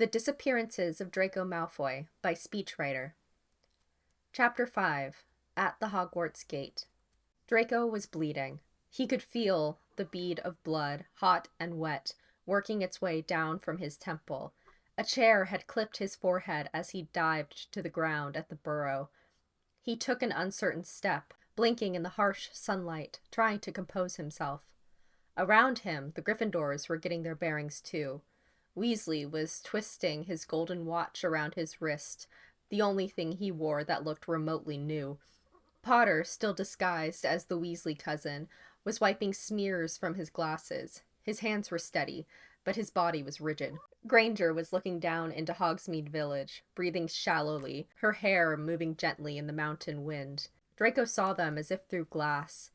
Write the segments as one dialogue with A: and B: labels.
A: The Disappearances of Draco Malfoy by Speechwriter. Chapter 5. At the Hogwarts Gate. Draco was bleeding. He could feel the bead of blood, hot and wet, working its way down from his temple. A chair had clipped his forehead as he dived to the ground at the burrow. He took an uncertain step, blinking in the harsh sunlight, trying to compose himself. Around him, the Gryffindors were getting their bearings too. Weasley was twisting his golden watch around his wrist, the only thing he wore that looked remotely new. Potter, still disguised as the Weasley cousin, was wiping smears from his glasses. His hands were steady, but his body was rigid. Granger was looking down into Hogsmeade Village, breathing shallowly, her hair moving gently in the mountain wind. Draco saw them as if through glass.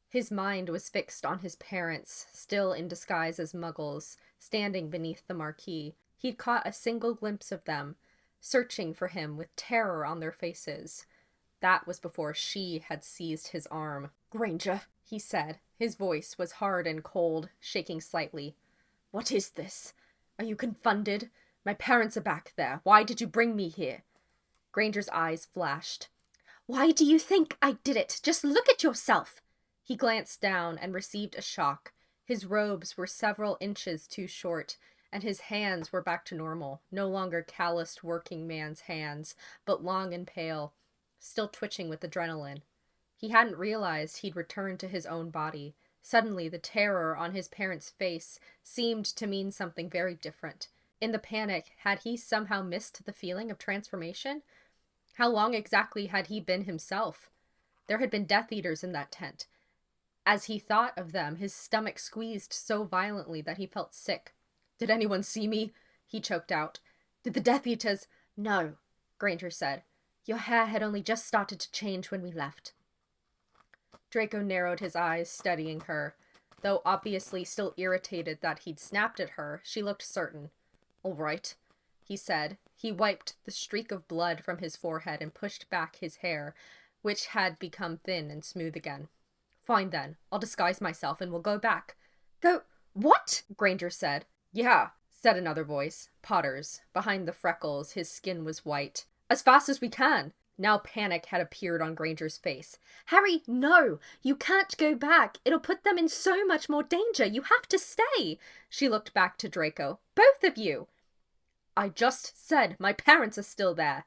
A: His mind was fixed on his parents, still in disguise as muggles, standing beneath the marquee. He'd caught a single glimpse of them, searching for him with terror on their faces. That was before she had seized his arm. "Granger," he said. His voice was hard and cold, shaking slightly. "What is this? Are you confounded? My parents are back there. Why did you bring me here?" Granger's eyes flashed. "Why do you think I did it? Just look at yourself!" He glanced down and received a shock. His robes were several inches too short, and his hands were back to normal, no longer calloused working man's hands, but long and pale, still twitching with adrenaline. He hadn't realized he'd returned to his own body. Suddenly, the terror on his parents' face seemed to mean something very different. In the panic, had he somehow missed the feeling of transformation? How long exactly had he been himself? There had been Death Eaters in that tent. As he thought of them, his stomach squeezed so violently that he felt sick. "Did anyone see me?" he choked out. "Did the Death Eaters—" "No," Granger said. "Your hair had only just started to change when we left." Draco narrowed his eyes, studying her. Though obviously still irritated that he'd snapped at her, she looked certain. "All right," he said. He wiped the streak of blood from his forehead and pushed back his hair, which had become thin and smooth again. "Fine then. I'll disguise myself and we'll go back." "Go— what?" Granger said. "Yeah," said another voice, Potter's. Behind the freckles, his skin was white. "As fast as we can." Now panic had appeared on Granger's face. "Harry, no! You can't go back! It'll put them in so much more danger! You have to stay!" She looked back to Draco. "Both of you!" "I just said my parents are still there,"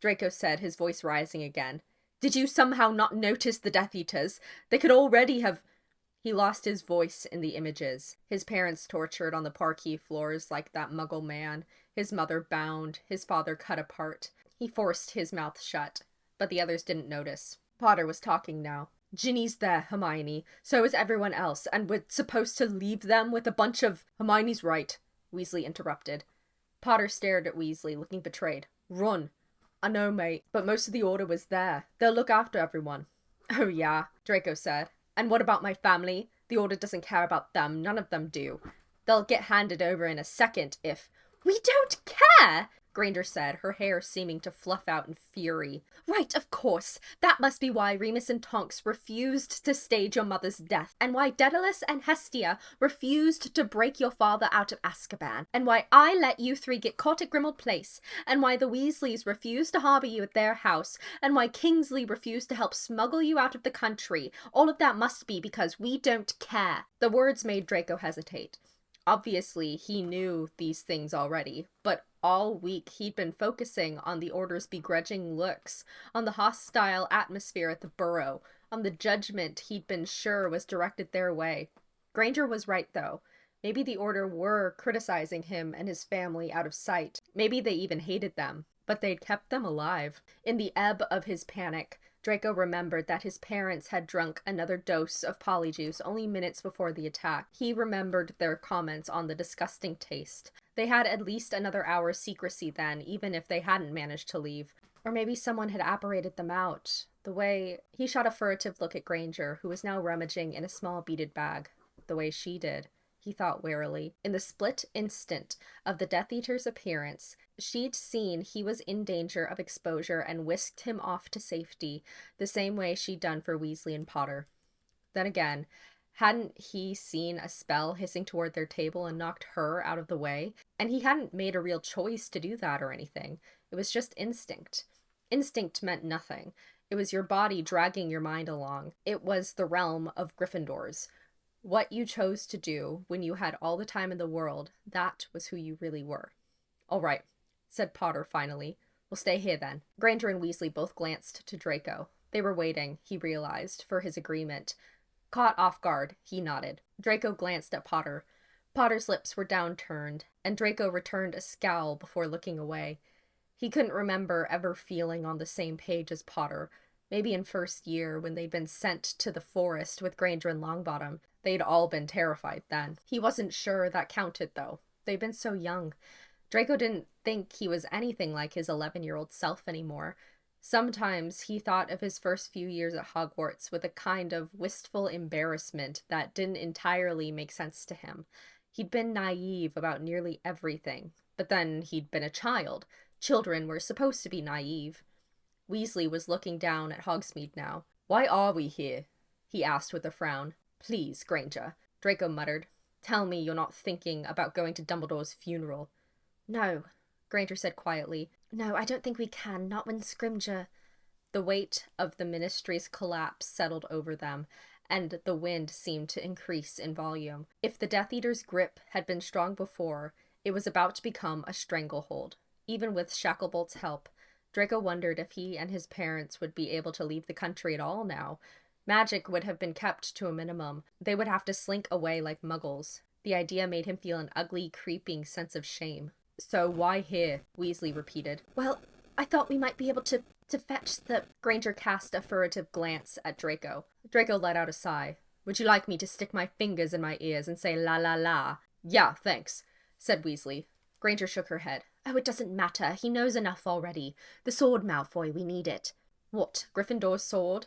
A: Draco said, his voice rising again. "Did you somehow not notice the Death Eaters? They could already have—" He lost his voice in the images. His parents tortured on the parquet floors like that muggle man. His mother bound. His father cut apart. He forced his mouth shut. But the others didn't notice. Potter was talking now. "Ginny's there, Hermione. So is everyone else. And we're supposed to leave them with a bunch of—" "Hermione's right," Weasley interrupted. Potter stared at Weasley, looking betrayed. "Run." "I know, mate, but most of the Order was there. They'll look after everyone." "Oh yeah," Draco said. "And what about my family? The Order doesn't care about them. None of them do. They'll get handed over in a second if—" "We don't care!" Granger said, her hair seeming to fluff out in fury. "Right, of course. That must be why Remus and Tonks refused to stage your mother's death, and why Daedalus and Hestia refused to break your father out of Azkaban, and why I let you three get caught at Grimmauld Place, and why the Weasleys refused to harbor you at their house, and why Kingsley refused to help smuggle you out of the country. All of that must be because we don't care." The words made Draco hesitate. Obviously, he knew these things already, but all week he'd been focusing on the Order's begrudging looks, on the hostile atmosphere at the Burrow, on the judgment he'd been sure was directed their way. Granger was right, though. Maybe the Order were criticizing him and his family out of sight. Maybe they even hated them, but they'd kept them alive. In the ebb of his panic, Draco remembered that his parents had drunk another dose of polyjuice only minutes before the attack. He remembered their comments on the disgusting taste. They had at least another hour's secrecy then, even if they hadn't managed to leave. Or maybe someone had apparated them out. The way— He shot a furtive look at Granger, who was now rummaging in a small beaded bag. The way she did, he thought warily. In the split instant of the Death Eater's appearance, she'd seen he was in danger of exposure and whisked him off to safety, the same way she'd done for Weasley and Potter. Then again, Hadn't he seen a spell hissing toward their table and knocked her out of the way? And he hadn't made a real choice to do that or anything. It was just instinct. Instinct meant nothing. It was your body dragging your mind along. It was the realm of Gryffindors. What you chose to do when you had all the time in the world, that was who you really were. "All right," said Potter finally. "We'll stay here then." Granger and Weasley both glanced to Draco. They were waiting, he realized, for his agreement. Caught off guard, he nodded. Draco glanced at Potter. Potter's lips were downturned, and Draco returned a scowl before looking away. He couldn't remember ever feeling on the same page as Potter. Maybe in first year, when they'd been sent to the forest with Granger and Longbottom. They'd all been terrified then. He wasn't sure that counted, though. They'd been so young. Draco didn't think he was anything like his 11-year-old self anymore. Sometimes he thought of his first few years at Hogwarts with a kind of wistful embarrassment that didn't entirely make sense to him. He'd been naive about nearly everything, but then he'd been a child. Children were supposed to be naive. Weasley was looking down at Hogsmeade now. "Why are we here?" he asked with a frown. "Please, Granger," Draco muttered. "Tell me you're not thinking about going to Dumbledore's funeral." "No," Granger said quietly. "No, I don't think we can, not when Scrimgeour—" The weight of the Ministry's collapse settled over them, and the wind seemed to increase in volume. If the Death Eater's grip had been strong before, it was about to become a stranglehold. Even with Shacklebolt's help, Draco wondered if he and his parents would be able to leave the country at all now. Magic would have been kept to a minimum. They would have to slink away like muggles. The idea made him feel an ugly, creeping sense of shame. "So why here?" Weasley repeated. "Well, I thought we might be able to fetch the—" Granger cast a furtive glance at Draco. Draco let out a sigh. "Would you like me to stick my fingers in my ears and say la la la?" "Yeah, thanks," said Weasley. Granger shook her head. "Oh, it doesn't matter. He knows enough already. The sword, Malfoy, we need it." "What, Gryffindor's sword?"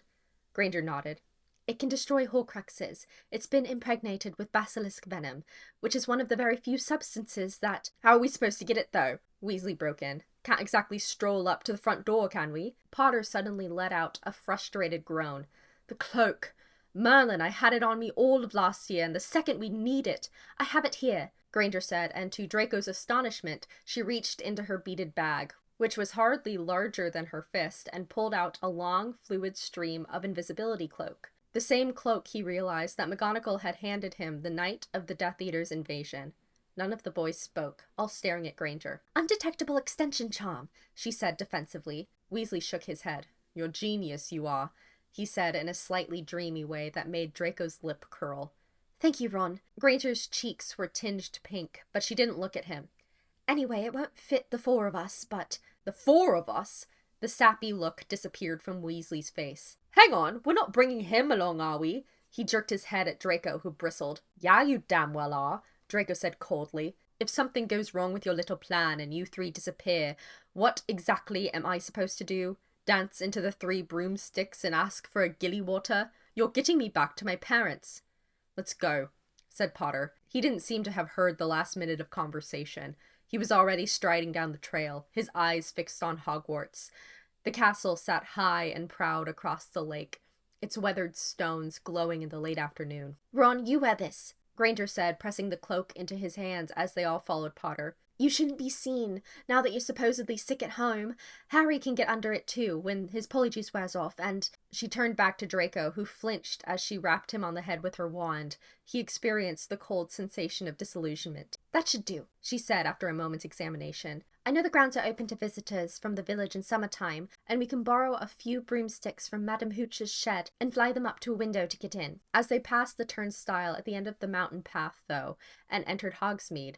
A: Granger nodded. "It can destroy Horcruxes. It's been impregnated with basilisk venom, which is one of the very few substances that—" "How are we supposed to get it, though?" Weasley broke in. "Can't exactly stroll up to the front door, can we?" Potter suddenly let out a frustrated groan. "The cloak! Merlin, I had it on me all of last year, and the second we need it— "I have it here," Granger said, and to Draco's astonishment, she reached into her beaded bag, which was hardly larger than her fist, and pulled out a long, fluid stream of invisibility cloak. The same cloak he realized that McGonagall had handed him the night of the Death Eater's invasion. None of the boys spoke, all staring at Granger. "Undetectable extension charm," she said defensively. Weasley shook his head. "You're genius, you are," he said in a slightly dreamy way that made Draco's lip curl. "Thank you, Ron." Granger's cheeks were tinged pink, but she didn't look at him. "Anyway, it won't fit the four of us, but—" "The four of us?" The sappy look disappeared from Weasley's face. "Hang on, we're not bringing him along, are we?" He jerked his head at Draco, who bristled. "Yeah, you damn well are," Draco said coldly. "If something goes wrong with your little plan and you three disappear, what exactly am I supposed to do? Dance into the 3 broomsticks and ask for a gilly water? You're getting me back to my parents." "Let's go," said Potter. He didn't seem to have heard the last minute of conversation. He was already striding down the trail, his eyes fixed on Hogwarts. The castle sat high and proud across the lake, its weathered stones glowing in the late afternoon. "Ron, you wear this," Granger said, pressing the cloak into his hands as they all followed Potter. "You shouldn't be seen, now that you're supposedly sick at home. Harry can get under it too, when his polyjuice wears off, and—" She turned back to Draco, who flinched as she rapped him on the head with her wand. He experienced the cold sensation of disillusionment. "That should do," she said after a moment's examination. "I know the grounds are open to visitors from the village in summertime, and we can borrow a few broomsticks from Madame Hooch's shed and fly them up to a window to get in." As they passed the turnstile at the end of the mountain path, though, and entered Hogsmeade,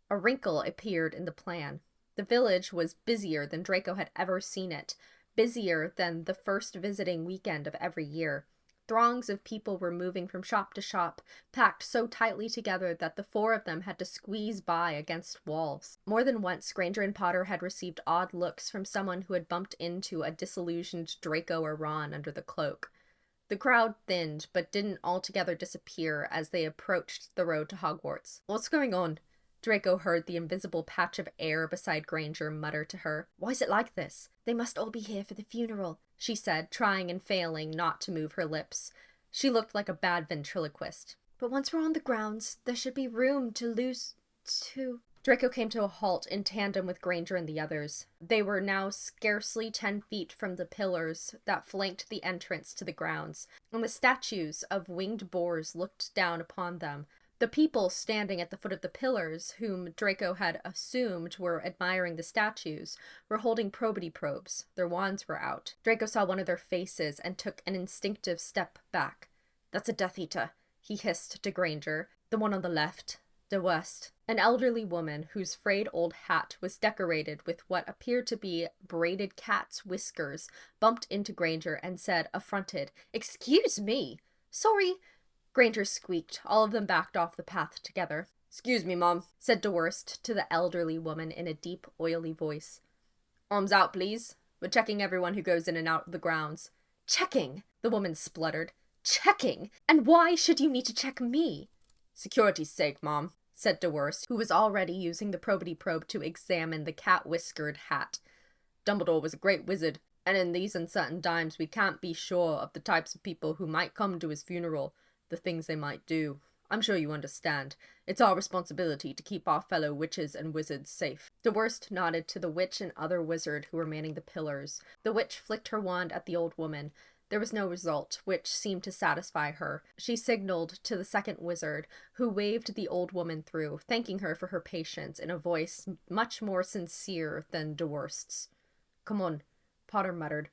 A: a wrinkle appeared in the plan. The village was busier than Draco had ever seen it, busier than the first visiting weekend of every year. Throngs of people were moving from shop to shop, packed so tightly together that the 4 of them had to squeeze by against walls. More than once, Granger and Potter had received odd looks from someone who had bumped into a disillusioned Draco or Ron under the cloak. The crowd thinned, but didn't altogether disappear as they approached the road to Hogwarts. "What's going on?" Draco heard the invisible patch of air beside Granger mutter to her. "Why's it like this?" "They must all be here for the funeral," she said, trying and failing not to move her lips. She looked like a bad ventriloquist. "But once we're on the grounds, there should be room to lose to..." Draco came to a halt in tandem with Granger and the others. They were now scarcely 10 feet from the pillars that flanked the entrance to the grounds, and the statues of winged boars looked down upon them. The people standing at the foot of the pillars, whom Draco had assumed were admiring the statues, were holding probity probes. Their wands were out. Draco saw one of their faces and took an instinctive step back. "That's a Death Eater," he hissed to Granger. "The one on the left. The worst." An elderly woman whose frayed old hat was decorated with what appeared to be braided cat's whiskers bumped into Granger and said, affronted, "Excuse me." "Sorry." Granger squeaked. All of them backed off the path together. "Excuse me, Mum," said DeWorst to the elderly woman in a deep, oily voice. "Arms out, please. We're checking everyone who goes in and out of the grounds." "Checking?" the woman spluttered. "Checking? And why should you need to check me?" "Security's sake, Mom," said DeWorst, who was already using the probity probe to examine the cat-whiskered hat. "Dumbledore was a great wizard, and in these uncertain times we can't be sure of the types of people who might come to his funeral, the things they might do. I'm sure you understand. It's our responsibility to keep our fellow witches and wizards safe." DeWorst nodded to the witch and other wizard who were manning the pillars. The witch flicked her wand at the old woman. There was no result, which seemed to satisfy her. She signaled to the second wizard, who waved the old woman through, thanking her for her patience in a voice much more sincere than DeWorst's. "Come on," Potter muttered.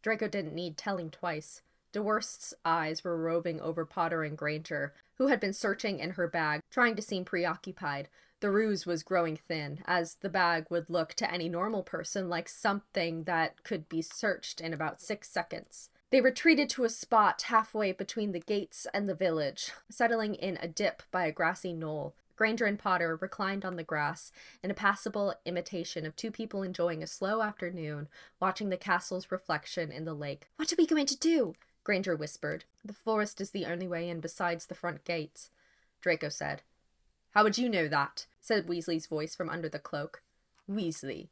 A: Draco didn't need telling twice. DeWorst's eyes were roving over Potter and Granger, who had been searching in her bag, trying to seem preoccupied. The ruse was growing thin, as the bag would look to any normal person like something that could be searched in about 6 seconds. They retreated to a spot halfway between the gates and the village, settling in a dip by a grassy knoll. Granger and Potter reclined on the grass, in a passable imitation of two people enjoying a slow afternoon, watching the castle's reflection in the lake. "What are we going to do?" Granger whispered. "The forest is the only way in besides the front gates," Draco said. "How would you know that?" said Weasley's voice from under the cloak. "Weasley,"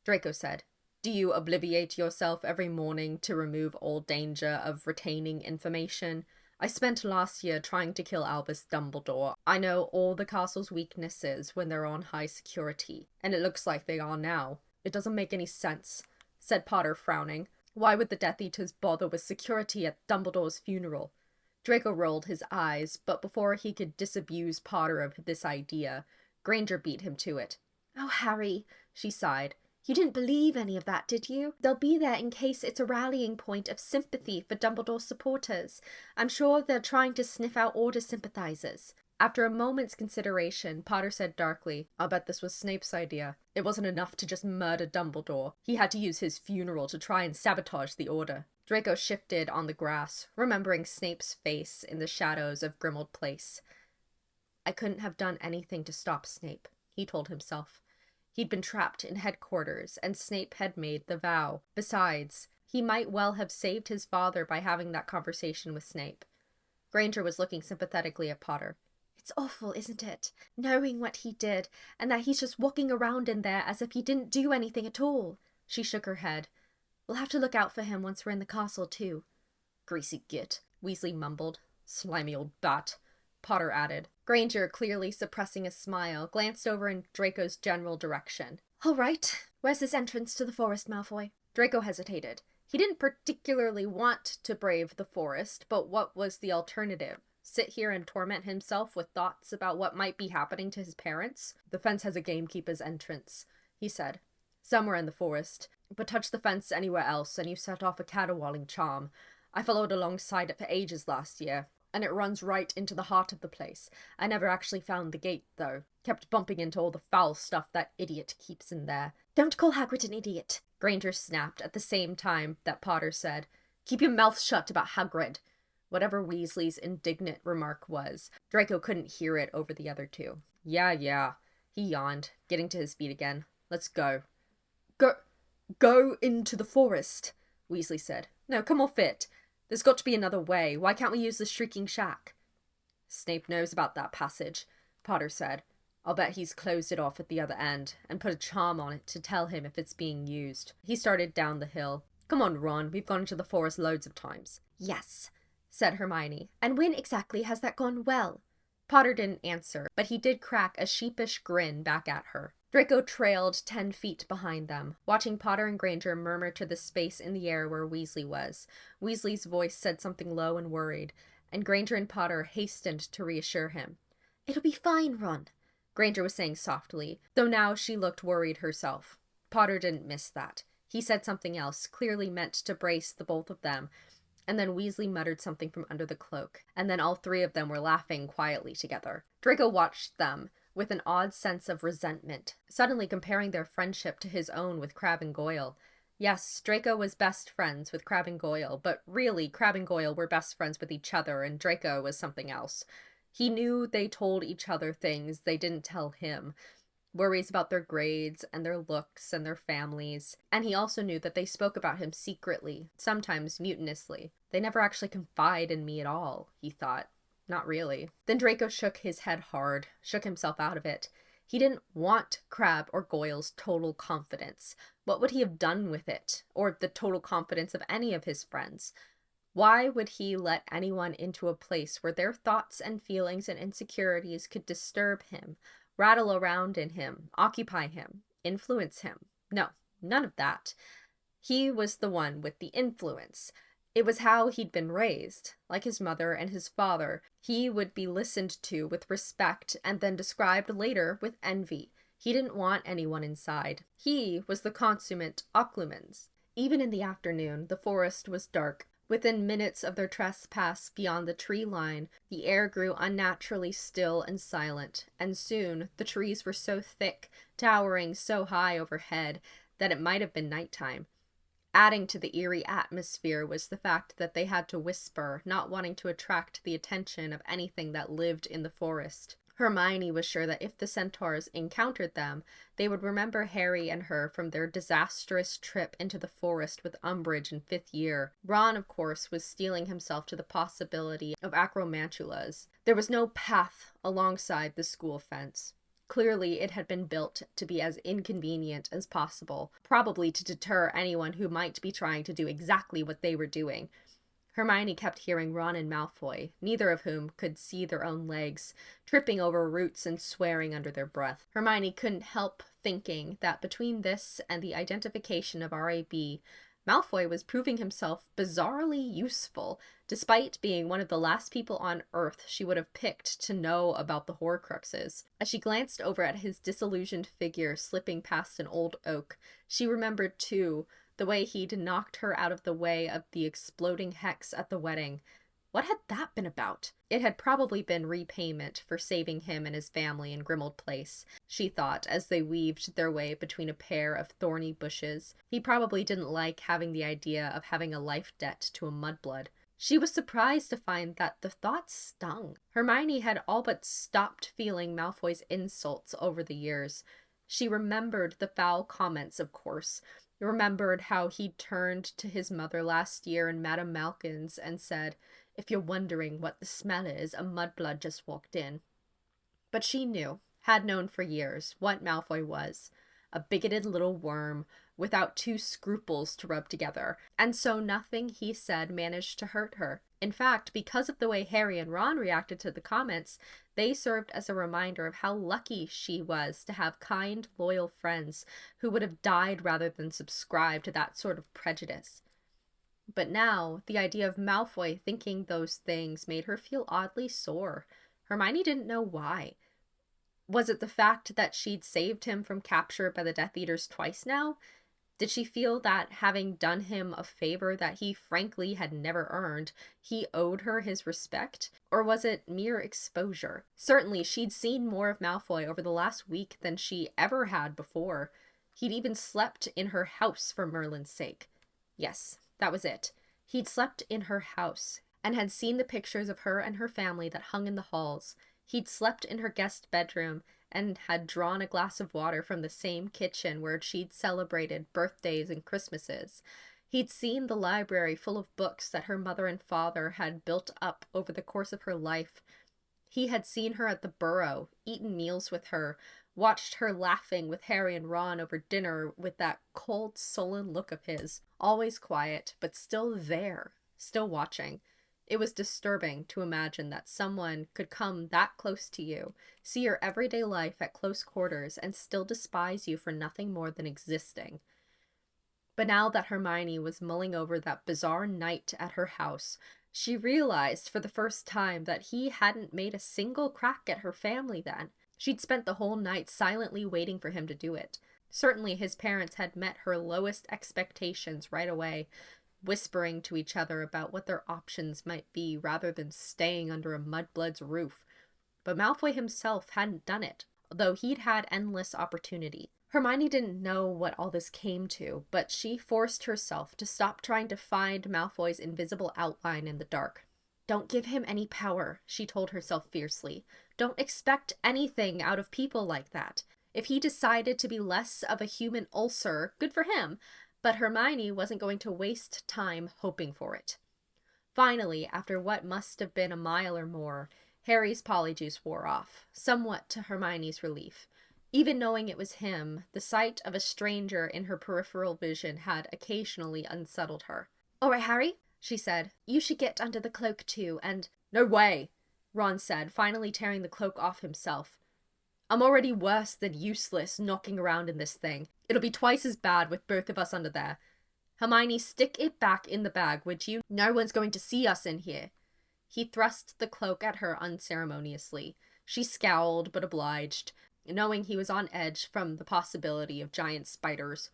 A: Draco said. "Do you obliviate yourself every morning to remove all danger of retaining information? I spent last year trying to kill Albus Dumbledore. I know all the castle's weaknesses when they're on high security, and it looks like they are now. It doesn't make any sense," said Potter, frowning. "Why would the Death Eaters bother with security at Dumbledore's funeral?" Draco rolled his eyes, but before he could disabuse Potter of this idea, Granger beat him to it. "Oh, Harry," she sighed. "You didn't believe any of that, did you? They'll be there in case it's a rallying point of sympathy for Dumbledore's supporters. I'm sure they're trying to sniff out Order sympathizers." After a moment's consideration, Potter said darkly, "I'll bet this was Snape's idea. It wasn't enough to just murder Dumbledore. He had to use his funeral to try and sabotage the Order." Draco shifted on the grass, remembering Snape's face in the shadows of Grimmauld Place. "I couldn't have done anything to stop Snape," he told himself. He'd been trapped in headquarters, and Snape had made the vow. Besides, he might well have saved his father by having that conversation with Snape. Granger was looking sympathetically at Potter. "It's awful, isn't it? Knowing what he did, and that he's just walking around in there as if he didn't do anything at all." She shook her head. "We'll have to look out for him once we're in the castle, too." "Greasy git," Weasley mumbled. "Slimy old bat," Potter added. Granger, clearly suppressing a smile, glanced over in Draco's general direction. "All right. Where's this entrance to the forest, Malfoy?" Draco hesitated. He didn't particularly want to brave the forest, but what was the alternative? Sit here and torment himself with thoughts about what might be happening to his parents? "The fence has a gamekeeper's entrance," he said. "Somewhere in the forest. But touch the fence anywhere else, and you set off a caterwauling charm. I followed alongside it for ages last year, and it runs right into the heart of the place. I never actually found the gate, though. Kept bumping into all the foul stuff that idiot keeps in there." "Don't call Hagrid an idiot," Granger snapped at the same time that Potter said, "Keep your mouth shut about Hagrid." Whatever Weasley's indignant remark was, Draco couldn't hear it over the other two. Yeah, he yawned, getting to his feet again. "Let's go." Go into the forest," Weasley said. "No, come off it. There's got to be another way. Why can't we use the Shrieking Shack?" "Snape knows about that passage," Potter said. "I'll bet he's closed it off at the other end, and put a charm on it to tell him if it's being used." He started down the hill. "Come on, Ron, we've gone into the forest loads of times." "Yes," said Hermione. "And when exactly has that gone well?" Potter didn't answer, but he did crack a sheepish grin back at her. Draco trailed 10 feet behind them, watching Potter and Granger murmur to the space in the air where Weasley was. Weasley's voice said something low and worried, and Granger and Potter hastened to reassure him. "It'll be fine, Ron," Granger was saying softly, though now she looked worried herself. Potter didn't miss that. He said something else, clearly meant to brace the both of them, and then Weasley muttered something from under the cloak, and then all three of them were laughing quietly together. Draco watched them with an odd sense of resentment, suddenly comparing their friendship to his own with Crabbe and Goyle. Yes, Draco was best friends with Crabbe and Goyle, but really Crabbe and Goyle were best friends with each other, and Draco was something else. He knew they told each other things they didn't tell him, worries about their grades and their looks and their families, and he also knew that they spoke about him secretly, sometimes mutinously. They never actually confide in me at all, he thought. Not really. Then Draco shook his head hard, shook himself out of it. He didn't want Crabbe or Goyle's total confidence. What would he have done with it? Or the total confidence of any of his friends? Why would he let anyone into a place where their thoughts and feelings and insecurities could disturb him, rattle around in him, occupy him, influence him? No, none of that. He was the one with the influence. It was how he'd been raised. Like his mother and his father, he would be listened to with respect and then described later with envy. He didn't want anyone inside. He was the consummate occlumens. Even in the afternoon, the forest was dark. Within minutes of their trespass beyond the tree line, the air grew unnaturally still and silent, and soon the trees were so thick, towering so high overhead, that it might have been nighttime. Adding to the eerie atmosphere was the fact that they had to whisper, not wanting to attract the attention of anything that lived in the forest. Hermione was sure that if the centaurs encountered them, they would remember Harry and her from their disastrous trip into the forest with Umbridge in 5th year. Ron, of course, was steeling himself to the possibility of acromantulas. There was no path alongside the school fence. Clearly, it had been built to be as inconvenient as possible, probably to deter anyone who might be trying to do exactly what they were doing. Hermione kept hearing Ron and Malfoy, neither of whom could see their own legs, tripping over roots and swearing under their breath. Hermione couldn't help thinking that between this and the identification of R.A.B., Malfoy was proving himself bizarrely useful, despite being one of the last people on Earth she would have picked to know about the Horcruxes. As she glanced over at his disillusioned figure slipping past an old oak, she remembered, too, the way he'd knocked her out of the way of the exploding hex at the wedding. What had that been about? It had probably been repayment for saving him and his family in Grimmauld Place, she thought, as they weaved their way between a pair of thorny bushes. He probably didn't like having the idea of having a life debt to a mudblood. She was surprised to find that the thought stung. Hermione had all but stopped feeling Malfoy's insults over the years. She remembered the foul comments, of course, remembered how he'd turned to his mother last year in Madame Malkin's and said, "If you're wondering what the smell is, a mudblood just walked in." But she knew, had known for years, what Malfoy was. A bigoted little worm, without 2 scruples to rub together, and so nothing he said managed to hurt her. In fact, because of the way Harry and Ron reacted to the comments, they served as a reminder of how lucky she was to have kind, loyal friends who would have died rather than subscribe to that sort of prejudice. But now, the idea of Malfoy thinking those things made her feel oddly sore. Hermione didn't know why. Was it the fact that she'd saved him from capture by the Death Eaters twice now? Did she feel that, having done him a favor that he frankly had never earned, he owed her his respect? Or was it mere exposure? Certainly, she'd seen more of Malfoy over the last week than she ever had before. He'd even slept in her house for Merlin's sake. Yes, that was it. He'd slept in her house, and had seen the pictures of her and her family that hung in the halls. He'd slept in her guest bedroom, and had drawn a glass of water from the same kitchen where she'd celebrated birthdays and Christmases. He'd seen the library full of books that her mother and father had built up over the course of her life. He had seen her at the Burrow, eaten meals with her, watched her laughing with Harry and Ron over dinner with that cold, sullen look of his, always quiet, but still there, still watching. It was disturbing to imagine that someone could come that close to you, see your everyday life at close quarters, and still despise you for nothing more than existing. But now that Hermione was mulling over that bizarre night at her house, she realized for the first time that he hadn't made a single crack at her family then. She'd spent the whole night silently waiting for him to do it. Certainly his parents had met her lowest expectations right away, whispering to each other about what their options might be rather than staying under a mudblood's roof. But Malfoy himself hadn't done it, though he'd had endless opportunity. Hermione didn't know what all this came to, but she forced herself to stop trying to find Malfoy's invisible outline in the dark. Don't give him any power, she told herself fiercely. Don't expect anything out of people like that. If he decided to be less of a human ulcer, good for him, but Hermione wasn't going to waste time hoping for it. Finally, after what must have been a mile or more, Harry's polyjuice wore off, somewhat to Hermione's relief. Even knowing it was him, the sight of a stranger in her peripheral vision had occasionally unsettled her. "All right, Harry," she said. "You should get under the cloak too, and—" "No way," Ron said, finally tearing the cloak off himself. "I'm already worse than useless knocking around in this thing. It'll be twice as bad with both of us under there. Hermione, stick it back in the bag, would you? No one's going to see us in here." He thrust the cloak at her unceremoniously. She scowled, but obliged, knowing he was on edge from the possibility of giant spiders.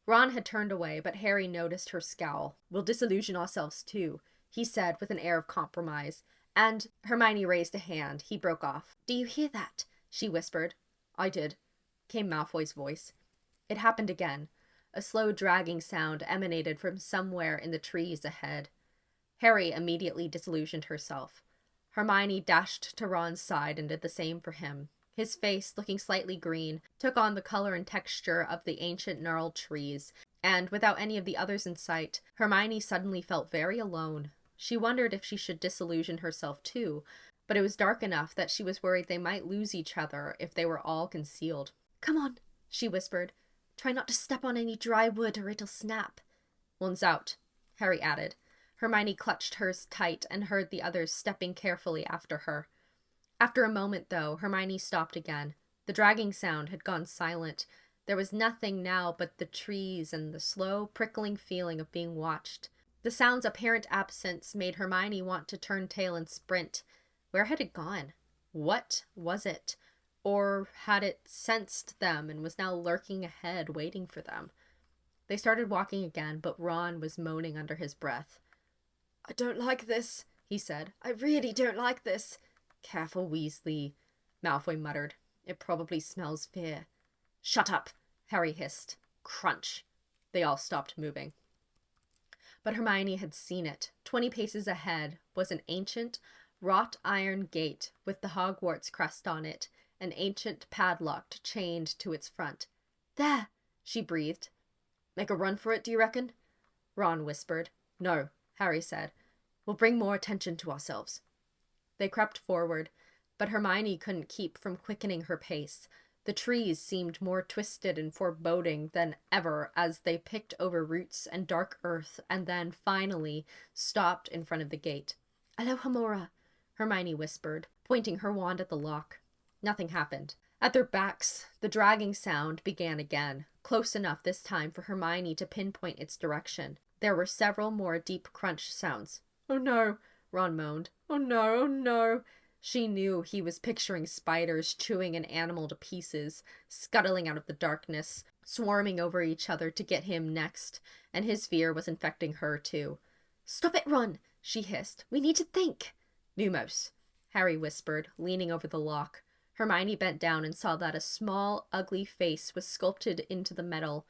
A: Ron had turned away, but Harry noticed her scowl. "We'll disillusion ourselves too," he said with an air of compromise. And Hermione raised a hand. He broke off. "Do you hear that?" she whispered. "I did," came Malfoy's voice. It happened again. A slow dragging sound emanated from somewhere in the trees ahead. Harry immediately disillusioned herself. Hermione dashed to Ron's side and did the same for him. His face, looking slightly green, took on the color and texture of the ancient gnarled trees, and without any of the others in sight, Hermione suddenly felt very alone. She wondered if she should disillusion herself too, but it was dark enough that she was worried they might lose each other if they were all concealed. "Come on," she whispered. "Try not to step on any dry wood or it'll snap." "One's out," Harry added. Hermione clutched hers tight and heard the others stepping carefully after her. After a moment, though, Hermione stopped again. The dragging sound had gone silent. There was nothing now but the trees and the slow, prickling feeling of being watched. The sound's apparent absence made Hermione want to turn tail and sprint. Where had it gone? What was it? Or had it sensed them and was now lurking ahead, waiting for them? They started walking again, but Ron was moaning under his breath. "I don't like this," he said. "I really don't like this." "Careful, Weasley," Malfoy muttered. "It probably smells fear." "Shut up," Harry hissed. Crunch. They all stopped moving. But Hermione had seen it. 20 paces ahead was an ancient, wrought iron gate with the Hogwarts crest on it, an ancient padlock chained to its front. "There," she breathed. "Make a run for it, do you reckon?" Ron whispered. "No," Harry said. "We'll bring more attention to ourselves." They crept forward, but Hermione couldn't keep from quickening her pace. The trees seemed more twisted and foreboding than ever as they picked over roots and dark earth and then, finally, stopped in front of the gate. "Alohomora," Hermione whispered, pointing her wand at the lock. Nothing happened. At their backs, the dragging sound began again, close enough this time for Hermione to pinpoint its direction. There were several more deep crunch sounds. "Oh no," Ron moaned. "Oh no, oh no." She knew he was picturing spiders chewing an animal to pieces, scuttling out of the darkness, swarming over each other to get him next, and his fear was infecting her too. "Stop it, Ron," she hissed. "We need to think." "Lumos," Harry whispered, leaning over the lock. Hermione bent down and saw that a small, ugly face was sculpted into the metal.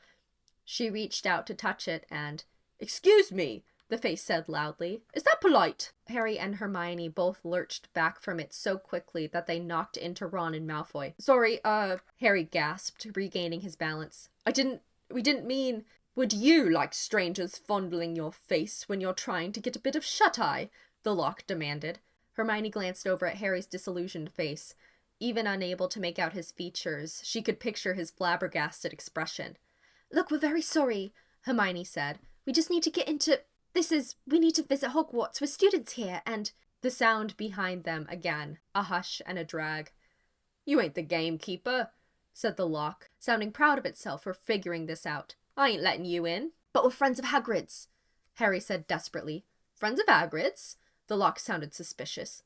A: She reached out to touch it and— "Excuse me," the face said loudly. "Is that polite?" Harry and Hermione both lurched back from it so quickly that they knocked into Ron and Malfoy. "Sorry, Harry gasped, regaining his balance. We didn't mean—" "Would you like strangers fondling your face when you're trying to get a bit of shut-eye?" the lock demanded. Hermione glanced over at Harry's disillusioned face. Even unable to make out his features, she could picture his flabbergasted expression. "Look, we're very sorry," Hermione said. "We just need to get into—" We need to visit Hogwarts with students here, and the sound behind them again, a hush and a drag. You ain't the gamekeeper, said the lock, sounding proud of itself for figuring this out. I ain't letting you in. But we're friends of Hagrid's, Harry said desperately. Friends of Hagrid's? The lock sounded suspicious.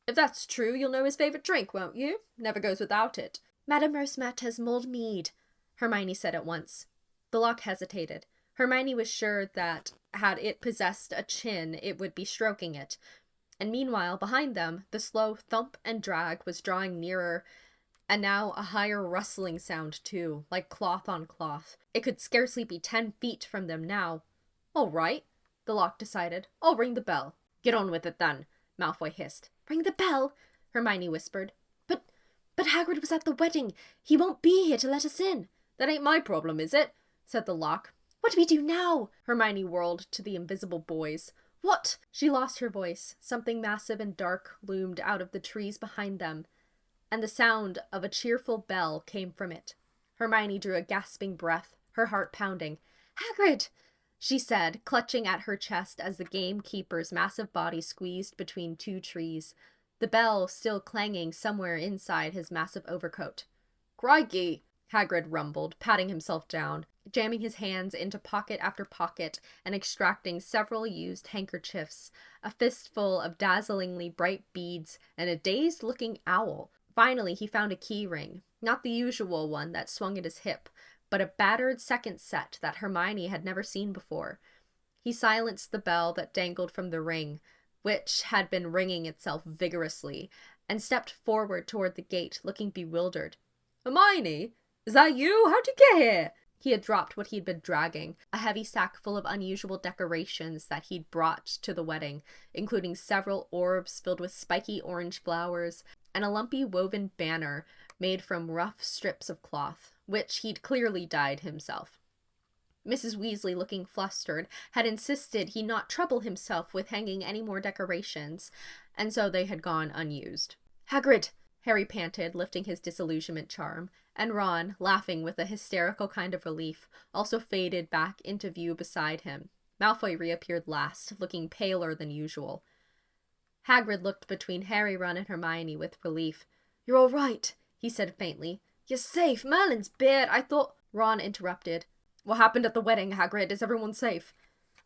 A: If that's true, you'll know his favourite drink, won't you? Never goes without it. Madame Rosmerta's mulled mead, Hermione said at once. The lock hesitated. Hermione was sure that, had it possessed a chin, it would be stroking it. And meanwhile, behind them, the slow thump and drag was drawing nearer, and now a higher rustling sound too, like cloth on cloth. It could scarcely be 10 feet from them now. All right, the lock decided. I'll ring the bell. Get on with it then, Malfoy hissed. Ring the bell? Hermione whispered. But Hagrid was at the wedding. He won't be here to let us in. That ain't my problem, is it? Said the lock. What do we do now? Hermione whirled to the invisible boys. What? She lost her voice. Something massive and dark loomed out of the trees behind them, and the sound of a cheerful bell came from it. Hermione drew a gasping breath, her heart pounding. Hagrid! She said, clutching at her chest as the gamekeeper's massive body squeezed between 2 trees, the bell still clanging somewhere inside his massive overcoat. Crikey! Hagrid rumbled, patting himself down, jamming his hands into pocket after pocket and extracting several used handkerchiefs, a fistful of dazzlingly bright beads, and a dazed-looking owl. Finally, he found a key ring, not the usual one that swung at his hip, but a battered second set that Hermione had never seen before. He silenced the bell that dangled from the ring, which had been ringing itself vigorously, and stepped forward toward the gate, looking bewildered. Hermione? Is that you? How'd you get here? He had dropped what he'd been dragging, a heavy sack full of unusual decorations that he'd brought to the wedding, including several orbs filled with spiky orange flowers, and a lumpy woven banner made from rough strips of cloth, which he'd clearly dyed himself. Mrs. Weasley, looking flustered, had insisted he not trouble himself with hanging any more decorations, and so they had gone unused. Hagrid! Harry panted, lifting his disillusionment charm, and Ron, laughing with a hysterical kind of relief, also faded back into view beside him. Malfoy reappeared last, looking paler than usual. Hagrid looked between Harry, Ron, and Hermione with relief. You're all right, he said faintly. You're safe. Merlin's beard. I thought... Ron interrupted. What happened at the wedding, Hagrid? Is everyone safe?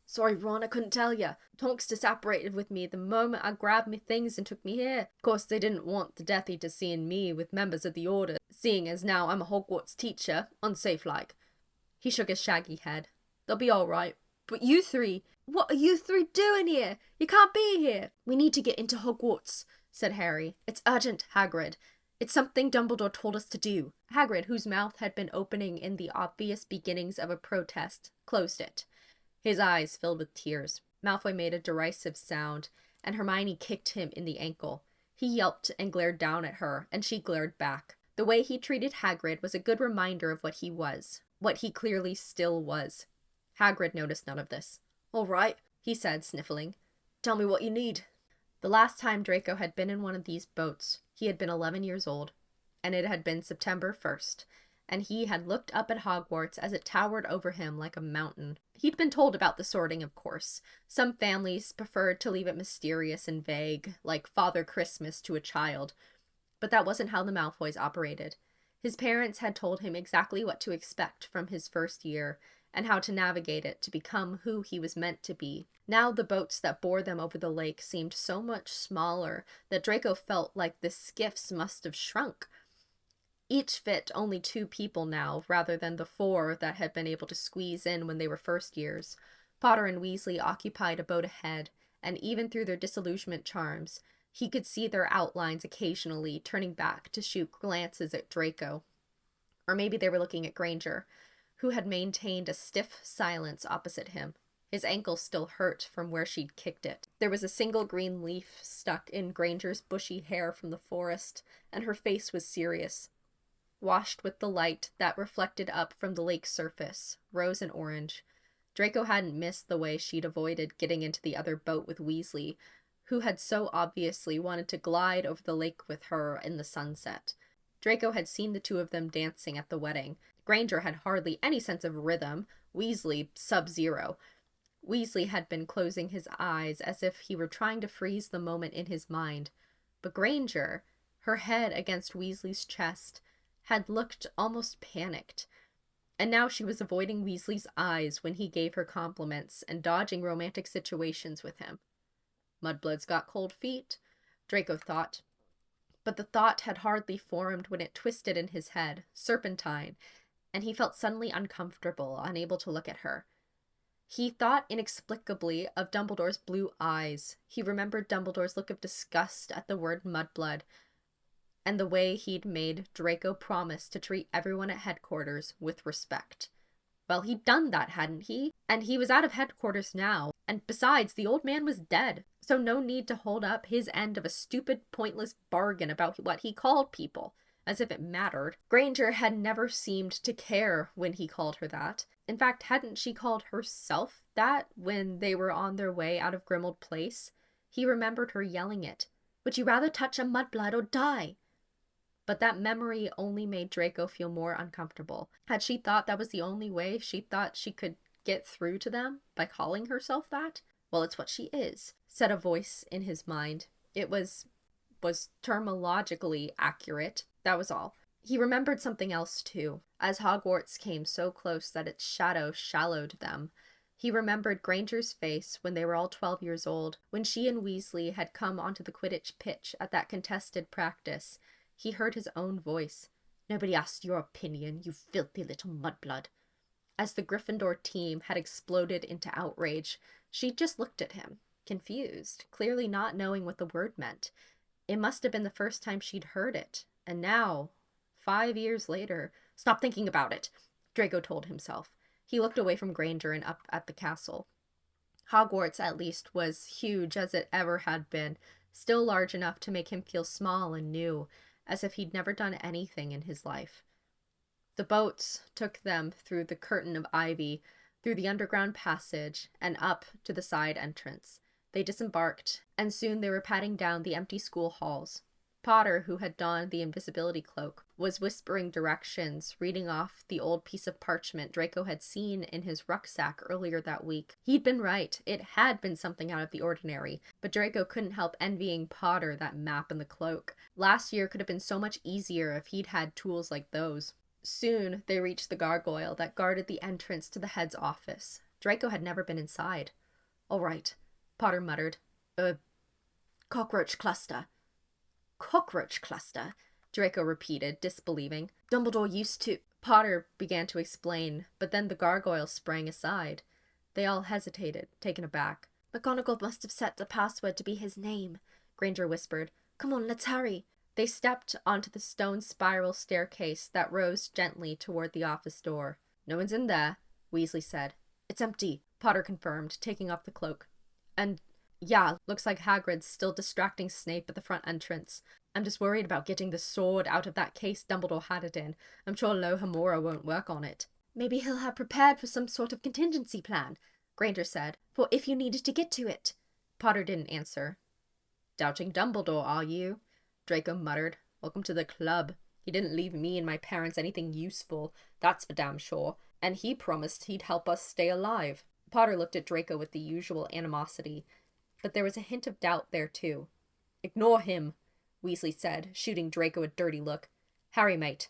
A: Sorry, Ron, I couldn't tell ya. Tonks disapparated with me the moment I grabbed me things and took me here. Of course, they didn't want the Death Eaters seeing me with members of the Order, seeing as now I'm a Hogwarts teacher, unsafe-like. He shook his shaggy head. They'll be all right. But you three... What are you three doing here? You can't be here. We need to get into Hogwarts, said Harry. It's urgent, Hagrid. It's something Dumbledore told us to do. Hagrid, whose mouth had been opening in the obvious beginnings of a protest, closed it. His eyes filled with tears. Malfoy made a derisive sound, and Hermione kicked him in the ankle. He yelped and glared down at her, and she glared back. The way he treated Hagrid was a good reminder of what he was, what he clearly still was. Hagrid noticed none of this. All right, he said, sniffling. Tell me what you need. The last time Draco had been in one of these boats, he had been 11 years old, and it had been September 1st, and he had looked up at Hogwarts as it towered over him like a mountain. He'd been told about the sorting, of course. Some families preferred to leave it mysterious and vague, like Father Christmas to a child, but that wasn't how the Malfoys operated. His parents had told him exactly what to expect from his first year, and how to navigate it to become who he was meant to be. Now the boats that bore them over the lake seemed so much smaller that Draco felt like the skiffs must have shrunk. Each fit only 2 people now, rather than the 4 that had been able to squeeze in when they were first years. Potter and Weasley occupied a boat ahead, and even through their disillusionment charms, he could see their outlines occasionally turning back to shoot glances at Draco. Or maybe they were looking at Granger, who had maintained a stiff silence opposite him. His ankle still hurt from where she'd kicked it. There was a single green leaf stuck in Granger's bushy hair from the forest, and her face was serious, washed with the light that reflected up from the lake's surface, rose and orange. Draco hadn't missed the way she'd avoided getting into the other boat with Weasley, who had so obviously wanted to glide over the lake with her in the sunset. Draco had seen the 2 of them dancing at the wedding. Granger had hardly any sense of rhythm, Weasley sub-zero. Weasley had been closing his eyes as if he were trying to freeze the moment in his mind. But Granger, her head against Weasley's chest, had looked almost panicked. And now she was avoiding Weasley's eyes when he gave her compliments and dodging romantic situations with him. Mudblood's got cold feet, Draco thought. But the thought had hardly formed when it twisted in his head, serpentine, and he felt suddenly uncomfortable, unable to look at her. He thought inexplicably of Dumbledore's blue eyes. He remembered Dumbledore's look of disgust at the word mudblood, and the way he'd made Draco promise to treat everyone at headquarters with respect. Well, he'd done that, hadn't he? And he was out of headquarters now, and besides, the old man was dead, so no need to hold up his end of a stupid, pointless bargain about what he called people, as if it mattered. Granger had never seemed to care when he called her that. In fact, hadn't she called herself that when they were on their way out of Grimmauld Place? He remembered her yelling it. "Would you rather touch a mudblood or die?" But that memory only made Draco feel more uncomfortable. Had she thought that was the only way she thought she could get through to them, by calling herself that? "Well, it's what she is," said a voice in his mind. It was terminologically accurate, that was all. He remembered something else, too, as Hogwarts came so close that its shadow shallowed them. He remembered Granger's face when they were all 12 years old, when she and Weasley had come onto the Quidditch pitch at that contested practice. He heard his own voice. "Nobody asked your opinion, you filthy little mudblood." As the Gryffindor team had exploded into outrage, she just looked at him, confused, clearly not knowing what the word meant. It must have been the first time she'd heard it, and now, 5 years later— "Stop thinking about it," Draco told himself. He looked away from Granger and up at the castle. Hogwarts, at least, was huge as it ever had been, still large enough to make him feel small and new, as if he'd never done anything in his life. The boats took them through the curtain of ivy, through the underground passage, and up to the side entrance. They disembarked, and soon they were padding down the empty school halls. Potter, who had donned the invisibility cloak, was whispering directions, reading off the old piece of parchment Draco had seen in his rucksack earlier that week. He'd been right. It had been something out of the ordinary, but Draco couldn't help envying Potter that map and the cloak. Last year could have been so much easier if he'd had tools like those. Soon they reached the gargoyle that guarded the entrance to the head's office. Draco had never been inside. "All right," Potter muttered. Cockroach cluster." "Cockroach cluster," Draco repeated, disbelieving. "Dumbledore used to—" Potter began to explain, but then the gargoyle sprang aside. They all hesitated, taken aback. "McGonagall must have set the password to be his name," Granger whispered. "Come on, let's hurry." They stepped onto the stone spiral staircase that rose gently toward the office door. "No one's in there," Weasley said. "It's empty," Potter confirmed, taking off the cloak. "And yeah, looks like Hagrid's still distracting Snape at the front entrance. I'm just worried about getting the sword out of that case Dumbledore had it in. I'm sure Lohomora won't work on it." "Maybe he'll have prepared for some sort of contingency plan," Granger said, "for if you needed to get to it." Potter didn't answer. "Doubting Dumbledore, are you?" Draco muttered. "Welcome to the club. He didn't leave me and my parents anything useful, that's for damn sure. And he promised he'd help us stay alive." Potter looked at Draco with the usual animosity, but there was a hint of doubt there too. "Ignore him," Weasley said, shooting Draco a dirty look. "Harry, mate,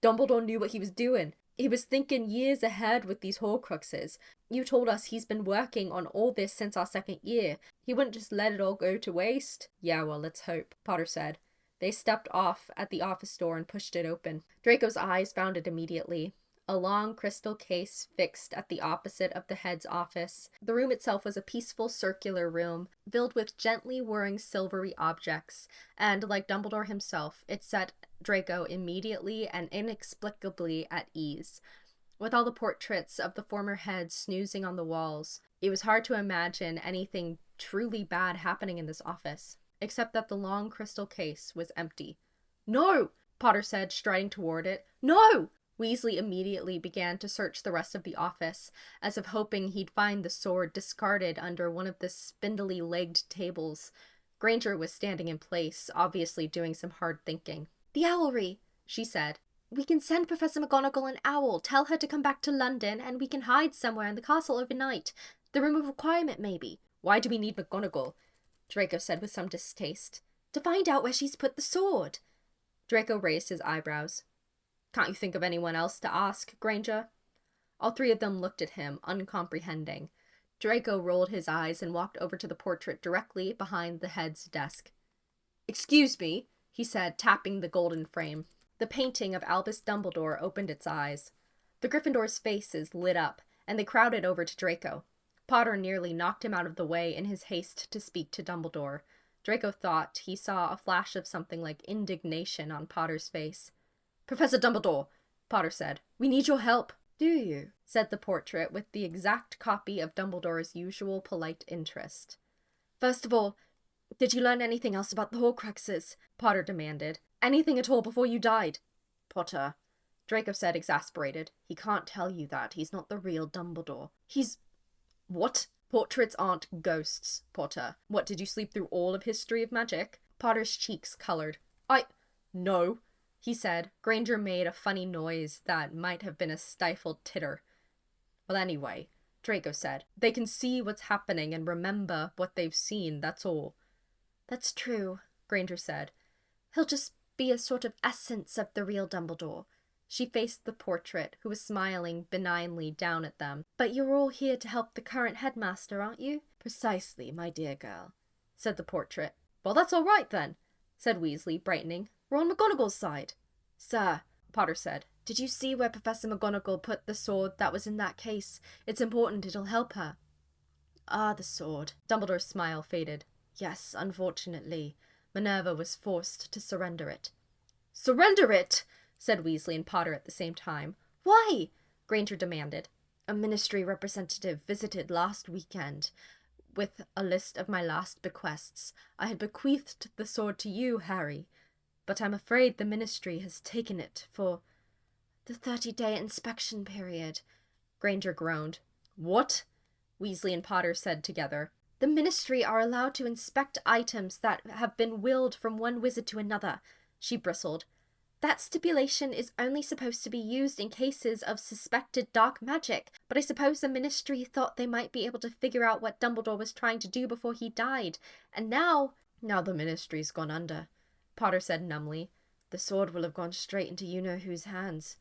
A: Dumbledore knew what he was doing. He was thinking years ahead with these Horcruxes. You told us he's been working on all this since our second year. He wouldn't just let it all go to waste." "Yeah, well, let's hope," Potter said. They stepped off at the office door and pushed it open. Draco's eyes found it immediately. A long crystal case fixed at the opposite of the head's office. The room itself was a peaceful circular room, filled with gently whirring silvery objects, and, like Dumbledore himself, it set Draco immediately and inexplicably at ease. With all the portraits of the former heads snoozing on the walls, it was hard to imagine anything truly bad happening in this office, except that the long crystal case was empty. "No!" Potter said, striding toward it. "No!" Weasley immediately began to search the rest of the office, as if hoping he'd find the sword discarded under one of the spindly-legged tables. Granger was standing in place, obviously doing some hard thinking. "The owlry," she said. "We can send Professor McGonagall an owl, tell her to come back to London, and we can hide somewhere in the castle overnight. The removal requirement, maybe. Why do we need McGonagall? Draco said with some distaste. To find out where she's put the sword. Draco raised his eyebrows. Can't you think of anyone else to ask, Granger? All three of them looked at him, uncomprehending. Draco rolled his eyes and walked over to the portrait directly behind the head's desk. Excuse me, he said, tapping the golden frame. The painting of Albus Dumbledore opened its eyes. The Gryffindors' faces lit up, and they crowded over to Draco. Potter nearly knocked him out of the way in his haste to speak to Dumbledore. Draco thought he saw a flash of something like indignation on Potter's face. Professor Dumbledore, Potter said, we need your help. Do you? Said the portrait with the exact copy of Dumbledore's usual polite interest. First of all, did you learn anything else about the Horcruxes? Potter demanded. Anything at all before you died? Potter, Draco said, exasperated. He can't tell you that. He's not the real Dumbledore. He's... What? Portraits aren't ghosts, Potter. What, did you sleep through all of History of Magic? Potter's cheeks colored. No, he said. Granger made a funny noise that might have been a stifled titter. Well, anyway, Draco said, they can see what's happening and remember what they've seen, that's all. That's true, Granger said. He'll just be a sort of essence of the real Dumbledore. She faced the portrait, who was smiling benignly down at them. But you're all here to help the current headmaster, aren't you? Precisely, my dear girl, said the portrait. Well, that's all right, then, said Weasley, brightening. We're on McGonagall's side. Sir, Potter said, did you see where Professor McGonagall put the sword that was in that case? It's important, it'll help her. Ah, the sword. Dumbledore's smile faded. Yes, unfortunately, Minerva was forced to surrender it. Surrender it? Said Weasley and Potter at the same time. Why? Granger demanded. A ministry representative visited last weekend with a list of my last bequests. I had bequeathed the sword to you, Harry, but I'm afraid the ministry has taken it for the 30-day inspection period. Granger groaned. What? Weasley and Potter said together. The ministry are allowed to inspect items that have been willed from one wizard to another, she bristled. That stipulation is only supposed to be used in cases of suspected dark magic, but I suppose the ministry thought they might be able to figure out what Dumbledore was trying to do before he died. And now the ministry's gone under, Potter said numbly. The sword will have gone straight into you-know-whose hands.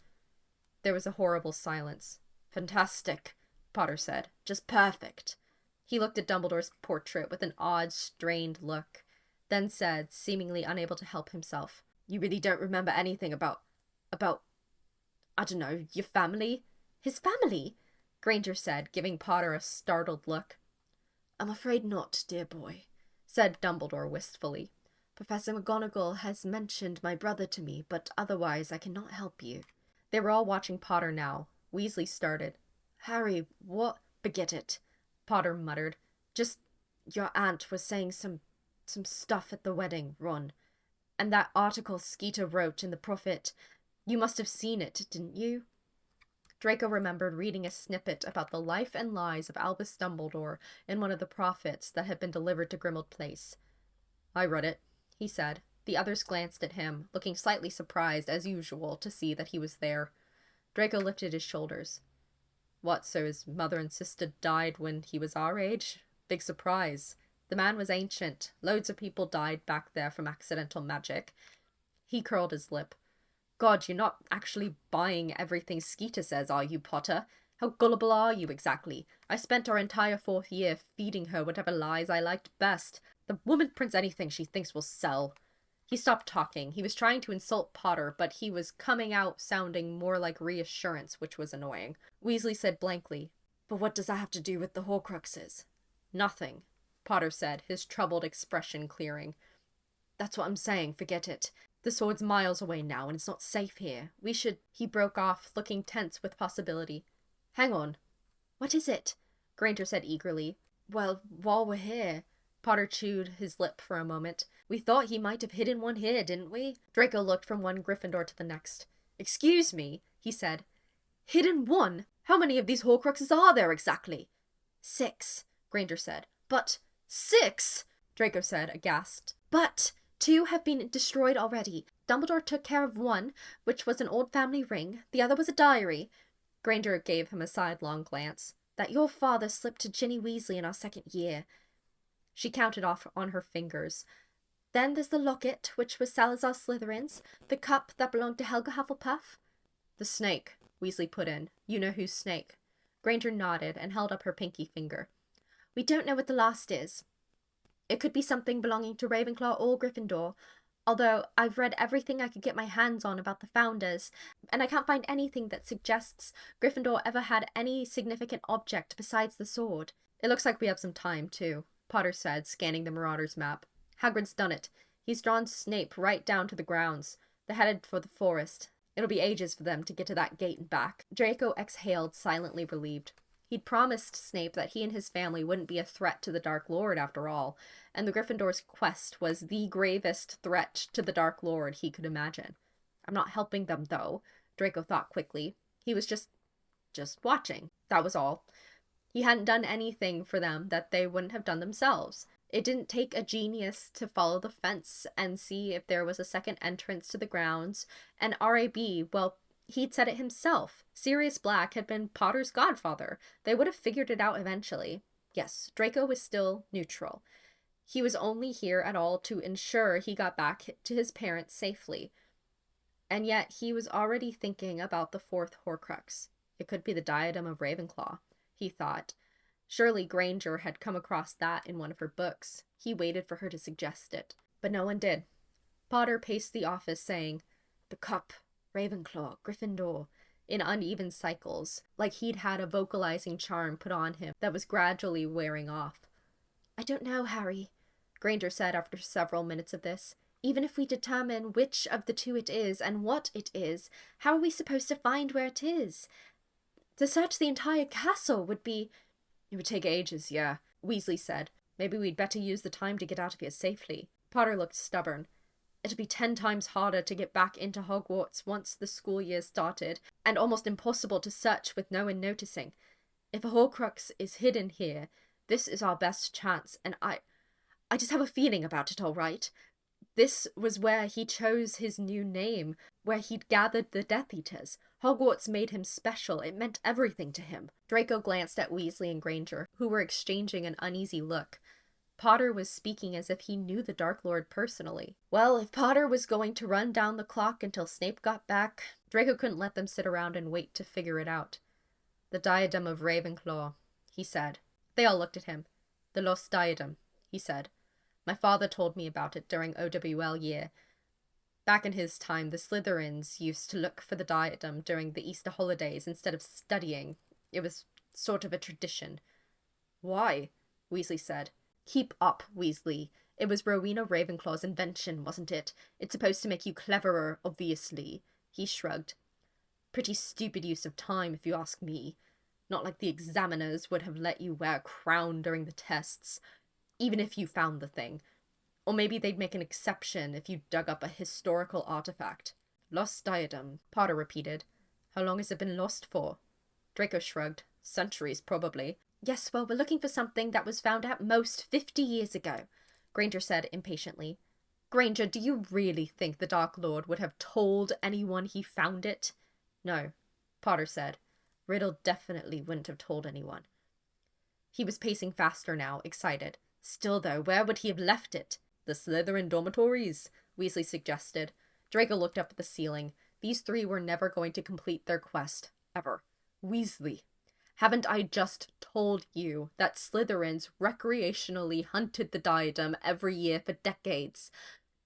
A: There was a horrible silence. Fantastic, Potter said. Just perfect. He looked at Dumbledore's portrait with an odd, strained look, then said, seemingly unable to help himself, You really don't remember anything about, I don't know, your family? His family? Granger said, giving Potter a startled look. I'm afraid not, dear boy, said Dumbledore wistfully. Professor McGonagall has mentioned my brother to me, but otherwise I cannot help you. They were all watching Potter now. Weasley started. Harry, what? Forget it, Potter muttered. Just, your aunt was saying some stuff at the wedding, Ron. And that article Skeeter wrote in the Prophet, you must have seen it, didn't you? Draco remembered reading a snippet about the life and lies of Albus Dumbledore in one of the Prophets that had been delivered to Grimmauld Place. I read it, he said. The others glanced at him, looking slightly surprised, as usual, to see that he was there. Draco lifted his shoulders. What, so his mother and sister died when he was our age? Big surprise. The man was ancient. Loads of people died back there from accidental magic. He curled his lip. God, you're not actually buying everything Skeeter says, are you, Potter? How gullible are you, exactly? I spent our entire 4th year feeding her whatever lies I liked best. The woman prints anything she thinks will sell. He stopped talking. He was trying to insult Potter, but he was coming out sounding more like reassurance, which was annoying. Weasley said blankly, But what does that have to do with the Horcruxes? Nothing, Potter said, his troubled expression clearing. That's what I'm saying, forget it. The sword's miles away now, and it's not safe here. We should... He broke off, looking tense with possibility. Hang on. What is it? Granger said eagerly. Well, while we're here... Potter chewed his lip for a moment. We thought he might have hidden one here, didn't we? Draco looked from one Gryffindor to the next. Excuse me, he said. Hidden one? How many of these Horcruxes are there exactly? 6, Granger said. But 6? Draco said, aghast. But 2 have been destroyed already. Dumbledore took care of one, which was an old family ring. The other was a diary. Granger gave him a sidelong glance. that your father slipped to Ginny Weasley in our second year. She counted off on her fingers. Then there's the locket, which was Salazar Slytherin's, the cup that belonged to Helga Hufflepuff. The snake, Weasley put in. You know whose snake. Granger nodded and held up her pinky finger. We don't know what the last is. It could be something belonging to Ravenclaw or Gryffindor, although I've read everything I could get my hands on about the founders, and I can't find anything that suggests Gryffindor ever had any significant object besides the sword. It looks like we have some time, too, Potter said, scanning the Marauders map. Hagrid's done it. He's drawn Snape right down to the grounds. They're headed for the forest. It'll be ages for them to get to that gate and back. Draco exhaled, silently relieved. He'd promised Snape that he and his family wouldn't be a threat to the Dark Lord after all, and the Gryffindor's quest was the gravest threat to the Dark Lord he could imagine. I'm not helping them, though, Draco thought quickly. He was just watching. That was all. He hadn't done anything for them that they wouldn't have done themselves. It didn't take a genius to follow the fence and see if there was a second entrance to the grounds, and R.A.B., well, he'd said it himself. Sirius Black had been Potter's godfather. They would have figured it out eventually. Yes, Draco was still neutral. He was only here at all to ensure he got back to his parents safely. And yet he was already thinking about the fourth Horcrux. It could be the diadem of Ravenclaw, he thought. Surely Granger had come across that in one of her books. He waited for her to suggest it, but no one did. Potter paced the office saying, "The cup, Ravenclaw, Gryffindor," in uneven cycles, like he'd had a vocalizing charm put on him that was gradually wearing off. "I don't know, Harry," Granger said after several minutes of this. "Even if we determine which of the two it is and what it is, how are we supposed to find where it is? To search the entire castle would be—" "It would take ages, yeah," Weasley said. "Maybe we'd better use the time to get out of here safely." Potter looked stubborn. "It'll be 10 times harder to get back into Hogwarts once the school year started, and almost impossible to search with no one noticing. If a Horcrux is hidden here, this is our best chance, and I just have a feeling about it, all right. This was where he chose his new name, where he'd gathered the Death Eaters. Hogwarts made him special. It meant everything to him." Draco glanced at Weasley and Granger, who were exchanging an uneasy look. Potter was speaking as if he knew the Dark Lord personally. Well, if Potter was going to run down the clock until Snape got back, Draco couldn't let them sit around and wait to figure it out. "The diadem of Ravenclaw," he said. They all looked at him. "The lost diadem," he said. "My father told me about it during OWL year. Back in his time, the Slytherins used to look for the diadem during the Easter holidays instead of studying. It was sort of a tradition." "Why?" Weasley said. "Keep up, Weasley. It was Rowena Ravenclaw's invention, wasn't it? It's supposed to make you cleverer, obviously." He shrugged. "Pretty stupid use of time, if you ask me. Not like the examiners would have let you wear a crown during the tests, even if you found the thing. Or maybe they'd make an exception if you dug up a historical artifact." "Lost diadem," Potter repeated. "How long has it been lost for?" Draco shrugged. "Centuries, probably." "Yes, well, we're looking for something that was found at most 50 years ago," Granger said impatiently. "Granger, do you really think the Dark Lord would have told anyone he found it?" "No," Potter said. "Riddle definitely wouldn't have told anyone." He was pacing faster now, excited. "Still, though, where would he have left it?" "The Slytherin dormitories," Weasley suggested. Draco looked up at the ceiling. These three were never going to complete their quest. Ever. "Weasley, haven't I just told you that Slytherins recreationally hunted the diadem every year for decades?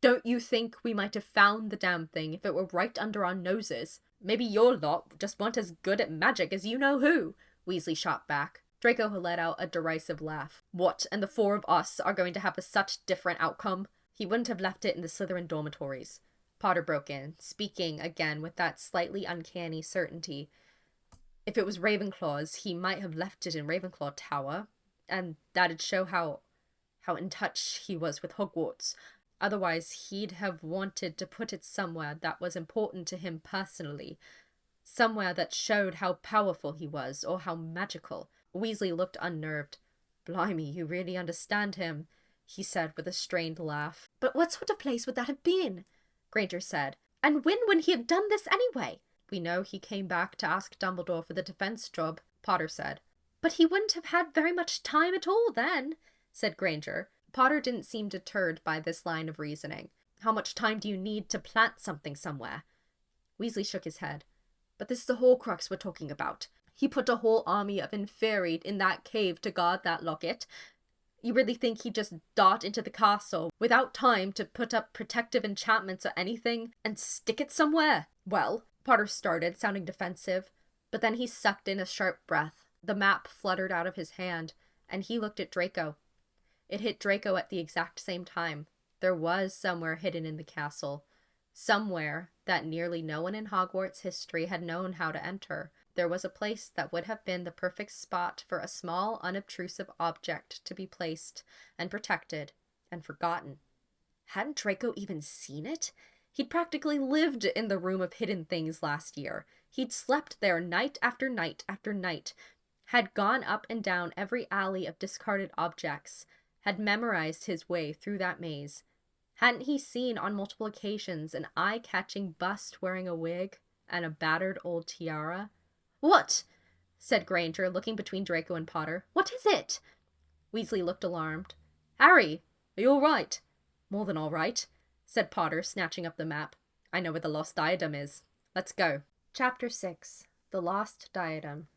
A: Don't you think we might have found the damn thing if it were right under our noses? Maybe your lot just weren't as good at magic as you know who," Weasley shot back. Draco let out a derisive laugh. "What, and the four of us are going to have a such different outcome?" "He wouldn't have left it in the Slytherin dormitories," Potter broke in, speaking again with that slightly uncanny certainty. "If it was Ravenclaw's, he might have left it in Ravenclaw Tower, and that'd show how in touch he was with Hogwarts. Otherwise, he'd have wanted to put it somewhere that was important to him personally, somewhere that showed how powerful he was, or how magical." Weasley looked unnerved. "Blimey, you really understand him," he said with a strained laugh. "But what sort of place would that have been?" Granger said. "And when would he have done this anyway?" "We know he came back to ask Dumbledore for the defense job," Potter said. But he wouldn't have had very much time at all then, said Granger. Potter didn't seem deterred by this line of reasoning. How much time do you need to plant something somewhere? Weasley shook his head. But this is the Horcrux we're talking about. He put a whole army of Inferi in that cave to guard that locket. You really think he'd just dart into the castle without time to put up protective enchantments or anything and stick it somewhere? Well, Potter started, sounding defensive, but then he sucked in a sharp breath. The map fluttered out of his hand, and he looked at Draco. It hit Draco at the exact same time. There was somewhere hidden in the castle. Somewhere that nearly no one in Hogwarts history had known how to enter. There was a place that would have been the perfect spot for a small, unobtrusive object to be placed and protected and forgotten. Hadn't Draco even seen it? He'd practically lived in the Room of Hidden Things last year. He'd slept there night after night after night, had gone up and down every alley of discarded objects, had memorized his way through that maze. Hadn't he seen on multiple occasions an eye-catching bust wearing a wig and a battered old tiara? "What?" said Granger, looking between Draco and Potter. "What is it?" Weasley looked alarmed. "Harry, are you all right?" "More than all right," said Potter, snatching up the map. "I know where the lost diadem is. Let's go." Chapter 6. The Lost Diadem.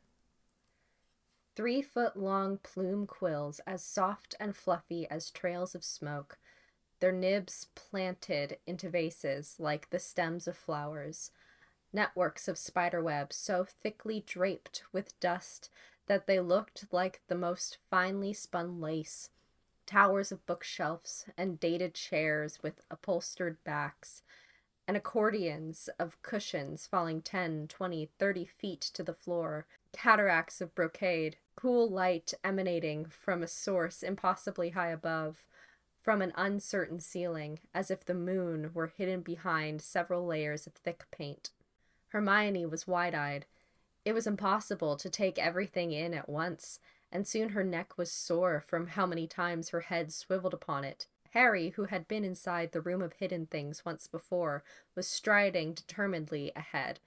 A: 3-foot-long plume quills, as soft and fluffy as trails of smoke, their nibs planted into vases like the stems of flowers. Networks of spiderwebs so thickly draped with dust that they looked like the most finely spun lace. Towers of bookshelves and dated chairs with upholstered backs, and accordions of cushions falling 10, 20, 30 feet to the floor. Cataracts of brocade, cool light emanating from a source impossibly high above, from an uncertain ceiling, as if the moon were hidden behind several layers of thick paint. Hermione was wide-eyed. It was impossible to take everything in at once, and soon her neck was sore from how many times her head swiveled upon it. Harry, who had been inside the Room of Hidden Things once before, was striding determinedly ahead,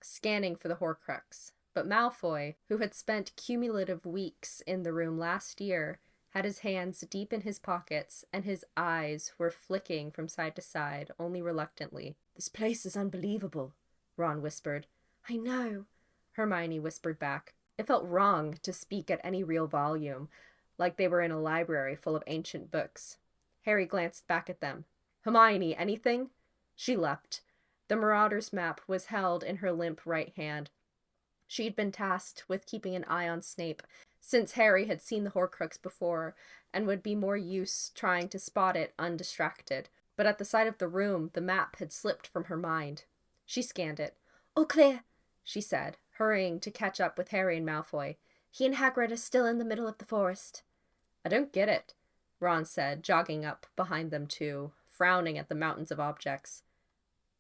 A: scanning for the Horcrux. But Malfoy, who had spent cumulative weeks in the room last year, had his hands deep in his pockets, and his eyes were flicking from side to side, only reluctantly. "This place is unbelievable," Ron whispered. "I know," Hermione whispered back. It felt wrong to speak at any real volume, like they were in a library full of ancient books. Harry glanced back at them. "Hermione, anything?" She leapt. The Marauder's map was held in her limp right hand. She'd been tasked with keeping an eye on Snape, since Harry had seen the Horcrux before, and would be more use trying to spot it undistracted. But at the sight of the room, the map had slipped from her mind. She scanned it. "All clear," she said, hurrying to catch up with Harry and Malfoy. "He and Hagrid are still in the middle of the forest." "I don't get it," Ron said, jogging up behind them too, frowning at the mountains of objects.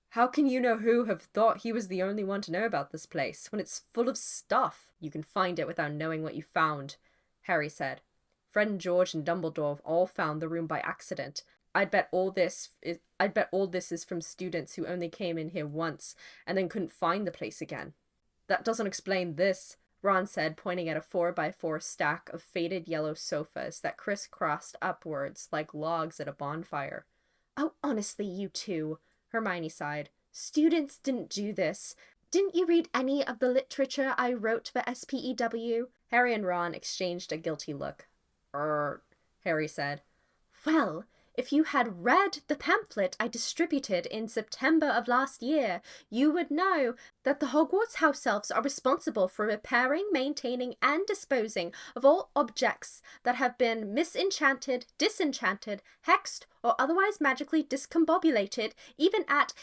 A: "How can you know who have thought he was the only one to know about this place, when it's full of stuff?" "You can find it without knowing what you found," Harry said. "Fred and George and Dumbledore all found the room by accident. I'd bet all this is from students who only came in here once, and then couldn't find the place again." "That doesn't explain this," Ron said, pointing at a 4x4 stack of faded yellow sofas that crisscrossed upwards like logs at a bonfire. "Oh, honestly, you two," Hermione sighed. "Students didn't do this. Didn't you read any of the literature I wrote for SPEW? Harry and Ron exchanged a guilty look. Harry said. "Well, if you had read the pamphlet I distributed in September of last year, you would know that the Hogwarts house elves are responsible for repairing, maintaining, and disposing of all objects that have been misenchanted, disenchanted, hexed, or otherwise magically discombobulated, even at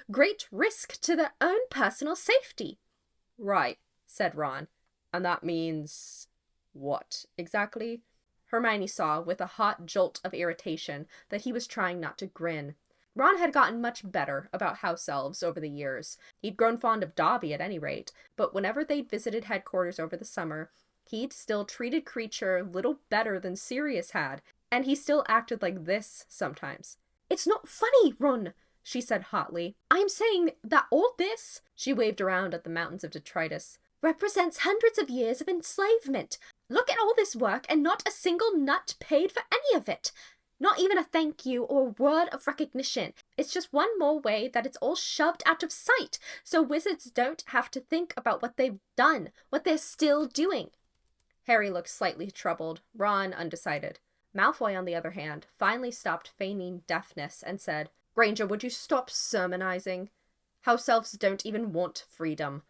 A: great risk to their own personal safety." "Right," said Ron. "And that means what, exactly?" Hermione saw, with a hot jolt of irritation, that he was trying not to grin. Ron had gotten much better about house elves over the years. He'd grown fond of Dobby at any rate, but whenever they'd visited headquarters over the summer, he'd still treated Creature little better than Sirius had, and he still acted like this sometimes. "It's not funny, Ron," she said hotly. "I'm saying that all this," she waved around at the mountains of detritus, represents hundreds of years of enslavement. Look at all this work and not a single nut paid for any of it. Not even a thank you or a word of recognition. It's just one more way that it's all shoved out of sight, so wizards don't have to think about what they've done, what they're still doing. Harry looked slightly troubled, Ron undecided. Malfoy, on the other hand, finally stopped feigning deafness and said, Granger, would you stop sermonizing? House elves don't even want freedom.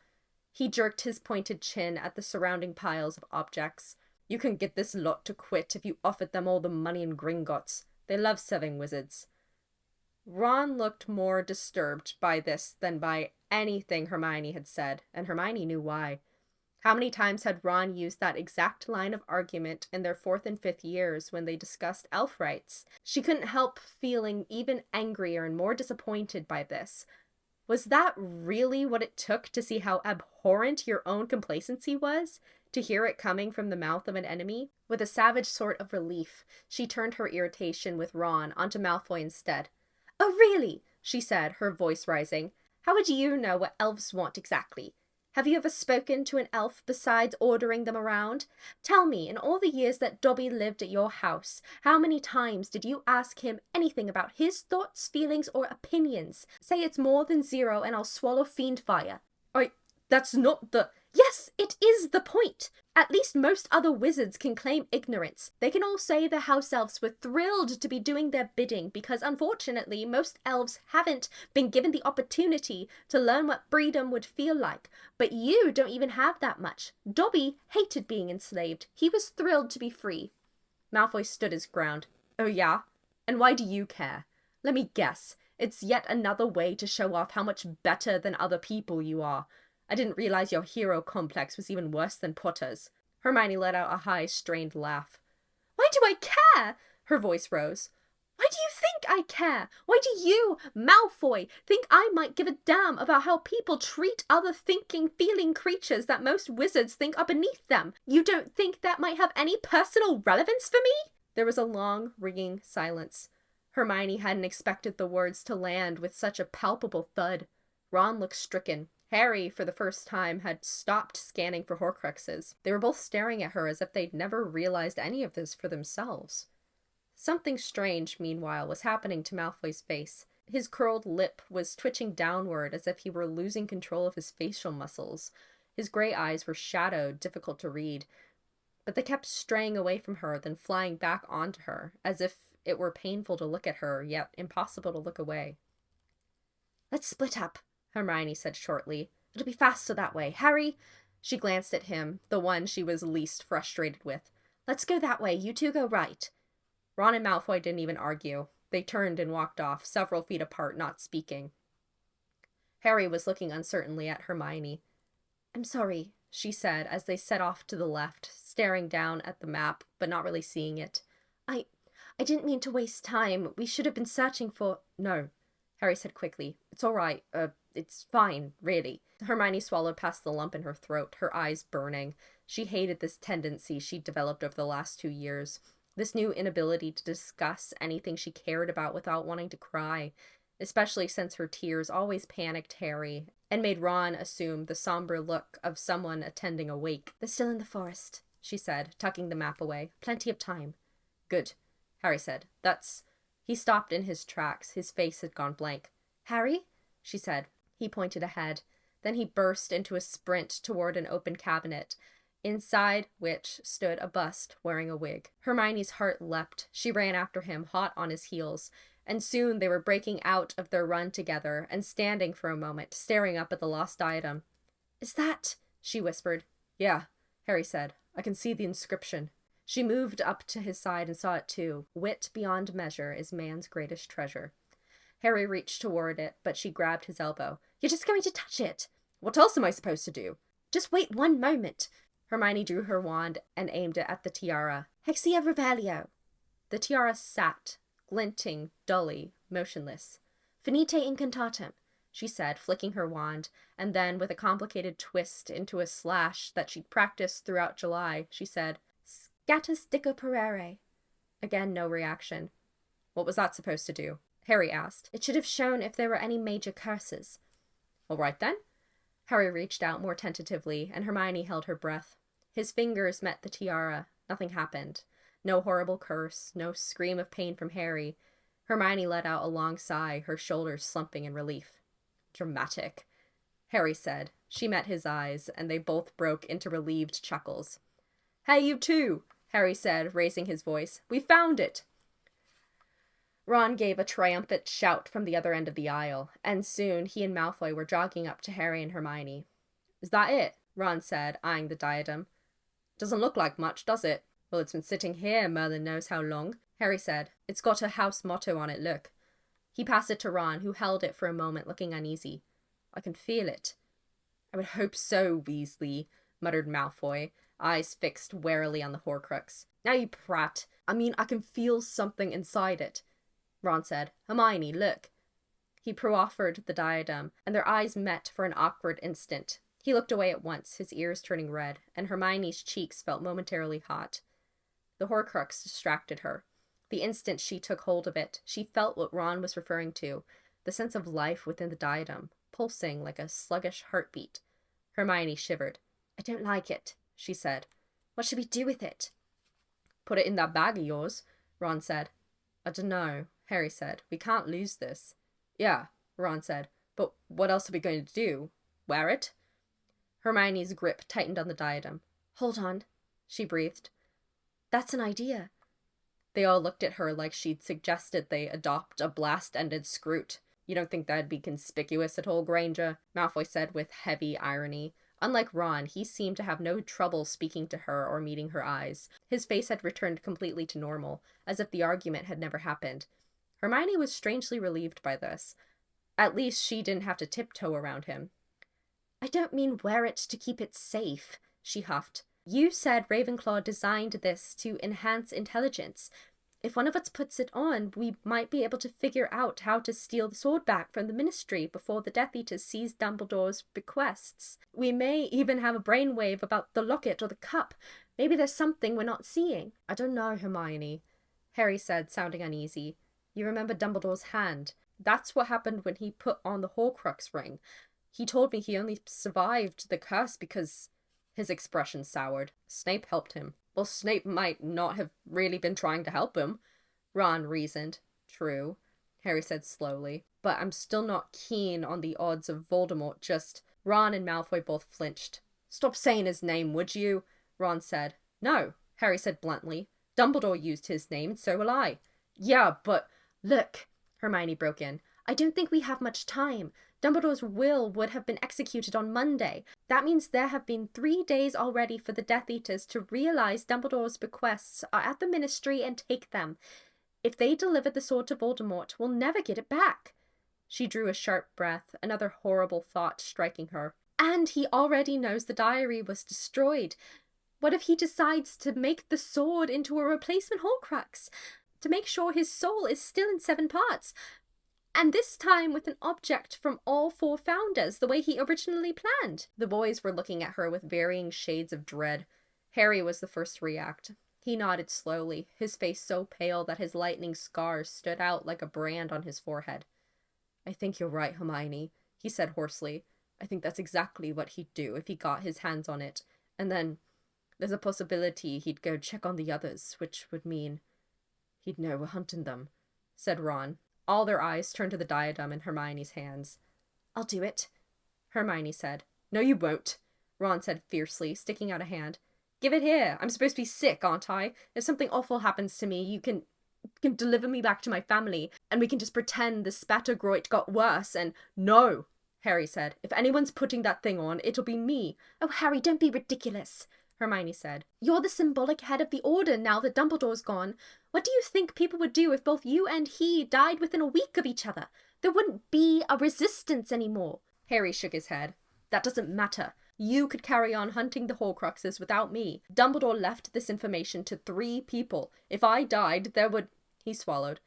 A: He jerked his pointed chin at the surrounding piles of objects. You can get this lot to quit if you offered them all the money in Gringotts. They love serving wizards. Ron looked more disturbed by this than by anything Hermione had said, and Hermione knew why. How many times had Ron used that exact line of argument in their 4th and 5th years when they discussed elf rights? She couldn't help feeling even angrier and more disappointed by this. Was that really what it took to see how abhorrent your own complacency was? To hear it coming from the mouth of an enemy? With a savage sort of relief, she turned her irritation with Ron onto Malfoy instead. Oh, really? She said, her voice rising. How would you know what elves want exactly? Have you ever spoken to an elf besides ordering them around? Tell me, in all the years that Dobby lived at your house, how many times did you ask him anything about his thoughts, feelings, or opinions? Say it's more than 0 and I'll swallow fiend fire. That's not the... Yes, it is the point. At least most other wizards can claim ignorance. They can all say the house elves were thrilled to be doing their bidding because unfortunately most elves haven't been given the opportunity to learn what freedom would feel like. But you don't even have that much. Dobby hated being enslaved. He was thrilled to be free. Malfoy stood his ground. Oh yeah? And why do you care? Let me guess. It's yet another way to show off how much better than other people you are. I didn't realize your hero complex was even worse than Potter's. Hermione let out a high, strained laugh. Why do I care? Her voice rose. Why do you think I care? Why do you, Malfoy, think I might give a damn about how people treat other thinking, feeling creatures that most wizards think are beneath them? You don't think that might have any personal relevance for me? There was a long, ringing silence. Hermione hadn't expected the words to land with such a palpable thud. Ron looked stricken. Harry, for the first time, had stopped scanning for Horcruxes. They were both staring at her as if they'd never realized any of this for themselves. Something strange, meanwhile, was happening to Malfoy's face. His curled lip was twitching downward as if he were losing control of his facial muscles. His gray eyes were shadowed, difficult to read. But they kept straying away from her, then flying back onto her, as if it were painful to look at her, yet impossible to look away. Let's split up, Hermione said shortly. It'll be faster that way. Harry? She glanced at him, the one she was least frustrated with. Let's go that way. You two go right. Ron and Malfoy didn't even argue. They turned and walked off, several feet apart, not speaking. Harry was looking uncertainly at Hermione. I'm sorry, she said as they set off to the left, staring down at the map, but not really seeing it. I didn't mean to waste time. We should have been searching for... No, Harry said quickly. It's all right. It's fine, really. Hermione swallowed past the lump in her throat, her eyes burning. She hated this tendency she'd developed over the last 2 years. This new inability to discuss anything she cared about without wanting to cry, especially since her tears always panicked Harry and made Ron assume the somber look of someone attending a wake. They're still in the forest, she said, tucking the map away. Plenty of time. Good, Harry said. That's... He stopped in his tracks. His face had gone blank. Harry? She said. He pointed ahead. Then he burst into a sprint toward an open cabinet, inside which stood a bust wearing a wig. Hermione's heart leapt. She ran after him, hot on his heels, and soon they were breaking out of their run together and standing for a moment, staring up at the lost diadem. Is that... she whispered. Yeah, Harry said. I can see the inscription. She moved up to his side and saw it too. Wit beyond measure is man's greatest treasure. Harry reached toward it, but she grabbed his elbow. You're just going to touch it. What else am I supposed to do? Just wait one moment. Hermione drew her wand and aimed it at the tiara. Hexia Revelio. The tiara sat, glinting, dully, motionless. Finite incantatem, she said, flicking her wand, and then, with a complicated twist into a slash that she'd practiced throughout July, she said, Scatus dico perere. Again, no reaction. What was that supposed to do? Harry asked. It should have shown if there were any major curses. All right, then. Harry reached out more tentatively, and Hermione held her breath. His fingers met the tiara. Nothing happened. No horrible curse, no scream of pain from Harry. Hermione let out a long sigh, her shoulders slumping in relief. Dramatic, Harry said. She met his eyes, and they both broke into relieved chuckles. Hey, you two, Harry said, raising his voice. We found it! Ron gave a triumphant shout from the other end of the aisle, and soon he and Malfoy were jogging up to Harry and Hermione. Is that it? Ron said, eyeing the diadem. Doesn't look like much, does it? Well, it's been sitting here Merlin knows how long, Harry said. It's got a house motto on it, look. He passed it to Ron, who held it for a moment, looking uneasy. I can feel it. I would hope so, Weasley, muttered Malfoy, eyes fixed warily on the Horcrux. Now you prat. I mean, I can feel something inside it, Ron said. Hermione, look. He proffered the diadem, and their eyes met for an awkward instant. He looked away at once, his ears turning red, and Hermione's cheeks felt momentarily hot. The Horcrux distracted her. The instant she took hold of it, she felt what Ron was referring to, the sense of life within the diadem, pulsing like a sluggish heartbeat. Hermione shivered. I don't like it, she said. What should we do with it? Put it in that bag of yours, Ron said. I dunno, Harry said. We can't lose this. Yeah, Ron said. But what else are we going to do? Wear it? Hermione's grip tightened on the diadem. Hold on, she breathed. That's an idea. They all looked at her like she'd suggested they adopt a blast-ended Scroot. You don't think that'd be conspicuous at all, Granger? Malfoy said with heavy irony. Unlike Ron, he seemed to have no trouble speaking to her or meeting her eyes. His face had returned completely to normal, as if the argument had never happened. Hermione was strangely relieved by this. At least she didn't have to tiptoe around him. I don't mean wear it to keep it safe, she huffed. You said Ravenclaw designed this to enhance intelligence. If one of us puts it on, we might be able to figure out how to steal the sword back from the Ministry before the Death Eaters seize Dumbledore's bequests. We may even have a brainwave about the locket or the cup. Maybe there's something we're not seeing. I don't know, Hermione, Harry said, sounding uneasy. You remember Dumbledore's hand? That's what happened when he put on the Horcrux ring. He told me he only survived the curse because... His expression soured. Snape helped him. Well, Snape might not have really been trying to help him, Ron reasoned. True, Harry said slowly. But I'm still not keen on the odds of Voldemort just... Ron and Malfoy both flinched. Stop saying his name, would you? Ron said. No, Harry said bluntly. Dumbledore used his name, and so will I. Yeah, but... Look, Hermione broke in. I don't think we have much time. Dumbledore's will would have been executed on Monday. That means there have been 3 days already for the Death Eaters to realize Dumbledore's bequests are at the Ministry and take them. If they deliver the sword to Voldemort, we'll never get it back. She drew a sharp breath, another horrible thought striking her. And he already knows the diary was destroyed. What if he decides to make the sword into a replacement Horcrux? To make sure his soul is still in 7 parts? And this time with an object from all 4 founders, the way he originally planned. The boys were looking at her with varying shades of dread. Harry was the first to react. He nodded slowly, his face so pale that his lightning scars stood out like a brand on his forehead. I think you're right, Hermione, he said hoarsely. I think that's exactly what he'd do if he got his hands on it. And then there's a possibility he'd go check on the others, which would mean he'd know we're hunting them, said Ron. All their eyes turned to the diadem in Hermione's hands. I'll do it, Hermione said. No, you won't, Ron said fiercely, sticking out a hand. Give it here. I'm supposed to be sick, aren't I? If something awful happens to me, you can deliver me back to my family, and we can just pretend the Spattergroit got worse and... No, Harry said. If anyone's putting that thing on, it'll be me. Oh, Harry, don't be ridiculous, Hermione said. You're the symbolic head of the Order now that Dumbledore's gone. What do you think people would do if both you and he died within a week of each other? There wouldn't be a resistance anymore. Harry shook his head. That doesn't matter. You could carry on hunting the Horcruxes without me. Dumbledore left this information to 3 people. If I died, there would... He swallowed.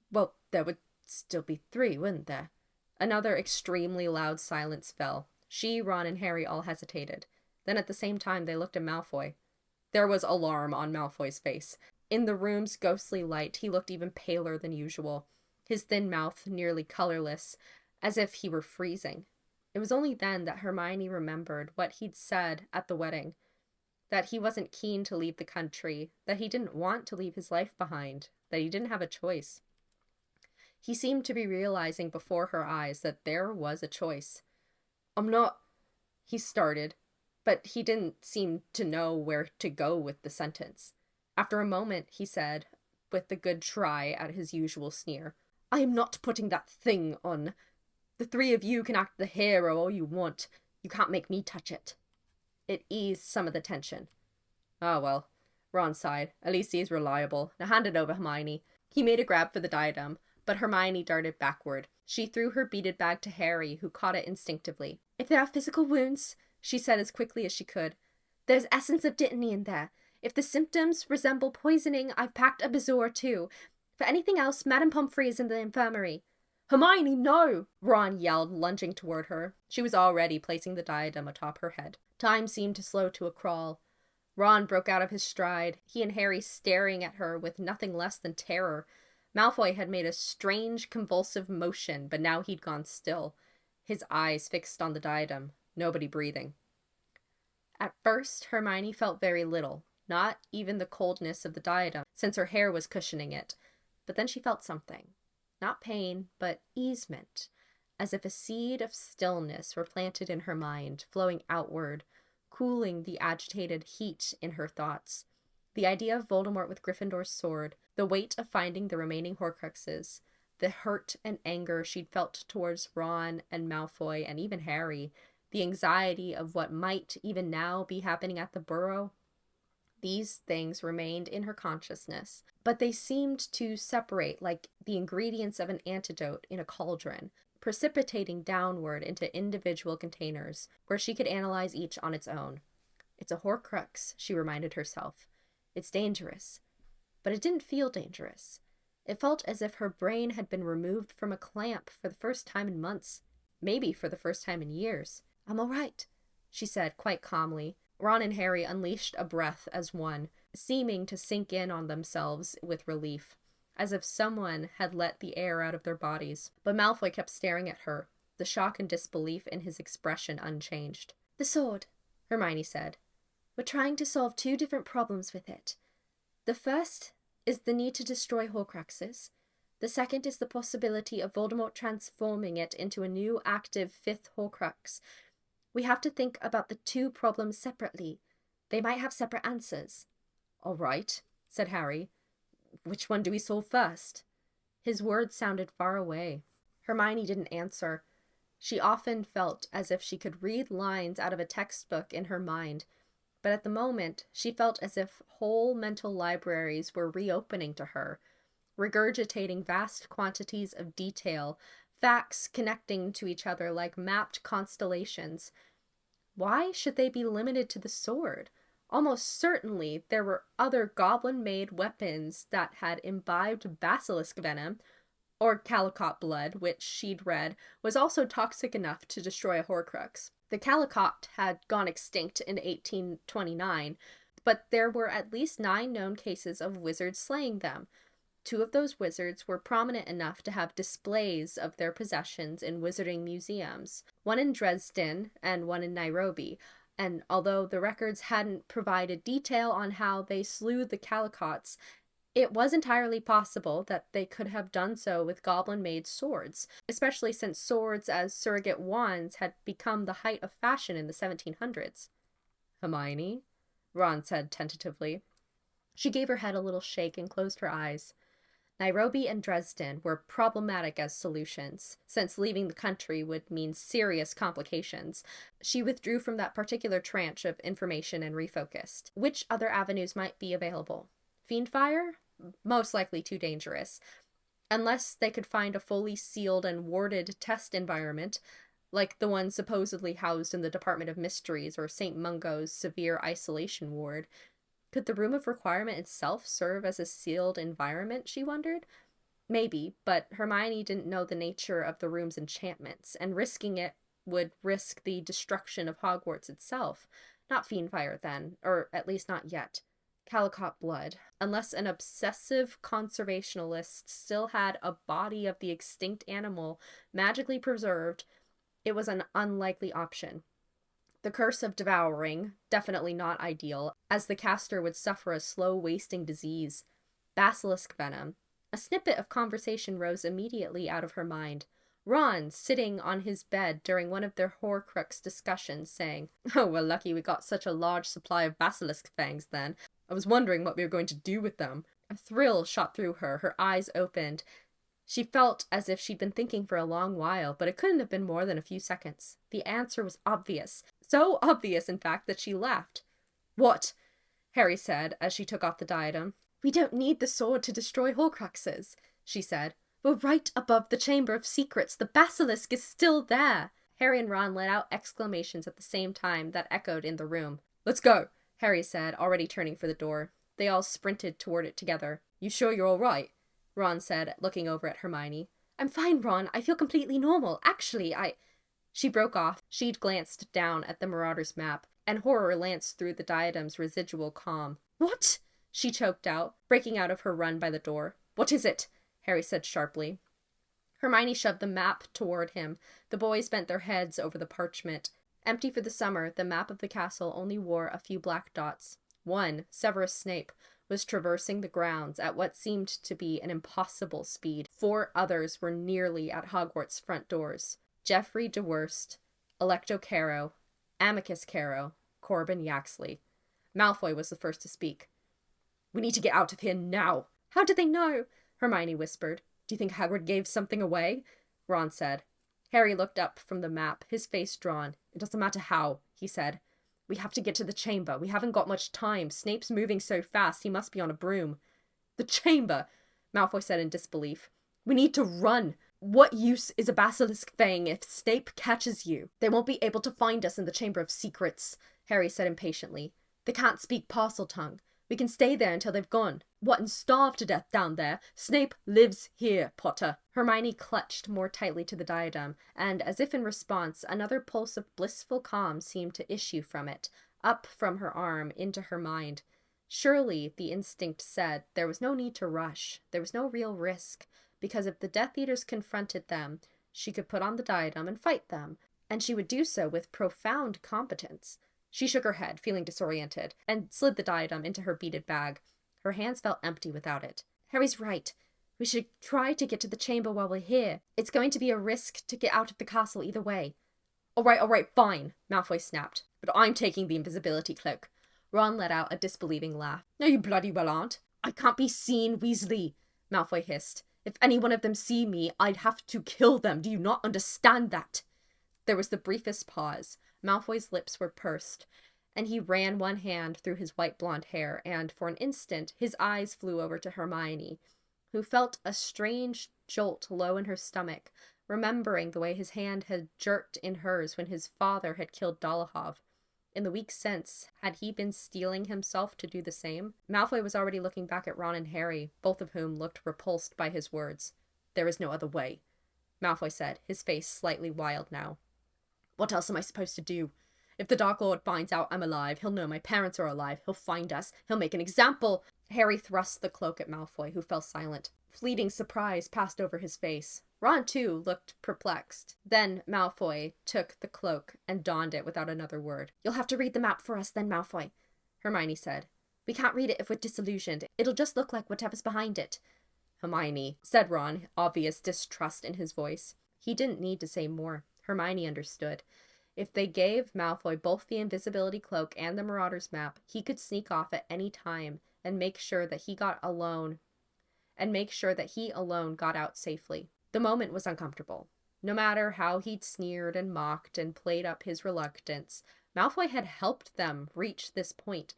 A: Well, there would still be 3, wouldn't there? Another extremely loud silence fell. She, Ron, and Harry all hesitated. Then at the same time they looked at Malfoy. There was alarm on Malfoy's face. In the room's ghostly light, he looked even paler than usual, his thin mouth nearly colorless, as if he were freezing. It was only then that Hermione remembered what he'd said at the wedding, that he wasn't keen to leave the country, that he didn't want to leave his life behind, that he didn't have a choice. He seemed to be realizing before her eyes that there was a choice. I'm not, he started, but he didn't seem to know where to go with the sentence. After a moment, he said, with a good try at his usual sneer, I am not putting that thing on. The three of you can act the hero all you want. You can't make me touch it. It eased some of the tension. Oh well, Ron sighed. At least he's reliable. Now hand it over, Hermione. He made a grab for the diadem, but Hermione darted backward. She threw her beaded bag to Harry, who caught it instinctively. If there are physical wounds, she said as quickly as she could, there's essence of dittany in there. If the symptoms resemble poisoning, I've packed a bezoar too. For anything else, Madame Pomfrey is in the infirmary. Hermione, no! Ron yelled, lunging toward her. She was already placing the diadem atop her head. Time seemed to slow to a crawl. Ron broke out of his stride, he and Harry staring at her with nothing less than terror. Malfoy had made a strange, convulsive motion, but now he'd gone still, his eyes fixed on the diadem, nobody breathing. At first, Hermione felt very little, not even the coldness of the diadem, since her hair was cushioning it. But then she felt something. Not pain, but easement, as if a seed of stillness were planted in her mind, flowing outward, cooling the agitated heat in her thoughts. The idea of Voldemort with Gryffindor's sword, the weight of finding the remaining Horcruxes, the hurt and anger she'd felt towards Ron and Malfoy and even Harry, the anxiety of what might even now be happening at the Burrow. These things remained in her consciousness, but they seemed to separate like the ingredients of an antidote in a cauldron, precipitating downward into individual containers, where she could analyze each on its own. It's a Horcrux, she reminded herself. It's dangerous. But it didn't feel dangerous. It felt as if her brain had been removed from a clamp for the first time in months, maybe for the first time in years. I'm all right, she said quite calmly. Ron and Harry unleashed a breath as one, seeming to sink in on themselves with relief, as if someone had let the air out of their bodies. But Malfoy kept staring at her, the shock and disbelief in his expression unchanged. The sword, Hermione said. We're trying to solve two different problems with it. The first is the need to destroy Horcruxes. The second is the possibility of Voldemort transforming it into a new active fifth Horcrux. We have to think about the two problems separately. They might have separate answers. All right, said Harry. Which one do we solve first? His words sounded far away. Hermione didn't answer. She often felt as if she could read lines out of a textbook in her mind, but at the moment she felt as if whole mental libraries were reopening to her, regurgitating vast quantities of detail, facts connecting to each other like mapped constellations. Why should they be limited to the sword? Almost certainly there were other goblin-made weapons that had imbibed basilisk venom, or Calicot blood, which she'd read was also toxic enough to destroy a Horcrux. The Calicot had gone extinct in 1829, but there were at least 9 known cases of wizards slaying them. 2 of those wizards were prominent enough to have displays of their possessions in wizarding museums, one in Dresden and one in Nairobi, and although the records hadn't provided detail on how they slew the Calicots, it was entirely possible that they could have done so with goblin-made swords, especially since swords as surrogate wands had become the height of fashion in the 1700s. Hermione? Ron said tentatively. She gave her head a little shake and closed her eyes. Nairobi and Dresden were problematic as solutions, since leaving the country would mean serious complications. She withdrew from that particular tranche of information and refocused. Which other avenues might be available? Fiendfire? Most likely too dangerous. Unless they could find a fully sealed and warded test environment, like the one supposedly housed in the Department of Mysteries or St. Mungo's severe isolation ward. Could the Room of Requirement itself serve as a sealed environment, she wondered? Maybe, but Hermione didn't know the nature of the room's enchantments, and risking it would risk the destruction of Hogwarts itself. Not Fiendfire, then, or at least not yet. Calicot blood. Unless an obsessive conservationalist still had a body of the extinct animal magically preserved, It was an unlikely option. The curse of devouring, definitely not ideal, as the caster would suffer a slow wasting disease. Basilisk venom. A snippet of conversation rose immediately out of her mind. Ron, sitting on his bed during one of their Horcrux discussions, saying, "Oh, we're lucky we got such a large supply of basilisk fangs then. I was wondering what we were going to do with them." A thrill shot through her. Her eyes opened. She felt as if she'd been thinking for a long while, but it couldn't have been more than a few seconds. The answer was obvious. So obvious, in fact, that she laughed. "What?" Harry said, as she took off the diadem. "We don't need the sword to destroy Horcruxes," she said. "We're right above the Chamber of Secrets. The basilisk is still there." Harry and Ron let out exclamations at the same time that echoed in the room. "Let's go," Harry said, already turning for the door. They all sprinted toward it together. "You sure you're all right?" Ron said, looking over at Hermione. "I'm fine, Ron. I feel completely normal. Actually, She broke off. She'd glanced down at the Marauder's map, and horror lanced through the diadem's residual calm. "What?" she choked out, breaking out of her run by the door. "What is it?" Harry said sharply. Hermione shoved the map toward him. The boys bent their heads over the parchment. Empty for the summer, the map of the castle only wore a few black dots. One, Severus Snape, was traversing the grounds at what seemed to be an impossible speed. 4 others were nearly at Hogwarts' front doors. Geoffrey de Worst, Electo Carrow, Amicus Carrow, Corbin Yaxley. Malfoy was the first to speak. "We need to get out of here now." "How did they know?" Hermione whispered. "Do you think Hagrid gave something away?" Ron said. Harry looked up from the map, his face drawn. "It doesn't matter how," he said. "We have to get to the chamber. We haven't got much time. Snape's moving so fast, he must be on a broom." "The chamber!" Malfoy said in disbelief. "We need to run. What use is a basilisk fang if Snape catches you?" "They won't be able to find us in the Chamber of Secrets," Harry said impatiently. "They can't speak parcel tongue. We can stay there until they've gone. What, and starve to death down there? Snape lives here, Potter." Hermione clutched more tightly to the diadem, and, as if in response, another pulse of blissful calm seemed to issue from it, up from her arm into her mind. Surely, the instinct said, there was no need to rush. There was no real risk, because if the Death Eaters confronted them, she could put on the diadem and fight them, and she would do so with profound competence. She shook her head, feeling disoriented, and slid the diadem into her beaded bag. Her hands felt empty without it. "Harry's right. We should try to get to the chamber while we're here. It's going to be a risk to get out of the castle either way." All right, fine," Malfoy snapped. "But I'm taking the invisibility cloak." Ron let out a disbelieving laugh. "No, you bloody well aren't." "I can't be seen, Weasley," Malfoy hissed. "If any one of them see me, I'd have to kill them. Do you not understand that?" There was the briefest pause. Malfoy's lips were pursed, and he ran one hand through his white blonde hair, and, for an instant, his eyes flew over to Hermione, who felt a strange jolt low in her stomach, remembering the way his hand had jerked in hers when his father had killed Dolohov. In the weeks since, had he been steeling himself to do the same? Malfoy was already looking back at Ron and Harry, both of whom looked repulsed by his words. "There is no other way," Malfoy said, his face slightly wild now. "What else am I supposed to do? If the Dark Lord finds out I'm alive, he'll know my parents are alive. He'll find us. He'll make an example." Harry thrust the cloak at Malfoy, who fell silent. Fleeting surprise passed over his face. Ron, too, looked perplexed. Then Malfoy took the cloak and donned it without another word. "You'll have to read the map for us then, Malfoy," Hermione said. "We can't read it if we're disillusioned. It'll just look like whatever's behind it." "Hermione," said Ron, obvious distrust in his voice. He didn't need to say more. Hermione understood. If they gave Malfoy both the invisibility cloak and the Marauder's map, he could sneak off at any time and make sure that he alone got out safely. The moment was uncomfortable. No matter how he'd sneered and mocked and played up his reluctance, Malfoy had helped them reach this point.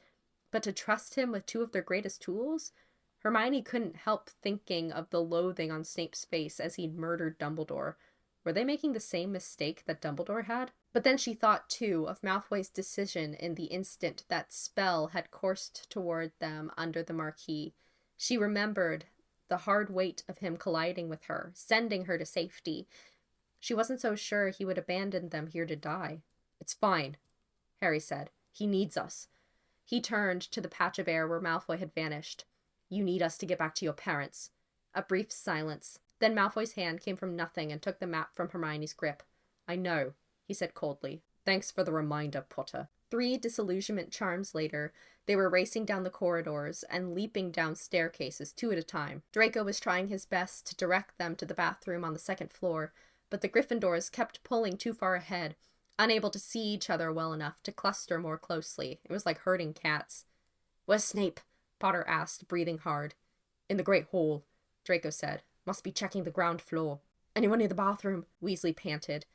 A: But to trust him with 2 of their greatest tools? Hermione couldn't help thinking of the loathing on Snape's face as he'd murdered Dumbledore. Were they making the same mistake that Dumbledore had? But then she thought, too, of Malfoy's decision in the instant that spell had coursed toward them under the marquee. She remembered the hard weight of him colliding with her, sending her to safety. She wasn't so sure he would abandon them here to die. "It's fine," Harry said. "He needs us." He turned to the patch of air where Malfoy had vanished. "You need us to get back to your parents." A brief silence. Then Malfoy's hand came from nothing and took the map from Hermione's grip. I know, he said coldly. Thanks for the reminder, Potter. 3 disillusionment charms later, they were racing down the corridors and leaping down staircases 2 at a time. Draco was trying his best to direct them to the bathroom on the 2nd floor, but the Gryffindors kept pulling too far ahead, unable to see each other well enough to cluster more closely. It was like herding cats. Where's Snape? Potter asked, breathing hard. In the Great Hall, Draco said. Must be checking the ground floor. Anyone near the bathroom? Weasley panted,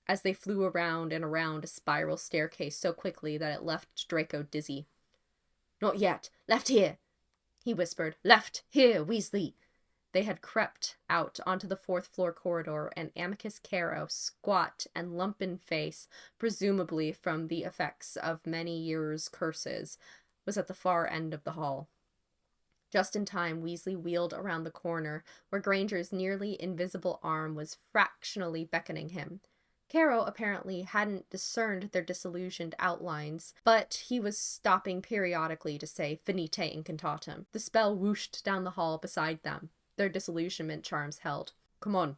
A: as they flew around and around a spiral staircase so quickly that it left Draco dizzy. Not yet. Left here, he whispered. Left here, Weasley. They had crept out onto the 4th floor corridor, and Amicus Caro, squat and lump in face, presumably from the effects of many years' curses, was at the far end of the hall. Just in time, Weasley wheeled around the corner, where Granger's nearly invisible arm was fractionally beckoning him. Caro apparently hadn't discerned their disillusioned outlines, but he was stopping periodically to say Finite Incantatem. The spell whooshed down the hall beside them. Their disillusionment charms held. Come on,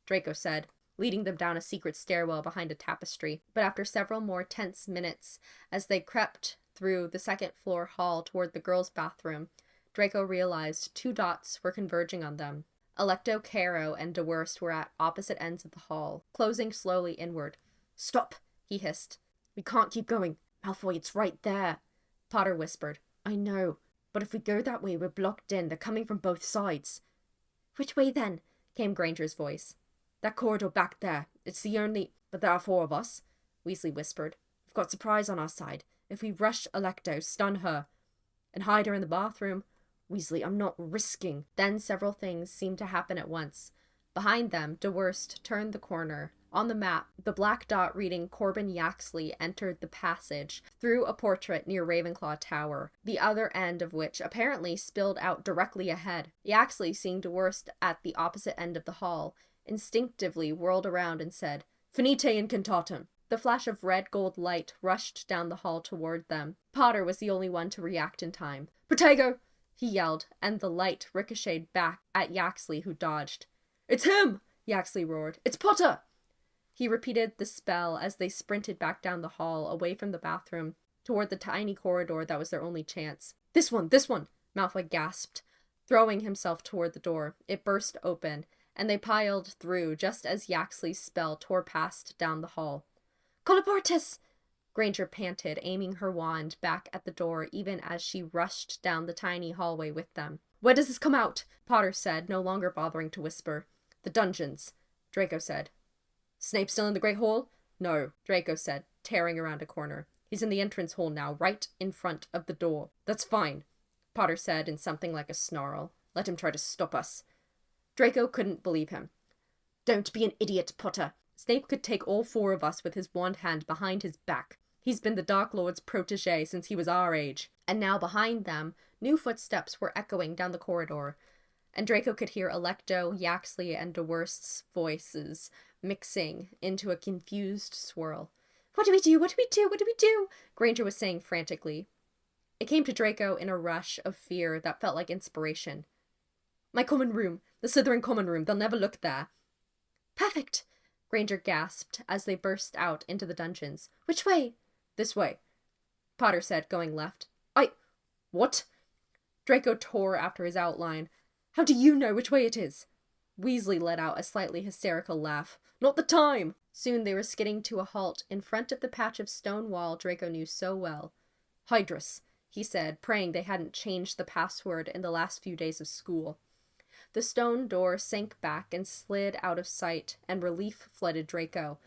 A: Draco said, leading them down a secret stairwell behind a tapestry. But after several more tense minutes, as they crept through the 2nd floor hall toward the girls' bathroom, Draco realized 2 dots were converging on them. Alecto, Caro, and de Worst were at opposite ends of the hall, closing slowly inward. Stop, he hissed. We can't keep going. Malfoy, it's right there, Potter whispered. I know, but if we go that way, we're blocked in. They're coming from both sides. Which way then? Came Granger's voice. That corridor back there. It's the only... But there are 4 of us, Weasley whispered. We've got surprise on our side. If we rush Alecto, stun her, and hide her in the bathroom... Weasley, I'm not risking. Then several things seemed to happen at once. Behind them, de Worst turned the corner. On the map, the black dot reading Corbin Yaxley entered the passage through a portrait near Ravenclaw Tower, the other end of which apparently spilled out directly ahead. Yaxley, seeing de Worst at the opposite end of the hall, instinctively whirled around and said, Finite Incantatem. The flash of red-gold light rushed down the hall toward them. Potter was the only one to react in time. Protego! He yelled, and the light ricocheted back at Yaxley, who dodged. It's him! Yaxley roared. It's Potter! He repeated the spell as they sprinted back down the hall, away from the bathroom, toward the tiny corridor that was their only chance. This one! Malfoy gasped, throwing himself toward the door. It burst open, and they piled through just as Yaxley's spell tore past down the hall. Colloportus! Granger panted, aiming her wand back at the door even as she rushed down the tiny hallway with them. Where does this come out? Potter said, no longer bothering to whisper. The dungeons, Draco said. Snape still in the Great Hall? No, Draco said, tearing around a corner. He's in the entrance hall now, right in front of the door. That's fine, Potter said in something like a snarl. Let him try to stop us. Draco couldn't believe him. Don't be an idiot, Potter. Snape could take all 4 of us with his wand hand behind his back. He's been the Dark Lord's protege since he was our age. And now behind them, new footsteps were echoing down the corridor, and Draco could hear Alecto, Yaxley, and de Worst's voices mixing into a confused swirl. What do we do? What do we do? What do we do? Granger was saying frantically. It came to Draco in a rush of fear that felt like inspiration. My common room. The Slytherin common room. They'll never look there. Perfect! Granger gasped as they burst out into the dungeons. Which way? This way, Potter said, going left. What? Draco tore after his outline. How do you know which way it is? Weasley let out a slightly hysterical laugh. Not the time! Soon they were skidding to a halt in front of the patch of stone wall Draco knew so well. Hydrus, he said, praying they hadn't changed the password in the last few days of school. The stone door sank back and slid out of sight, and relief flooded Draco.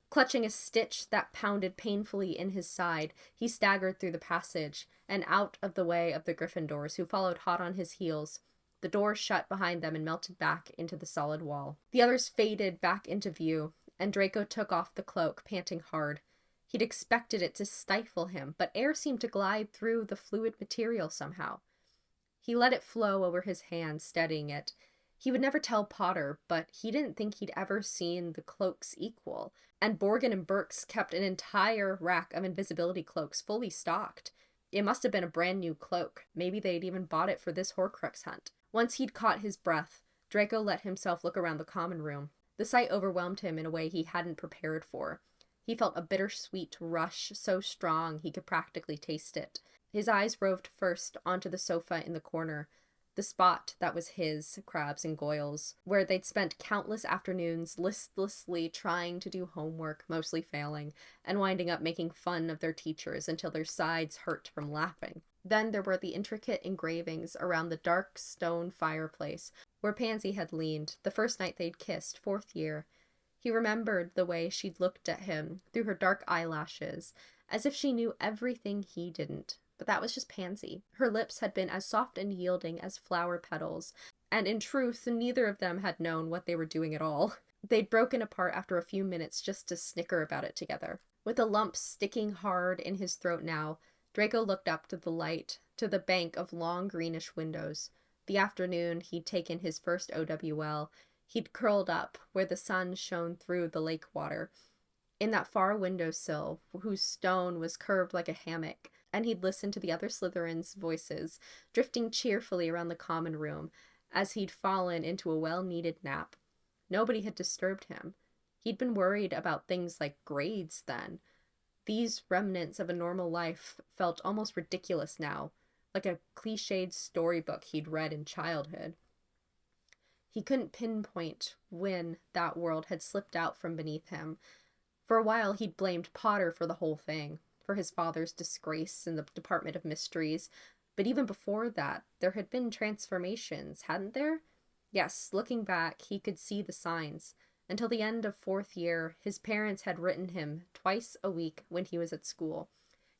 A: Clutching a stitch that pounded painfully in his side, he staggered through the passage, and out of the way of the Gryffindors, who followed hot on his heels. The door shut behind them and melted back into the solid wall. The others faded back into view, and Draco took off the cloak, panting hard. He'd expected it to stifle him, but air seemed to glide through the fluid material somehow. He let it flow over his hand, steadying it. He would never tell Potter, but he didn't think he'd ever seen the cloak's equal, and Borgin and Burks kept an entire rack of invisibility cloaks fully stocked. It must have been a brand new cloak. Maybe they'd even bought it for this Horcrux hunt. Once he'd caught his breath, Draco let himself look around the common room. The sight overwhelmed him in a way he hadn't prepared for. He felt a bittersweet rush so strong he could practically taste it. His eyes roved first onto the sofa in the corner, the spot that was his, Crabs and Goyle's, where they'd spent countless afternoons listlessly trying to do homework, mostly failing, and winding up making fun of their teachers until their sides hurt from laughing. Then there were the intricate engravings around the dark stone fireplace where Pansy had leaned the first night they'd kissed, 4th year. He remembered the way she'd looked at him through her dark eyelashes, as if she knew everything he didn't. But that was just Pansy. Her lips had been as soft and yielding as flower petals, and in truth, neither of them had known what they were doing at all. They'd broken apart after a few minutes just to snicker about it together. With a lump sticking hard in his throat now, Draco looked up to the light, to the bank of long greenish windows. The afternoon he'd taken his first OWL, he'd curled up where the sun shone through the lake water, in that far windowsill whose stone was curved like a hammock, and he'd listened to the other Slytherins' voices, drifting cheerfully around the common room, as he'd fallen into a well-needed nap. Nobody had disturbed him. He'd been worried about things like grades then. These remnants of a normal life felt almost ridiculous now, like a cliched storybook he'd read in childhood. He couldn't pinpoint when that world had slipped out from beneath him. For a while he'd blamed Potter for the whole thing, for his father's disgrace in the Department of Mysteries, but even before that, there had been transformations, hadn't there? Yes, looking back, he could see the signs. Until the end of 4th year, his parents had written him twice a week when he was at school,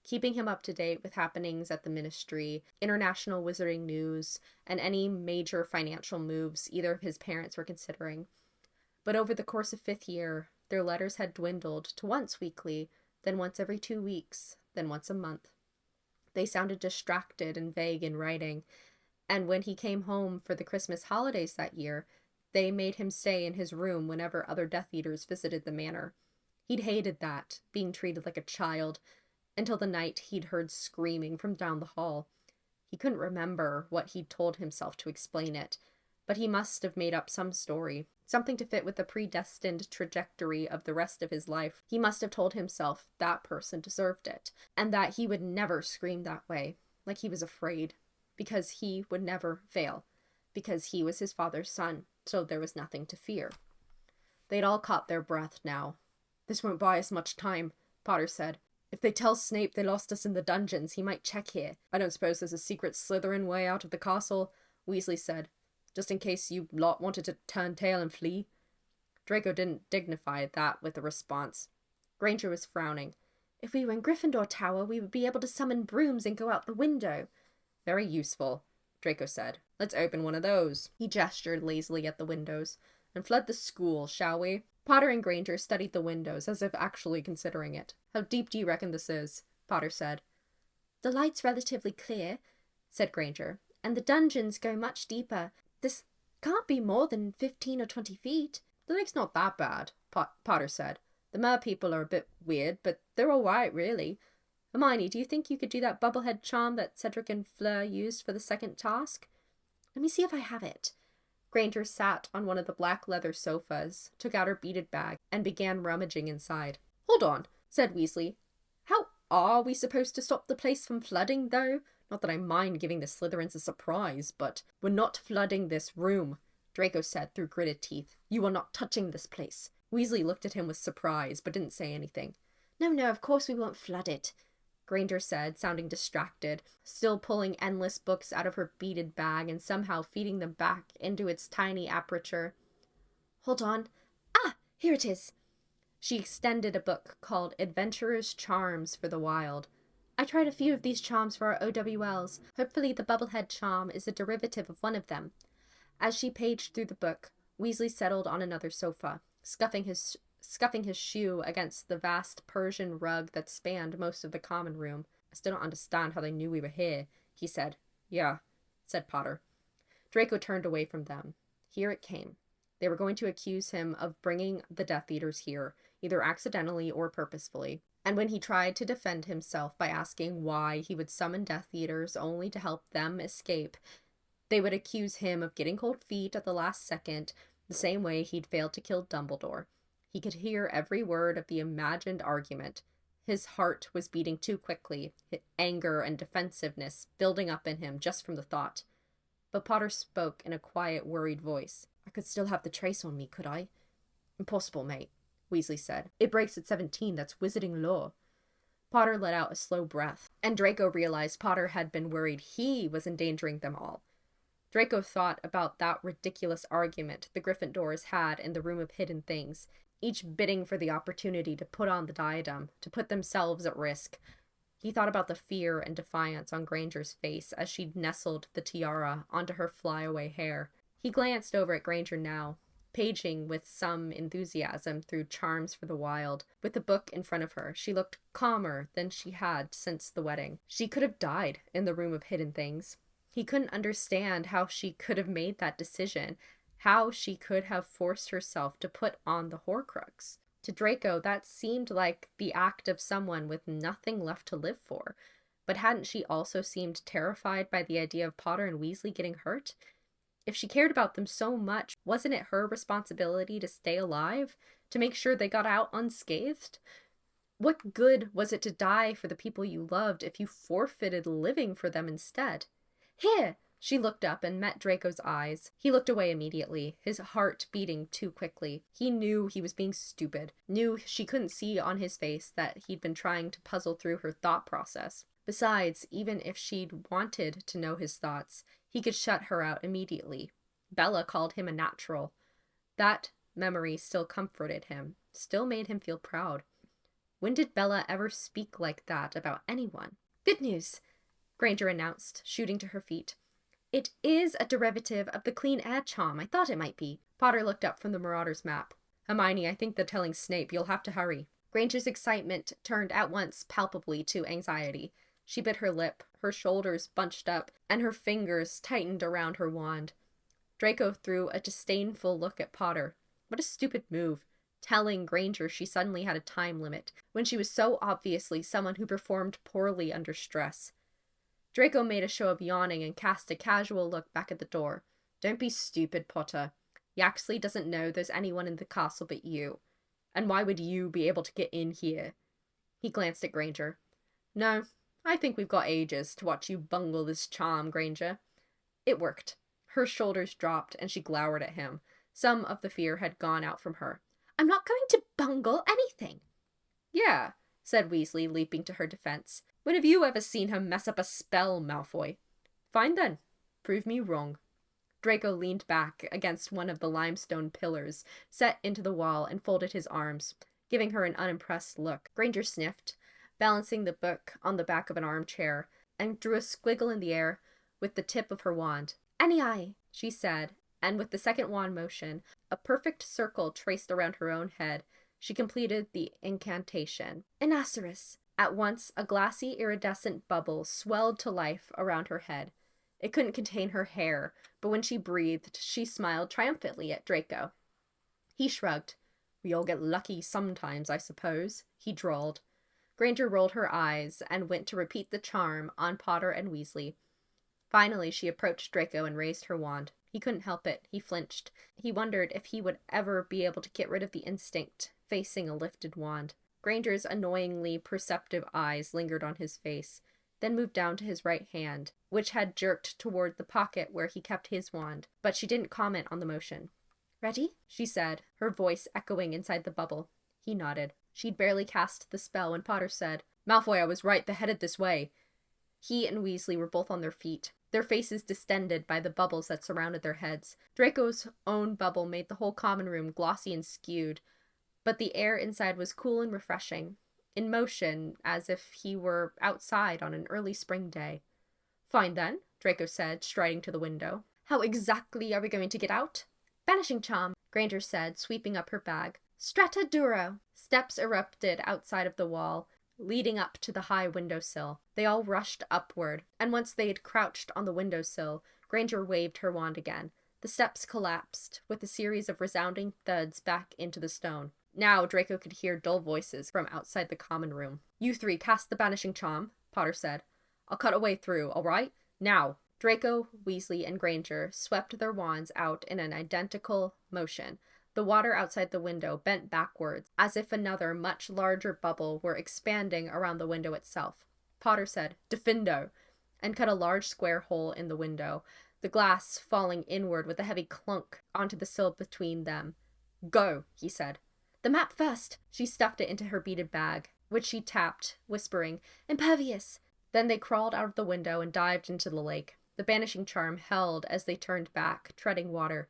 A: keeping him up to date with happenings at the ministry, international wizarding news, and any major financial moves either of his parents were considering. But over the course of 5th year, their letters had dwindled to once weekly, then once every 2 weeks, then once a month. They sounded distracted and vague in writing, and when he came home for the Christmas holidays that year, they made him stay in his room whenever other Death Eaters visited the manor. He'd hated that, being treated like a child, until the night he'd heard screaming from down the hall. He couldn't remember what he'd told himself to explain it, but he must have made up some story, something to fit with the predestined trajectory of the rest of his life. He must have told himself that person deserved it, and that he would never scream that way, like he was afraid, because he would never fail, because he was his father's son, so there was nothing to fear. They'd all caught their breath now. "This won't buy us much time," Potter said. "If they tell Snape they lost us in the dungeons, he might check here. I don't suppose there's a secret Slytherin way out of the castle," Weasley said, "just in case you lot wanted to turn tail and flee." Draco didn't dignify that with a response. Granger was frowning. "If we were in Gryffindor Tower, we would be able to summon brooms and go out the window." "Very useful," Draco said. "Let's open one of those." He gestured lazily at the windows. "And flood the school, shall we?" Potter and Granger studied the windows as if actually considering it. "How deep do you reckon this is?" Potter said. "The light's relatively clear," said Granger, "and the dungeons go much deeper. This can't be more than 15 or 20 feet. "The lake's not that bad," Potter said. "The mer people are a bit weird, but they're all right, really. Hermione, do you think you could do that bubblehead charm that Cedric and Fleur used for the second task?" "Let me see if I have it." Granger sat on one of the black leather sofas, took out her beaded bag, and began rummaging inside. "Hold on," said Weasley. "How are we supposed to stop the place from flooding, though? Not that I mind giving the Slytherins a surprise, but—" "We're not flooding this room," Draco said through gritted teeth. "You are not touching this place." Weasley looked at him with surprise, but didn't say anything. No, of course we won't flood it," Granger said, sounding distracted, still pulling endless books out of her beaded bag and somehow feeding them back into its tiny aperture. "Hold on. Ah, here it is." She extended a book called Adventurer's Charms for the Wild. "I tried a few of these charms for our OWLs. Hopefully the bubblehead charm is a derivative of one of them." As she paged through the book, Weasley settled on another sofa, scuffing his shoe against the vast Persian rug that spanned most of the common room. "I still don't understand how they knew we were here," he said. "Yeah," said Potter. Draco turned away from them. Here it came. They were going to accuse him of bringing the Death Eaters here, either accidentally or purposefully. And when he tried to defend himself by asking why he would summon Death Eaters only to help them escape, they would accuse him of getting cold feet at the last second, the same way he'd failed to kill Dumbledore. He could hear every word of the imagined argument. His heart was beating too quickly, anger and defensiveness building up in him just from the thought. But Potter spoke in a quiet, worried voice. "I could still have the trace on me, could I?" "Impossible, mate," Weasley said. "It breaks at 17, that's wizarding law." Potter let out a slow breath, and Draco realized Potter had been worried he was endangering them all. Draco thought about that ridiculous argument the Gryffindors had in the Room of Hidden Things, each bidding for the opportunity to put on the diadem, to put themselves at risk. He thought about the fear and defiance on Granger's face as she nestled the tiara onto her flyaway hair. He glanced over at Granger now, paging with some enthusiasm through Charms for the Wild. With the book in front of her, she looked calmer than she had since the wedding. She could have died in the Room of Hidden Things. He couldn't understand how she could have made that decision, how she could have forced herself to put on the Horcrux. To Draco, that seemed like the act of someone with nothing left to live for. But hadn't she also seemed terrified by the idea of Potter and Weasley getting hurt? If she cared about them so much, wasn't it her responsibility to stay alive? To make sure they got out unscathed? What good was it to die for the people you loved if you forfeited living for them instead? "Here!" She looked up and met Draco's eyes. He looked away immediately, his heart beating too quickly. He knew he was being stupid, knew she couldn't see on his face that he'd been trying to puzzle through her thought process. Besides, even if she'd wanted to know his thoughts, he could shut her out immediately. Bella called him a natural. That memory still comforted him, still made him feel proud. When did Bella ever speak like that about anyone? "Good news," Granger announced, shooting to her feet. "It is a derivative of the clean air charm I thought it might be." Potter looked up from the Marauders map. "Hermione, I think they're telling Snape. You'll have to hurry." Granger's excitement turned at once palpably to anxiety. She bit her lip, her shoulders bunched up, and her fingers tightened around her wand. Draco threw a disdainful look at Potter. What a stupid move, telling Granger she suddenly had a time limit, when she was so obviously someone who performed poorly under stress. Draco made a show of yawning and cast a casual look back at the door. "Don't be stupid, Potter. Yaxley doesn't know there's anyone in the castle but you. And why would you be able to get in here?" He glanced at Granger. "No, I think we've got ages to watch you bungle this charm, Granger." It worked. Her shoulders dropped and she glowered at him. Some of the fear had gone out from her. "I'm not going to bungle anything." "Yeah," said Weasley, leaping to her defense. "When have you ever seen her mess up a spell, Malfoy?" "Fine then. Prove me wrong." Draco leaned back against one of the limestone pillars set into the wall and folded his arms, giving her an unimpressed look. Granger sniffed, balancing the book on the back of an armchair, and drew a squiggle in the air with the tip of her wand. "Any eye," she said, and with the second wand motion, a perfect circle traced around her own head, she completed the incantation. "Anaceris." At once, a glassy, iridescent bubble swelled to life around her head. It couldn't contain her hair, but when she breathed, she smiled triumphantly at Draco. He shrugged. "We all get lucky sometimes, I suppose," he drawled. Granger rolled her eyes and went to repeat the charm on Potter and Weasley. Finally, she approached Draco and raised her wand. He couldn't help it. He flinched. He wondered if he would ever be able to get rid of the instinct facing a lifted wand. Granger's annoyingly perceptive eyes lingered on his face, then moved down to his right hand, which had jerked toward the pocket where he kept his wand, but she didn't comment on the motion. "Ready?" she said, her voice echoing inside the bubble. He nodded. She'd barely cast the spell when Potter said, "Malfoy, I was right, they're headed this way." He and Weasley were both on their feet, their faces distended by the bubbles that surrounded their heads. Draco's own bubble made the whole common room glossy and skewed, but the air inside was cool and refreshing, in motion as if he were outside on an early spring day. "Fine then," Draco said, striding to the window. "How exactly are we going to get out?" "Banishing charm," Granger said, sweeping up her bag. "Strata duro." Steps erupted outside of the wall, leading up to the high windowsill. They all rushed upward, and once they had crouched on the windowsill, Granger waved her wand again. The steps collapsed, with a series of resounding thuds back into the stone. Now Draco could hear dull voices from outside the common room. "You three cast the banishing charm," Potter said. "I'll cut a way through, all right? Now!" Draco, Weasley, and Granger swept their wands out in an identical motion. The water outside the window bent backwards, as if another, much larger bubble were expanding around the window itself. Potter said, "Diffindo," and cut a large square hole in the window, the glass falling inward with a heavy clunk onto the sill between them. "Go," he said. "The map first." She stuffed it into her beaded bag, which she tapped, whispering, "Impervious." Then they crawled out of the window and dived into the lake. The banishing charm held as they turned back, treading water.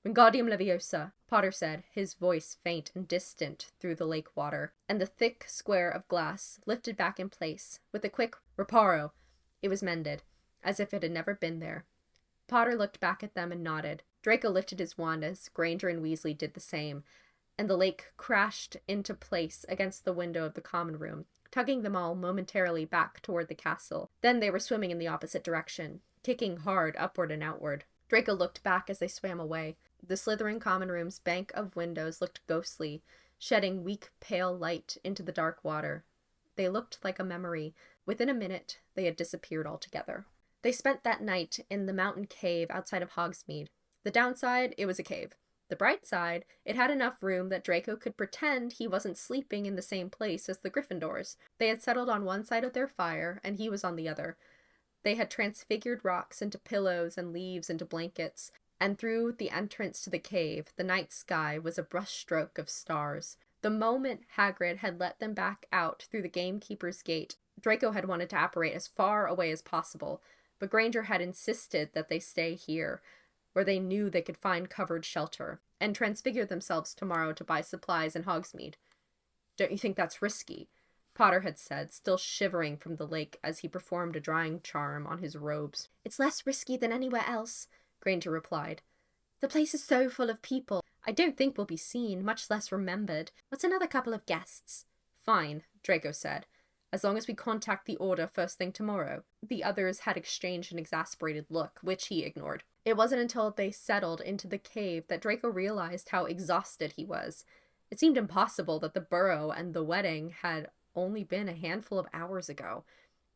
A: "Wingardium Leviosa," Potter said, his voice faint and distant through the lake water, and the thick square of glass lifted back in place. With a quick "Reparo," it was mended, as if it had never been there. Potter looked back at them and nodded. Draco lifted his wand as Granger and Weasley did the same, and the lake crashed into place against the window of the common room, tugging them all momentarily back toward the castle. Then they were swimming in the opposite direction, kicking hard upward and outward. Draco looked back as they swam away. The Slytherin common room's bank of windows looked ghostly, shedding weak, pale light into the dark water. They looked like a memory. Within a minute, they had disappeared altogether. They spent that night in the mountain cave outside of Hogsmeade. The downside, it was a cave. The bright side, it had enough room that Draco could pretend he wasn't sleeping in the same place as the Gryffindors. They had settled on one side of their fire, and he was on the other. They had transfigured rocks into pillows and leaves into blankets, and through the entrance to the cave, the night sky was a brushstroke of stars. The moment Hagrid had let them back out through the gamekeeper's gate, Draco had wanted to apparate as far away as possible, but Granger had insisted that they stay here, where they knew they could find covered shelter, and transfigure themselves tomorrow to buy supplies in Hogsmeade. "Don't you think that's risky?" Potter had said, still shivering from the lake as he performed a drying charm on his robes. "It's less risky than anywhere else," Granger replied. "The place is so full of people. I don't think we'll be seen, much less remembered. What's another couple of guests?" "Fine," Draco said, "as long as we contact the Order first thing tomorrow." The others had exchanged an exasperated look, which he ignored. It wasn't until they settled into the cave that Draco realized how exhausted he was. It seemed impossible that the burrow and the wedding had only been a handful of hours ago.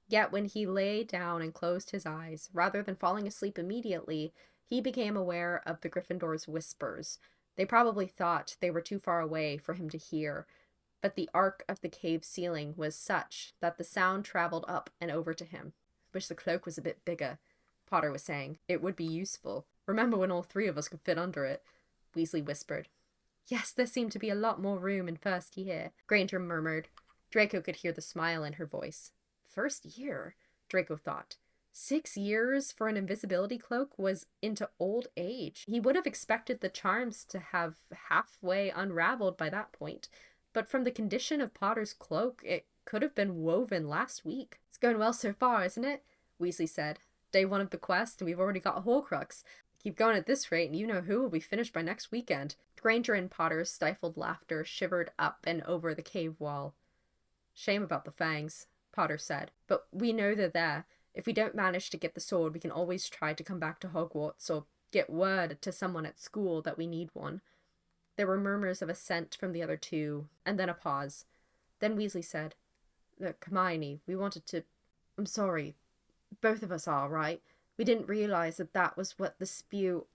A: Yet when he lay down and closed his eyes, rather than falling asleep immediately, he became aware of the Gryffindors' whispers. They probably thought they were too far away for him to hear, but the arc of the cave ceiling was such that the sound traveled up and over to him. "Wish the cloak was a bit bigger," Potter was saying. "It would be useful. Remember when all three of us could fit under it?" Weasley whispered. "Yes, there seemed to be a lot more room in first year," Granger murmured. Draco could hear the smile in her voice. First year, Draco thought. 6 years for an invisibility cloak was into old age. He would have expected the charms to have halfway unraveled by that point, but from the condition of Potter's cloak, it could have been woven last week. "It's going well so far, isn't it?" Weasley said. "Day 1 of the quest, and we've already got a Horcrux. Keep going at this rate, and you know who will be finished by next weekend." Granger and Potter's stifled laughter shivered up and over the cave wall. "Shame about the fangs," Potter said. "But we know they're there. If we don't manage to get the sword, we can always try to come back to Hogwarts, or get word to someone at school that we need one." There were murmurs of assent from the other two, and then a pause. Then Weasley said, "Look, Hermione, we wanted to... I'm sorry. Both of us are, right? We didn't realize that was what the SPEW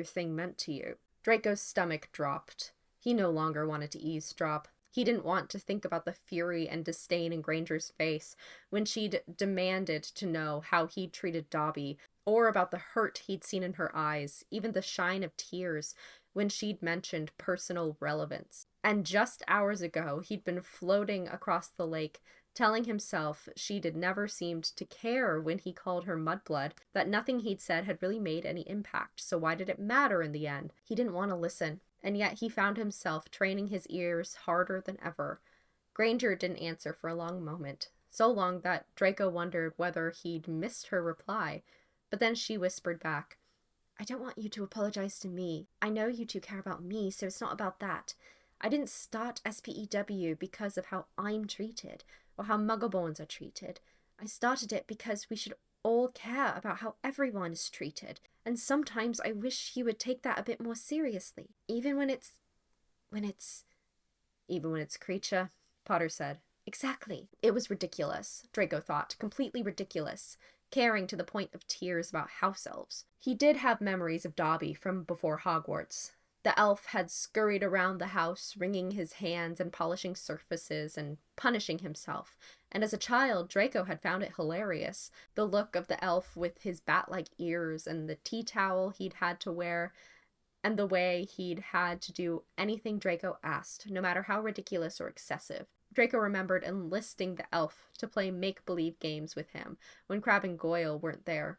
A: thing meant to you." Draco's stomach dropped. He no longer wanted to eavesdrop. He didn't want to think about the fury and disdain in Granger's face when she'd demanded to know how he'd treated Dobby, or about the hurt he'd seen in her eyes, even the shine of tears, when she'd mentioned personal relevance. And just hours ago, he'd been floating across the lake, telling himself she'd never seemed to care when he called her mudblood, that nothing he'd said had really made any impact, so why did it matter in the end? He didn't want to listen. And yet he found himself training his ears harder than ever. Granger didn't answer for a long moment, so long that Draco wondered whether he'd missed her reply. But then she whispered back, "I don't want you to apologize to me. I know you two care about me, so it's not about that. I didn't start SPEW because of how I'm treated, or how Muggleborns are treated. I started it because we should all care about how everyone is treated. And sometimes I wish you would take that a bit more seriously. Even when it's... Even when it's creature," Potter said. "Exactly." It was ridiculous, Draco thought. Completely ridiculous. caring to the point of tears about house elves. He did have memories of Dobby from before Hogwarts. The elf had scurried around the house, wringing his hands and polishing surfaces and punishing himself. And as a child, Draco had found it hilarious. The look of the elf with his bat-like ears and the tea towel he'd had to wear, and the way he'd had to do anything Draco asked, no matter how ridiculous or excessive. Draco remembered enlisting the elf to play make-believe games with him when Crabbe and Goyle weren't there.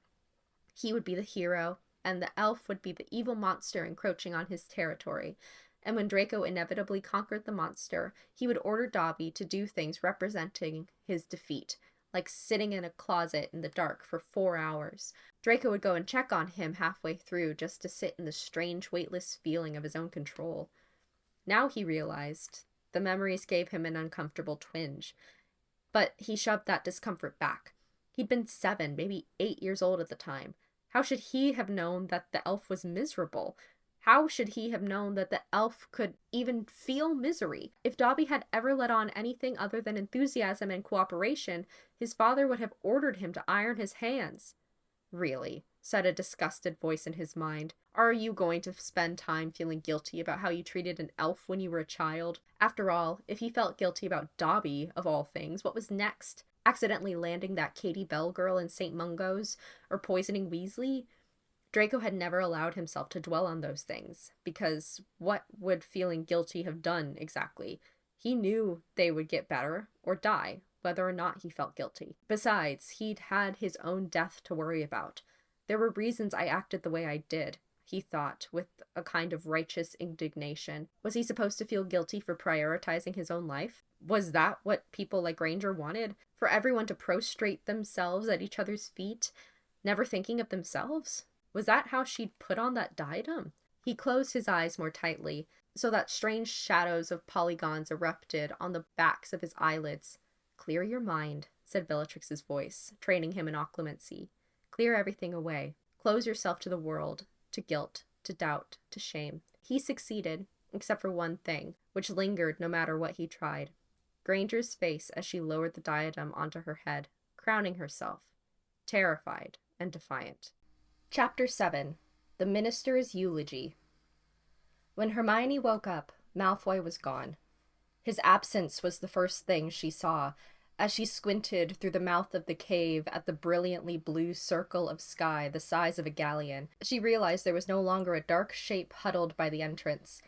A: He would be the hero, and the elf would be the evil monster encroaching on his territory. And when Draco inevitably conquered the monster, he would order Dobby to do things representing his defeat, like sitting in a closet in the dark for 4 hours. Draco would go and check on him halfway through just to sit in the strange, weightless feeling of his own control. Now he realized the memories gave him an uncomfortable twinge, but he shoved that discomfort back. He'd been 7, maybe 8 years old at the time. How should he have known that the elf was miserable? How should he have known that the elf could even feel misery? If Dobby had ever let on anything other than enthusiasm and cooperation, his father would have ordered him to iron his hands. Really, said a disgusted voice in his mind. Are you going to spend time feeling guilty about how you treated an elf when you were a child? After all, if he felt guilty about Dobby, of all things, what was next? Accidentally landing that Katie Bell girl in St. Mungo's, or poisoning Weasley? Draco had never allowed himself to dwell on those things, because what would feeling guilty have done exactly? He knew they would get better, or die, whether or not he felt guilty. Besides, he'd had his own death to worry about. There were reasons I acted the way I did, he thought, with a kind of righteous indignation. Was he supposed to feel guilty for prioritizing his own life? Was that what people like Granger wanted? For everyone to prostrate themselves at each other's feet, never thinking of themselves? Was that how she'd put on that diadem? He closed his eyes more tightly, so that strange shadows of polygons erupted on the backs of his eyelids. Clear your mind, said Bellatrix's voice, training him in occlumency. Clear everything away. Close yourself to the world, to guilt, to doubt, to shame. He succeeded, except for one thing, which lingered no matter what he tried. Granger's face as she lowered the diadem onto her head, crowning herself, terrified and defiant. Chapter 7. The Minister's Eulogy. When Hermione woke up, Malfoy was gone. His absence was the first thing she saw, as she squinted through the mouth of the cave at the brilliantly blue circle of sky the size of a galleon. She realized there was no longer a dark shape huddled by the entrance.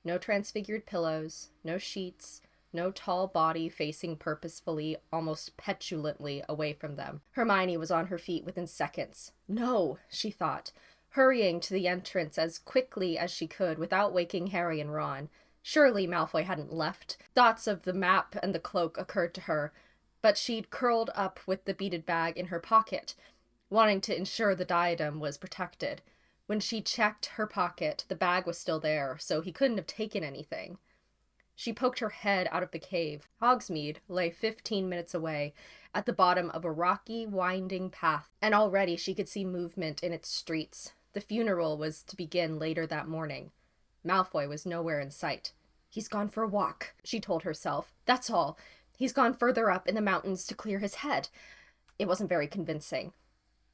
A: No transfigured pillows, no sheets, no tall body facing purposefully, almost petulantly, away from them. Hermione was on her feet within seconds. No, she thought, hurrying to the entrance as quickly as she could without waking Harry and Ron. Surely Malfoy hadn't left. Thoughts of the map and the cloak occurred to her, but she'd curled up with the beaded bag in her pocket, wanting to ensure the diadem was protected. When she checked her pocket, the bag was still there, so he couldn't have taken anything. She poked her head out of the cave. Hogsmeade lay 15 minutes away, at the bottom of a rocky, winding path, and already she could see movement in its streets. The funeral was to begin later that morning. Malfoy was nowhere in sight. He's gone for a walk, she told herself. That's all. He's gone further up in the mountains to clear his head. It wasn't very convincing.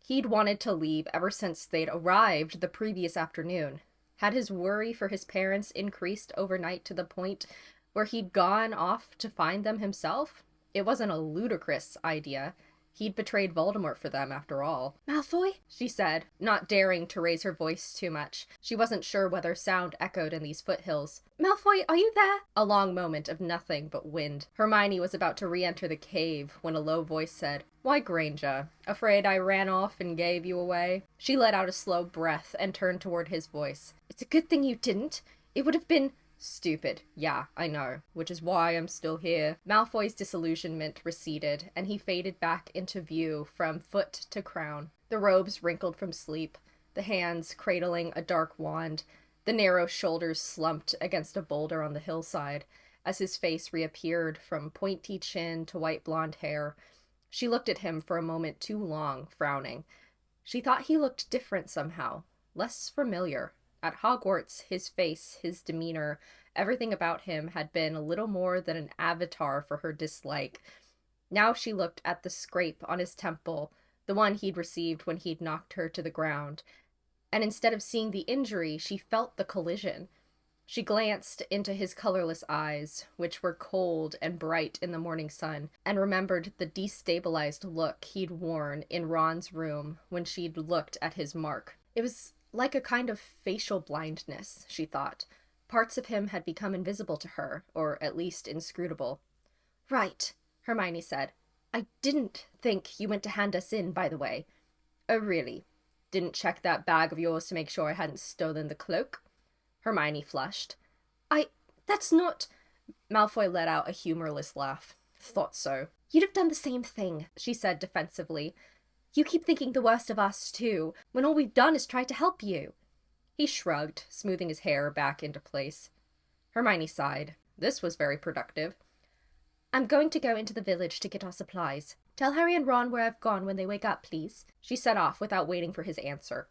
A: He'd wanted to leave ever since they'd arrived the previous afternoon. Had his worry for his parents increased overnight to the point where he'd gone off to find them himself? It wasn't a ludicrous idea. He'd betrayed Voldemort for them, after all. "Malfoy?" she said, not daring to raise her voice too much. She wasn't sure whether sound echoed in these foothills. "Malfoy, are you there?" A long moment of nothing but wind. Hermione was about to re-enter the cave when a low voice said, "Why, Granger, afraid I ran off and gave you away?" She let out a slow breath and turned toward his voice. "It's a good thing you didn't. It would have been..." "Stupid. Yeah, I know. Which is why I'm still here." Malfoy's disillusionment receded, and he faded back into view from foot to crown. The robes wrinkled from sleep, the hands cradling a dark wand, the narrow shoulders slumped against a boulder on the hillside, as his face reappeared from pointy chin to white blonde hair. She looked at him for a moment too long, frowning. She thought he looked different somehow, less familiar. At Hogwarts, his face, his demeanor, everything about him had been a little more than an avatar for her dislike. Now she looked at the scrape on his temple, the one he'd received when he'd knocked her to the ground. And instead of seeing the injury, she felt the collision. She glanced into his colorless eyes, which were cold and bright in the morning sun, and remembered the destabilized look he'd worn in Ron's room when she'd looked at his mark. It was like a kind of facial blindness, she thought. Parts of him had become invisible to her, or at least inscrutable. "Right," Hermione said. "I didn't think you went to hand us in, by the way." "Oh, really? Didn't check that bag of yours to make sure I hadn't stolen the cloak?" Hermione flushed. That's not..." Malfoy let out a humorless laugh. "Thought so." "You'd have done the same thing," she said defensively. "You keep thinking the worst of us, too, when all we've done is try to help you." He shrugged, smoothing his hair back into place. Hermione sighed. This was very productive. "I'm going to go into the village to get our supplies. Tell Harry and Ron where I've gone when they wake up, please." She set off without waiting for his answer.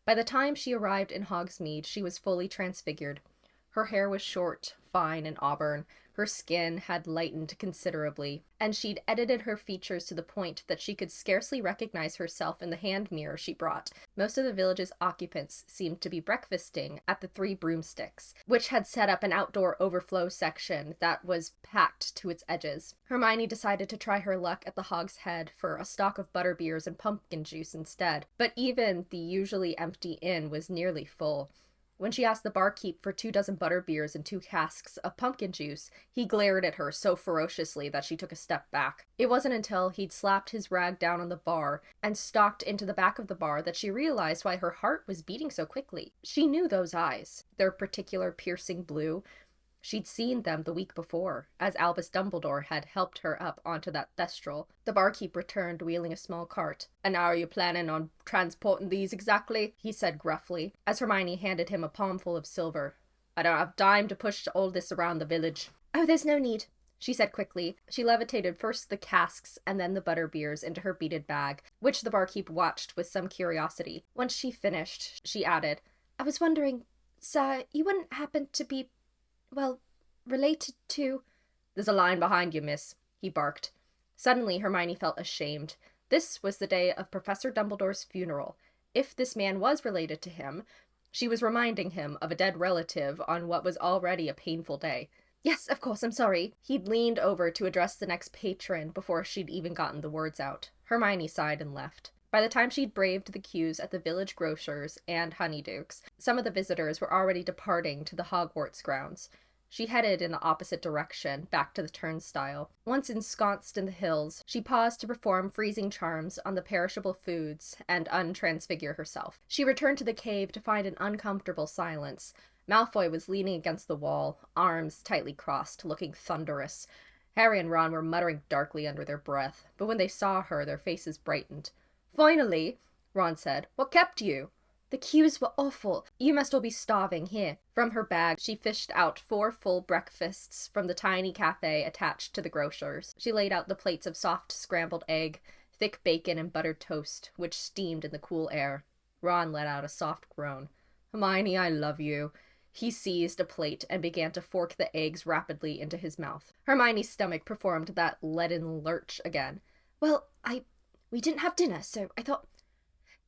A: By the time she arrived in Hogsmeade, she was fully transfigured. Her hair was short, fine, and auburn. Her skin had lightened considerably, and she'd edited her features to the point that she could scarcely recognize herself in the hand mirror she brought. Most of the village's occupants seemed to be breakfasting at the Three Broomsticks, which had set up an outdoor overflow section that was packed to its edges. Hermione decided to try her luck at the Hog's Head for a stock of butterbeers and pumpkin juice instead, but even the usually empty inn was nearly full. When she asked the barkeep for 24 butterbeers and 2 casks of pumpkin juice, he glared at her so ferociously that she took a step back. It wasn't until he'd slapped his rag down on the bar and stalked into the back of the bar that she realized why her heart was beating so quickly. She knew those eyes, their particular piercing blue. She'd seen them the week before, as Albus Dumbledore had helped her up onto that thestral. The barkeep returned, wheeling a small cart. "And how are you planning on transporting these exactly?" he said gruffly, as Hermione handed him a palmful of silver. "I don't have time to push all this around the village." "Oh, there's no need," she said quickly. She levitated first the casks and then the butterbeers into her beaded bag, which the barkeep watched with some curiosity. Once she finished, she added, "I was wondering, sir, you wouldn't happen to be... well, related to..." "There's a line behind you, miss," he barked. Suddenly, Hermione felt ashamed. This was the day of Professor Dumbledore's funeral. If this man was related to him, she was reminding him of a dead relative on what was already a painful day. "Yes, of course, I'm sorry." He'd leaned over to address the next patron before she'd even gotten the words out. Hermione sighed and left. By the time she'd braved the queues at the village grocer's and Honeydukes, some of the visitors were already departing to the Hogwarts grounds. She headed in the opposite direction, back to the turnstile. Once ensconced in the hills, she paused to perform freezing charms on the perishable foods and untransfigure herself. She returned to the cave to find an uncomfortable silence. Malfoy was leaning against the wall, arms tightly crossed, looking thunderous. Harry and Ron were muttering darkly under their breath, but when they saw her, their faces brightened. "Finally," Ron said. "What kept you?" "The queues were awful. You must all be starving here." From her bag, she fished out 4 full breakfasts from the tiny cafe attached to the grocer's. She laid out the plates of soft scrambled egg, thick bacon, and buttered toast, which steamed in the cool air. Ron let out a soft groan. "Hermione, I love you." He seized a plate and began to fork the eggs rapidly into his mouth. Hermione's stomach performed that leaden lurch again. "Well, we didn't have dinner, so I thought..."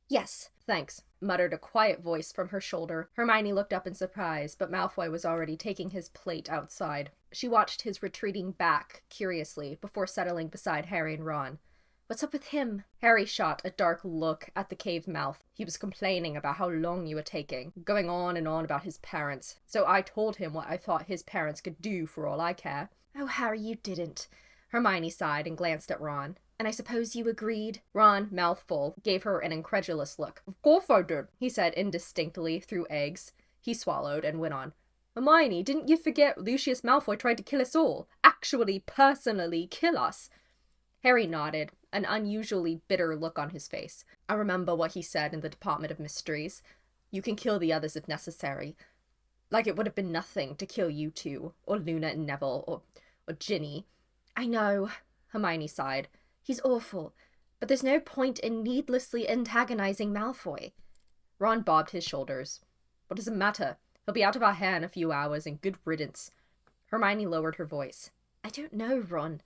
A: "Yes, thanks," muttered a quiet voice from her shoulder. Hermione looked up in surprise, but Malfoy was already taking his plate outside. She watched his retreating back curiously before settling beside Harry and Ron. "What's up with him?" Harry shot a dark look at the cave mouth. "He was complaining about how long you were taking, going on and on about his parents. So I told him what I thought his parents could do for all I care." "Oh, Harry, you didn't." Hermione sighed and glanced at Ron. "And I suppose you agreed?" Ron, mouthful, gave her an incredulous look. "Of course I did," he said indistinctly through eggs. He swallowed and went on. "Hermione, didn't you forget Lucius Malfoy tried to kill us all? Actually, personally kill us?" Harry nodded, an unusually bitter look on his face. "I remember what he said in the Department of Mysteries. You can kill the others if necessary. Like it would have been nothing to kill you two, or Luna and Neville, or Ginny." "I know," Hermione sighed. "He's awful, but there's no point in needlessly antagonizing Malfoy." Ron bobbed his shoulders. "What does it matter? He'll be out of our hair in a few hours, and good riddance." Hermione lowered her voice. "I don't know, Ron.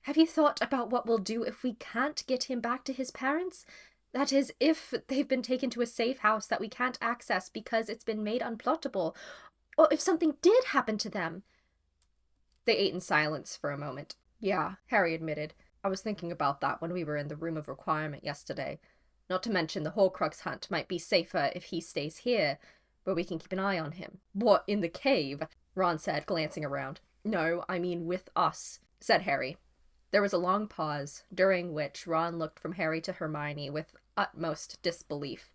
A: Have you thought about what we'll do if we can't get him back to his parents? That is, if they've been taken to a safe house that we can't access because it's been made unplottable, or if something did happen to them." They ate in silence for a moment. "Yeah," Harry admitted. "I was thinking about that when we were in the Room of Requirement yesterday. Not to mention the Horcrux hunt might be safer if he stays here, where we can keep an eye on him." "What, in the cave?" Ron said, glancing around. "No, I mean with us," said Harry. There was a long pause, during which Ron looked from Harry to Hermione with utmost disbelief.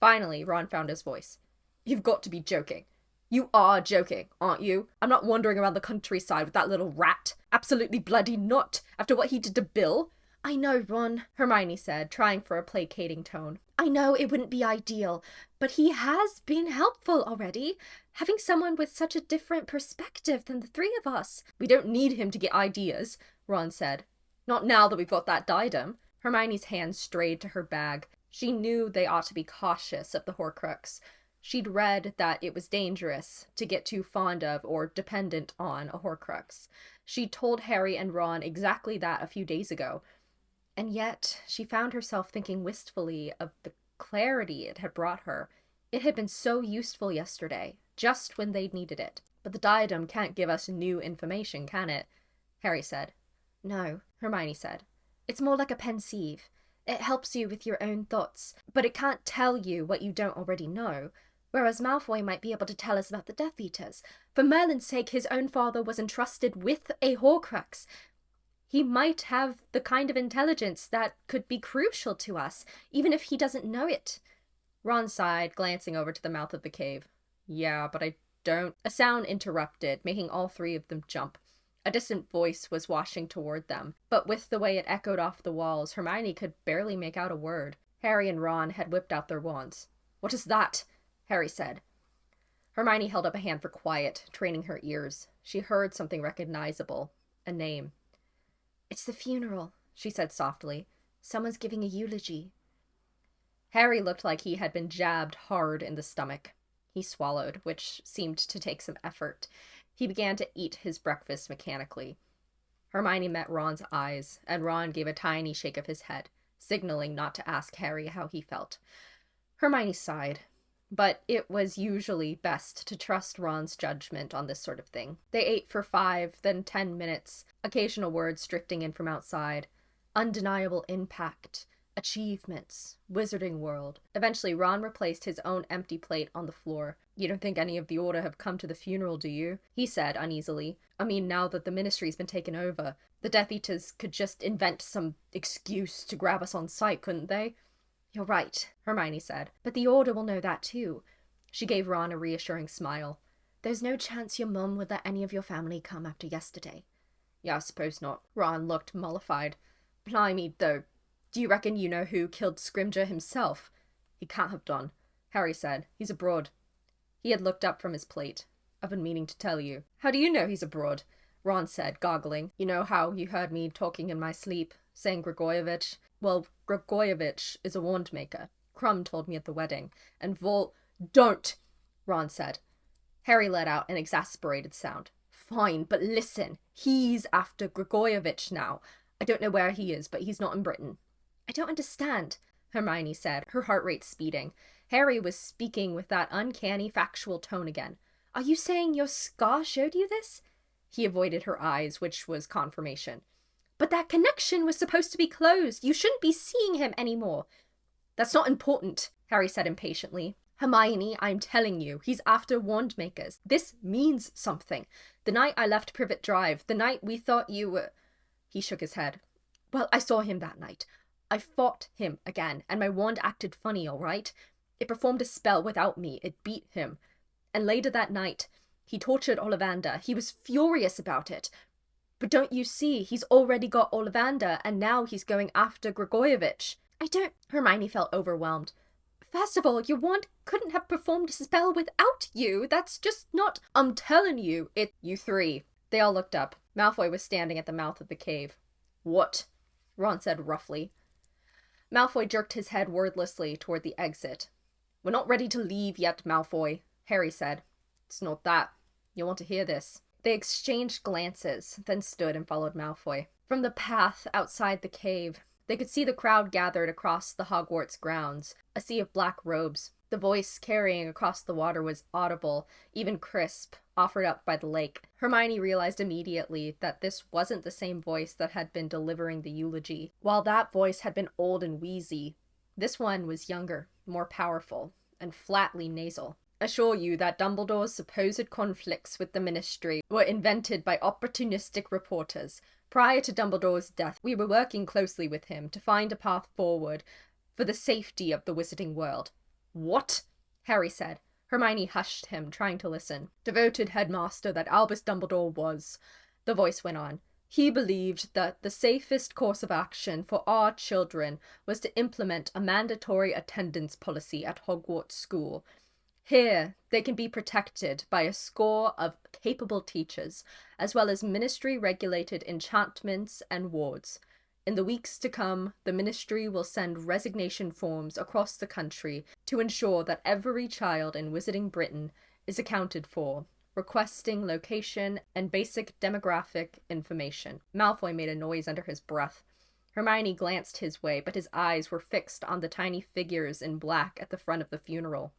A: Finally, Ron found his voice. "You've got to be joking. You are joking, aren't you? I'm not wandering around the countryside with that little rat. Absolutely bloody not, after what he did to Bill." "I know, Ron," Hermione said, trying for a placating tone. "I know it wouldn't be ideal, but he has been helpful already. Having someone with such a different perspective than the three of us." "We don't need him to get ideas," Ron said. "Not now that we've got that diadem." Hermione's hand strayed to her bag. She knew they ought to be cautious of the Horcrux. She'd read that it was dangerous to get too fond of or dependent on a Horcrux. She'd told Harry and Ron exactly that a few days ago. And yet, she found herself thinking wistfully of the clarity it had brought her. It had been so useful yesterday, just when they'd needed it. "But the diadem can't give us new information, can it?" Harry said. "No," Hermione said. "It's more like a pensieve. It helps you with your own thoughts, but it can't tell you what you don't already know. Whereas Malfoy might be able to tell us about the Death Eaters. For Merlin's sake, his own father was entrusted with a Horcrux. He might have the kind of intelligence that could be crucial to us, even if he doesn't know it." Ron sighed, glancing over to the mouth of the cave. "Yeah, but I don't—" A sound interrupted, making all three of them jump. A distant voice was washing toward them, but with the way it echoed off the walls, Hermione could barely make out a word. Harry and Ron had whipped out their wands. "What is that?" Harry said. Hermione held up a hand for quiet, training her ears. She heard something recognizable. A name. "It's the funeral," she said softly. "Someone's giving a eulogy." Harry looked like he had been jabbed hard in the stomach. He swallowed, which seemed to take some effort. He began to eat his breakfast mechanically. Hermione met Ron's eyes, and Ron gave a tiny shake of his head, signaling not to ask Harry how he felt. Hermione sighed, but it was usually best to trust Ron's judgment on this sort of thing. They ate for 5, then 10 minutes, occasional words drifting in from outside. Undeniable impact, achievements, wizarding world. Eventually, Ron replaced his own empty plate on the floor. "You don't think any of the Order have come to the funeral, do you?" he said uneasily. "I mean, now that the Ministry's been taken over, the Death Eaters could just invent some excuse to grab us on sight, couldn't they?" "You're right," Hermione said. "But the Order will know that too." She gave Ron a reassuring smile. "There's no chance your mum would let any of your family come after yesterday." "Yeah, I suppose not." Ron looked mollified. "Blimey, though. Do you reckon you know who killed Scrimgeour himself?" "He can't have done," Harry said. "He's abroad." He had looked up from his plate. "I've been meaning to tell you." "How do you know he's abroad?" Ron said, goggling. "You know how you heard me talking in my sleep, saying Grigorievich? Well, Grigorievich is a wand maker. Crumb told me at the wedding. And Don't!" Ron said. Harry let out an exasperated sound. "Fine, but listen. He's after Grigorievich now. I don't know where he is, but he's not in Britain." "I don't understand," Hermione said, her heart rate speeding. Harry was speaking with that uncanny factual tone again. "Are you saying your scar showed you this?" He avoided her eyes, which was confirmation. "But that connection was supposed to be closed. You shouldn't be seeing him anymore." "That's not important," Harry said impatiently. "Hermione, I'm telling you, he's after wand makers. This means something. The night I left Privet Drive, the night we thought you were—" He shook his head. "Well, I saw him that night. I fought him again, and my wand acted funny, all right? It performed a spell without me. It beat him. And later that night, he tortured Ollivander. He was furious about it. But don't you see, he's already got Ollivander, and now he's going after Grigorievich." "I don't—" Hermione felt overwhelmed. "First of all, your wand couldn't have performed a spell without you. That's just not—" "I'm telling you, you three." They all looked up. Malfoy was standing at the mouth of the cave. "What?" Ron said roughly. Malfoy jerked his head wordlessly toward the exit. "We're not ready to leave yet, Malfoy," Harry said. "It's not that. You'll want to hear this." They exchanged glances, then stood and followed Malfoy. From the path outside the cave, they could see the crowd gathered across the Hogwarts grounds, a sea of black robes. The voice carrying across the water was audible, even crisp, offered up by the lake. Hermione realized immediately that this wasn't the same voice that had been delivering the eulogy. While that voice had been old and wheezy, this one was younger, more powerful, and flatly nasal. Assure you that Dumbledore's supposed conflicts with the Ministry were invented by opportunistic reporters. Prior to Dumbledore's death, we were working closely with him to find a path forward for the safety of the wizarding world. What? Harry said. Hermione hushed him, trying to listen. Devoted headmaster that Albus Dumbledore was, the voice went on. He believed that the safest course of action for our children was to implement a mandatory attendance policy at Hogwarts School. Here, they can be protected by a score of capable teachers, as well as ministry-regulated enchantments and wards. In the weeks to come, the Ministry will send resignation forms across the country to ensure that every child in Wizarding Britain is accounted for, requesting location and basic demographic information. Malfoy made a noise under his breath. Hermione glanced his way, but his eyes were fixed on the tiny figures in black at the front of the funeral.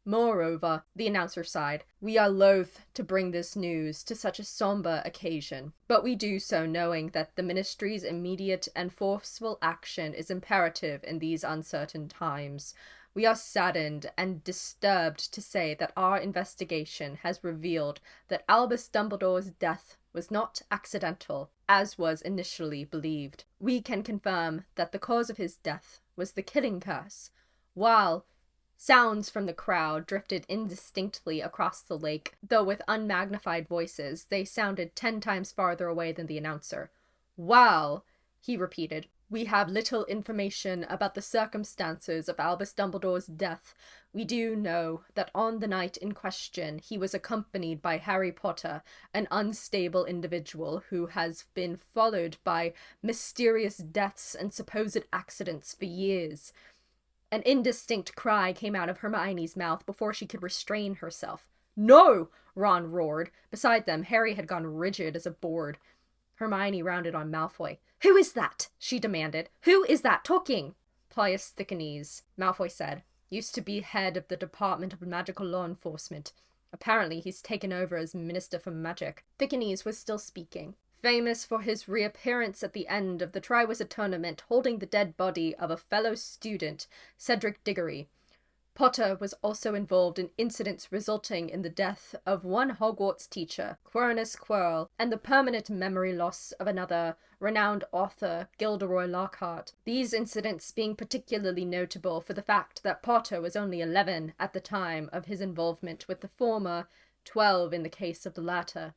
A: Moreover, the announcer sighed, we are loath to bring this news to such a somber occasion, but we do so knowing that the Ministry's immediate and forceful action is imperative in these uncertain times. We are saddened and disturbed to say that our investigation has revealed that Albus Dumbledore's death was not accidental, as was initially believed. We can confirm that the cause of his death was the killing curse, while sounds from the crowd drifted indistinctly across the lake, though with unmagnified voices, they sounded 10 times farther away than the announcer. While, he repeated, we have little information about the circumstances of Albus Dumbledore's death, we do know that on the night in question he was accompanied by Harry Potter, an unstable individual who has been followed by mysterious deaths and supposed accidents for years. An indistinct cry came out of Hermione's mouth before she could restrain herself. No! Ron roared. Beside them, Harry had gone rigid as a board. Hermione rounded on Malfoy. Who is that? She demanded. Who is that talking? Pius Thickenese, Malfoy said. Used to be head of the Department of Magical Law Enforcement. Apparently he's taken over as Minister for Magic. Thickenese was still speaking. Famous for his reappearance at the end of the Triwizard Tournament holding the dead body of a fellow student, Cedric Diggory. Potter was also involved in incidents resulting in the death of one Hogwarts teacher, Quirinus Quirrell, and the permanent memory loss of another, renowned author, Gilderoy Lockhart. These incidents being particularly notable for the fact that Potter was only 11 at the time of his involvement with the former, 12 in the case of the latter.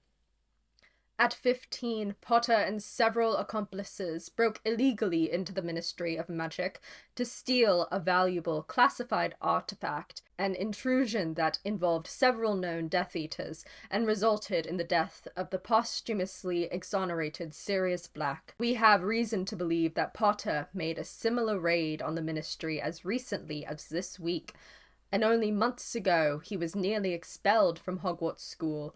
A: At 15, Potter and several accomplices broke illegally into the Ministry of Magic to steal a valuable classified artifact, an intrusion that involved several known Death Eaters and resulted in the death of the posthumously exonerated Sirius Black. We have reason to believe that Potter made a similar raid on the Ministry as recently as this week, and only months ago he was nearly expelled from Hogwarts School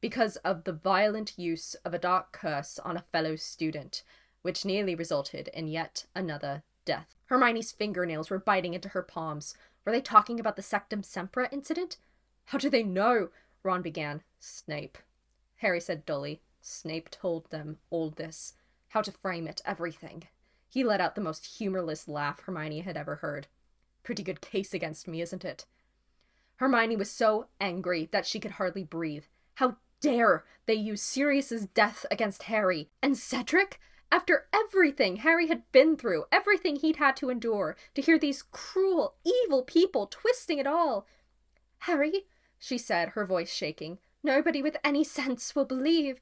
A: because of the violent use of a dark curse on a fellow student, which nearly resulted in yet another death. Hermione's fingernails were biting into her palms. Were they talking about the Sectum Sempra incident? How do they know? Ron began. Snape. Harry said dully. Snape told them all this. How to frame it, everything. He let out the most humorless laugh Hermione had ever heard. Pretty good case against me, isn't it? Hermione was so angry that she could hardly breathe. How dare they use Sirius's death against Harry and Cedric? After everything Harry had been through, everything he'd had to endure, to hear these cruel, evil people twisting it all. Harry, she said, her voice shaking, nobody with any sense will believe.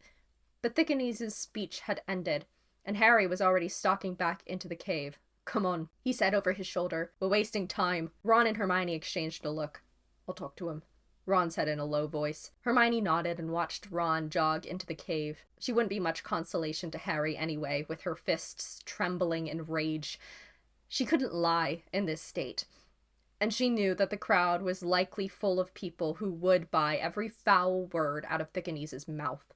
A: But Thickenese's speech had ended, and Harry was already stalking back into the cave. Come on, he said over his shoulder. We're wasting time. Ron and Hermione exchanged a look. I'll talk to him, Ron said in a low voice. Hermione nodded and watched Ron jog into the cave. She wouldn't be much consolation to Harry anyway, with her fists trembling in rage. She couldn't lie in this state. and she knew that the crowd was likely full of people who would buy every foul word out of Thickanise's mouth.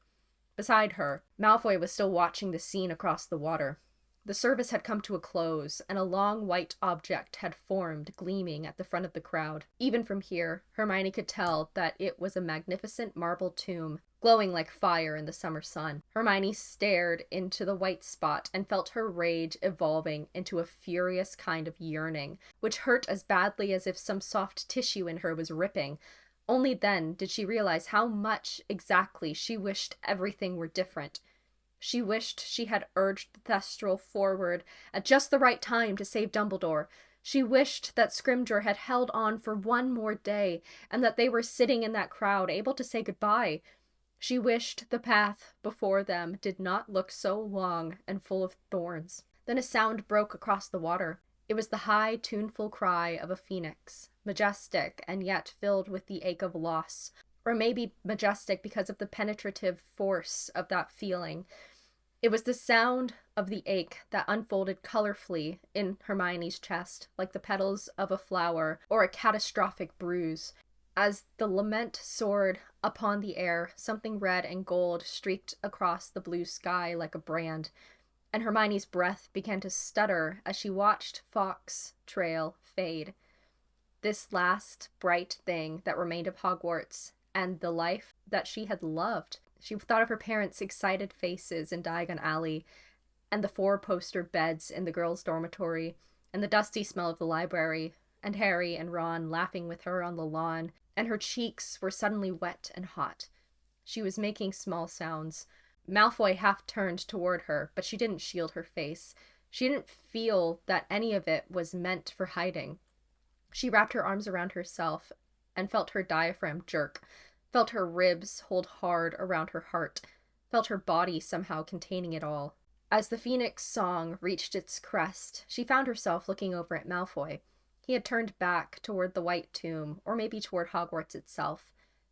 A: Beside her, Malfoy was still watching the scene across the water. The service had come to a close, and a long white object had formed, gleaming at the front of the crowd. Even from here, Hermione could tell that it was a magnificent marble tomb, glowing like fire in the summer sun. Hermione stared into the white spot and felt her rage evolving into a furious kind of yearning, which hurt as badly as if some soft tissue in her was ripping. Only then did she realize how much exactly she wished everything were different. She wished she had urged the Thestral forward at just the right time to save Dumbledore. She wished that Scrimgeour had held on for one more day, and that they were sitting in that crowd, able to say goodbye. She wished the path before them did not look so long and full of thorns. Then a sound broke across the water. It was the high, tuneful cry of a phoenix, majestic and yet filled with the ache of loss. Or maybe majestic because of the penetrative force of that feeling. It was the sound of the ache that unfolded colorfully in Hermione's chest, like the petals of a flower or a catastrophic bruise. As the lament soared upon the air, something red and gold streaked across the blue sky like a brand, and Hermione's breath began to stutter as she watched Fawkes' trail fade. This last bright thing that remained of Hogwarts and the life that she had loved. She thought of her parents' excited faces in Diagon Alley, and the four-poster beds in the girls' dormitory, and the dusty smell of the library, and Harry and Ron laughing with her on the lawn, and her cheeks were suddenly wet and hot. She was making small sounds. Malfoy half turned toward her, but she didn't shield her face. She didn't feel that any of it was meant for hiding. She wrapped her arms around herself and felt her diaphragm jerk, felt her ribs hold hard around her heart, felt her body somehow containing it all. As the Phoenix song reached its crest, she found herself looking over at Malfoy. He had turned back toward the white tomb, or maybe toward Hogwarts itself.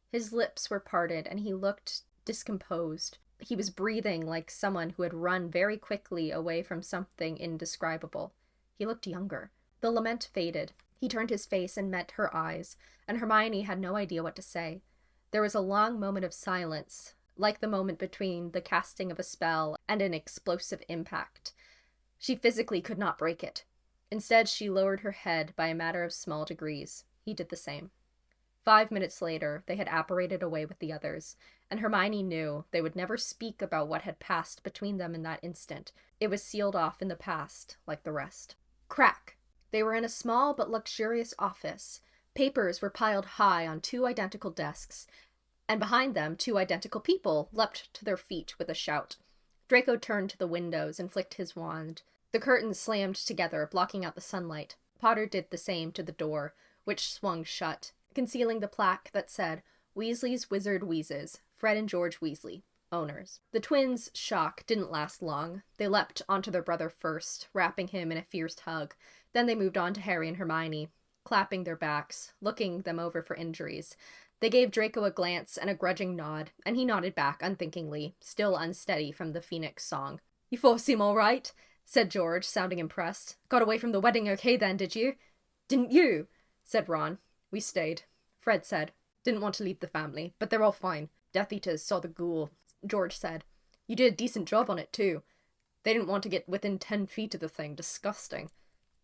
A: His lips were parted, and he looked discomposed. He was breathing like someone who had run very quickly away from something indescribable. He looked younger. The lament faded. He turned his face and met her eyes, and Hermione had no idea what to say. There was a long moment of silence, like the moment between the casting of a spell and an explosive impact. She physically could not break it. Instead, she lowered her head by a matter of small degrees. He did the same. 5 minutes later, they had apparated away with the others, and Hermione knew they would never speak about what had passed between them in that instant. It was sealed off in the past, like the rest. Crack! They were in a small but luxurious office. Papers were piled high on 2 identical desks, and behind them 2 identical people leapt to their feet with a shout. Draco turned to the windows and flicked his wand. The curtains slammed together, blocking out the sunlight. Potter did the same to the door, which swung shut, concealing the plaque that said, Weasley's Wizard Wheezes, Fred and George Weasley, owners. The twins' shock didn't last long. They leapt onto their brother first, wrapping him in a fierce hug. Then they moved on to Harry and Hermione, clapping their backs, looking them over for injuries. They gave Draco a glance and a grudging nod, and he nodded back unthinkingly, still unsteady from the Phoenix song. You four seem all right, said George, sounding impressed. Got away from the wedding okay then, did you? Didn't you? Said Ron. We stayed, Fred said. Didn't want to leave the family, but they're all fine. Death Eaters saw the ghoul, George said. You did a decent job on it, too. They didn't want to get within 10 feet of the thing. Disgusting.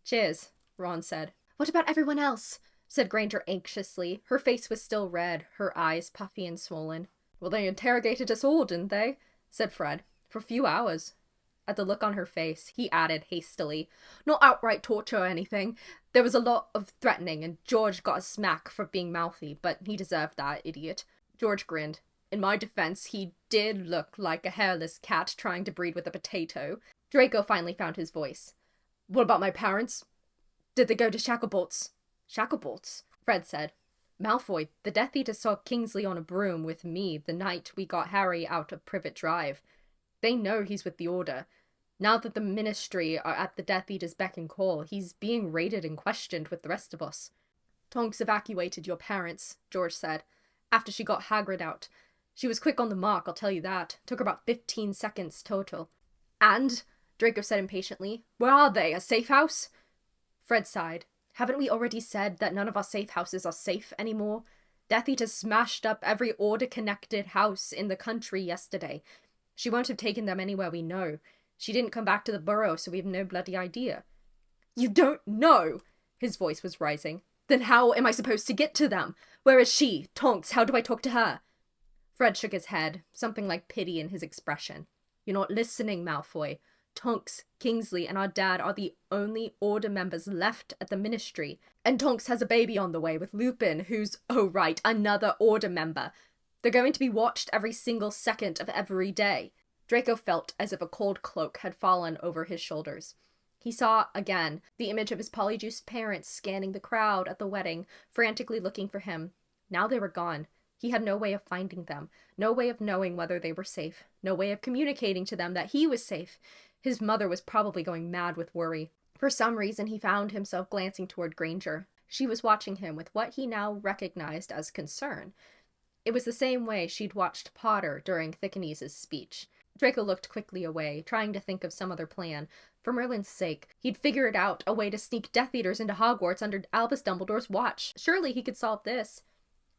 A: Cheers, Ron said. What about everyone else? Said Granger anxiously. Her face was still red, her eyes puffy and swollen. Well, they interrogated us all, didn't they? Said Fred. For a few hours. At the look on her face, he added hastily, Not outright torture or anything. There was a lot of threatening, and George got a smack for being mouthy, but he deserved that, idiot. George grinned. In my defense, he did look like a hairless cat trying to breed with a potato. Draco finally found his voice. What about my parents? Did they go to Shacklebolt's? Shacklebolt's? Fred said. Malfoy, the Death Eater saw Kingsley on a broom with me the night we got Harry out of Privet Drive. They know he's with the Order. Now that the Ministry are at the Death Eater's beck and call, he's being raided and questioned with the rest of us. Tonks evacuated your parents, George said, after she got Hagrid out. She was quick on the mark, I'll tell you that. Took her about 15 seconds total. And, Draco said impatiently, where are they? A safe house? Fred sighed. Haven't we already said that none of our safe houses are safe anymore? Death Eaters smashed up every Order-connected house in the country yesterday. She won't have taken them anywhere we know. She didn't come back to the burrow, so we have no bloody idea. You don't know! His voice was rising. Then how am I supposed to get to them? Where is she? Tonks, how do I talk to her? Fred shook his head, something like pity in his expression. You're not listening, Malfoy. Tonks, Kingsley, and our dad are the only Order members left at the Ministry. And Tonks has a baby on the way with Lupin, who's, oh right, another Order member. They're going to be watched every single second of every day. Draco felt as if a cold cloak had fallen over his shoulders. He saw, again, the image of his polyjuiced parents scanning the crowd at the wedding, frantically looking for him. Now they were gone. He had no way of finding them, no way of knowing whether they were safe, no way of communicating to them that he was safe. His mother was probably going mad with worry. For some reason, he found himself glancing toward Granger. She was watching him with what he now recognized as concern. It was the same way she'd watched Potter during Thickenese's speech. Draco looked quickly away, trying to think of some other plan. For Merlin's sake, he'd figured out a way to sneak Death Eaters into Hogwarts under Albus Dumbledore's watch. Surely he could solve this.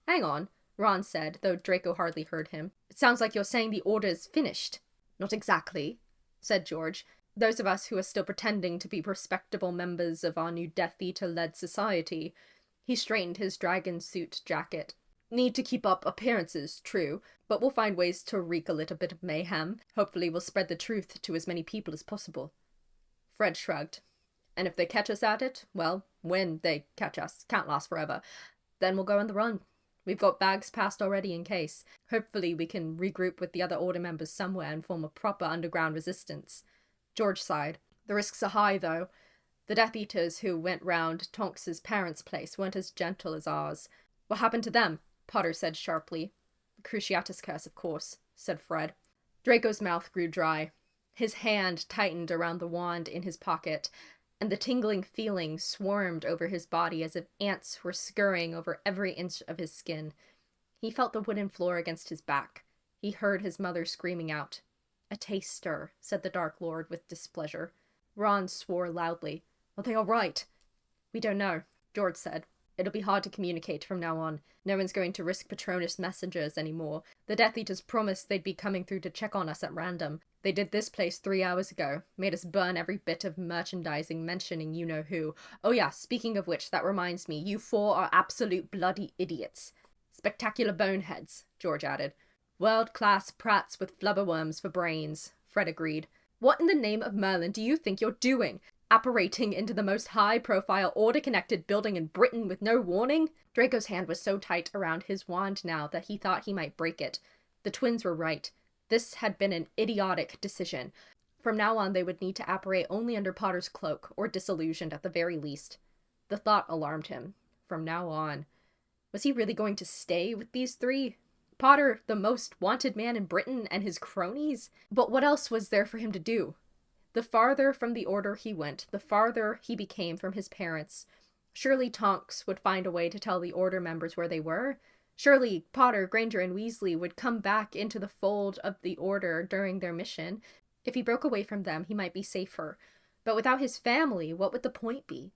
A: Hang on, Ron said, though Draco hardly heard him. It sounds like you're saying the Order's finished. Not exactly, said George. Those of us who are still pretending to be respectable members of our new Death Eater-led society. He straightened his dragon suit jacket. Need to keep up appearances, true, but we'll find ways to wreak a little bit of mayhem. Hopefully we'll spread the truth to as many people as possible. Fred shrugged. And if they catch us at it, well, when they catch us, can't last forever, then we'll go on the run. We've got bags passed already in case. Hopefully we can regroup with the other Order members somewhere and form a proper underground resistance. George sighed. The risks are high, though. The Death Eaters who went round Tonks's parents' place weren't as gentle as ours. What happened to them? Potter said sharply. The Cruciatus Curse, of course, said Fred. Draco's mouth grew dry. His hand tightened around the wand in his pocket, and the tingling feeling swarmed over his body as if ants were scurrying over every inch of his skin. He felt the wooden floor against his back. He heard his mother screaming out. A taster, said the Dark Lord with displeasure. Ron swore loudly. Are they all right? We don't know, George said. It'll be hard to communicate from now on. No one's going to risk Patronus messengers anymore. The Death Eaters promised they'd be coming through to check on us at random. They did this place 3 hours ago. Made us burn every bit of merchandising mentioning you-know-who. Oh yeah, speaking of which, that reminds me, you four are absolute bloody idiots. Spectacular boneheads, George added. World-class prats with flubberworms for brains, Fred agreed. What in the name of Merlin do you think you're doing? Apparating into the most high-profile Order-connected building in Britain with no warning? Draco's hand was so tight around his wand now that he thought he might break it. The twins were right. This had been an idiotic decision. From now on they would need to apparate only under Potter's cloak, or disillusioned at the very least. The thought alarmed him. From now on. Was he really going to stay with these three? Potter, the most wanted man in Britain, and his cronies? But what else was there for him to do? The farther from the Order he went, the farther he became from his parents. Surely Tonks would find a way to tell the Order members where they were. Surely Potter, Granger, and Weasley would come back into the fold of the Order during their mission. If he broke away from them, he might be safer. But without his family, what would the point be?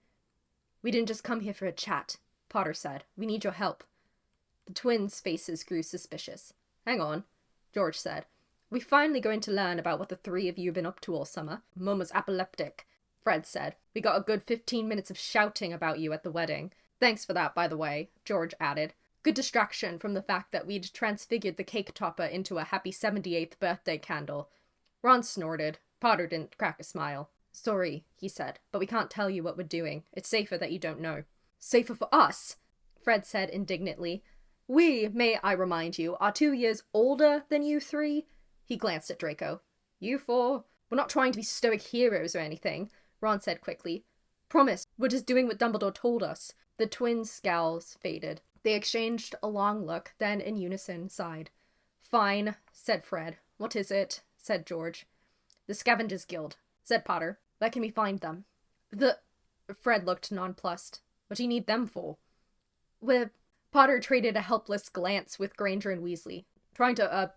A: We didn't just come here for a chat, Potter said. We need your help. The twins' faces grew suspicious. Hang on, George said. We're finally going to learn about what the three of you have been up to all summer. Mum was epileptic, Fred said. We got a good 15 minutes of shouting about you at the wedding. Thanks for that, by the way, George added. Good distraction from the fact that we'd transfigured the cake topper into a happy 78th birthday candle. Ron snorted. Potter didn't crack a smile. Sorry, he said, but we can't tell you what we're doing. It's safer that you don't know. Safer for us, Fred said indignantly. We, may I remind you, are 2 years older than you three. He glanced at Draco. You four? We're not trying to be stoic heroes or anything, Ron said quickly. Promise, we're just doing what Dumbledore told us. The twins' scowls faded. They exchanged a long look, then in unison sighed. Fine, said Fred. What is it? Said George. The Scavengers Guild, said Potter. Where can we find them? Fred looked nonplussed. What do you need them for? Potter traded a helpless glance with Granger and Weasley. Trying to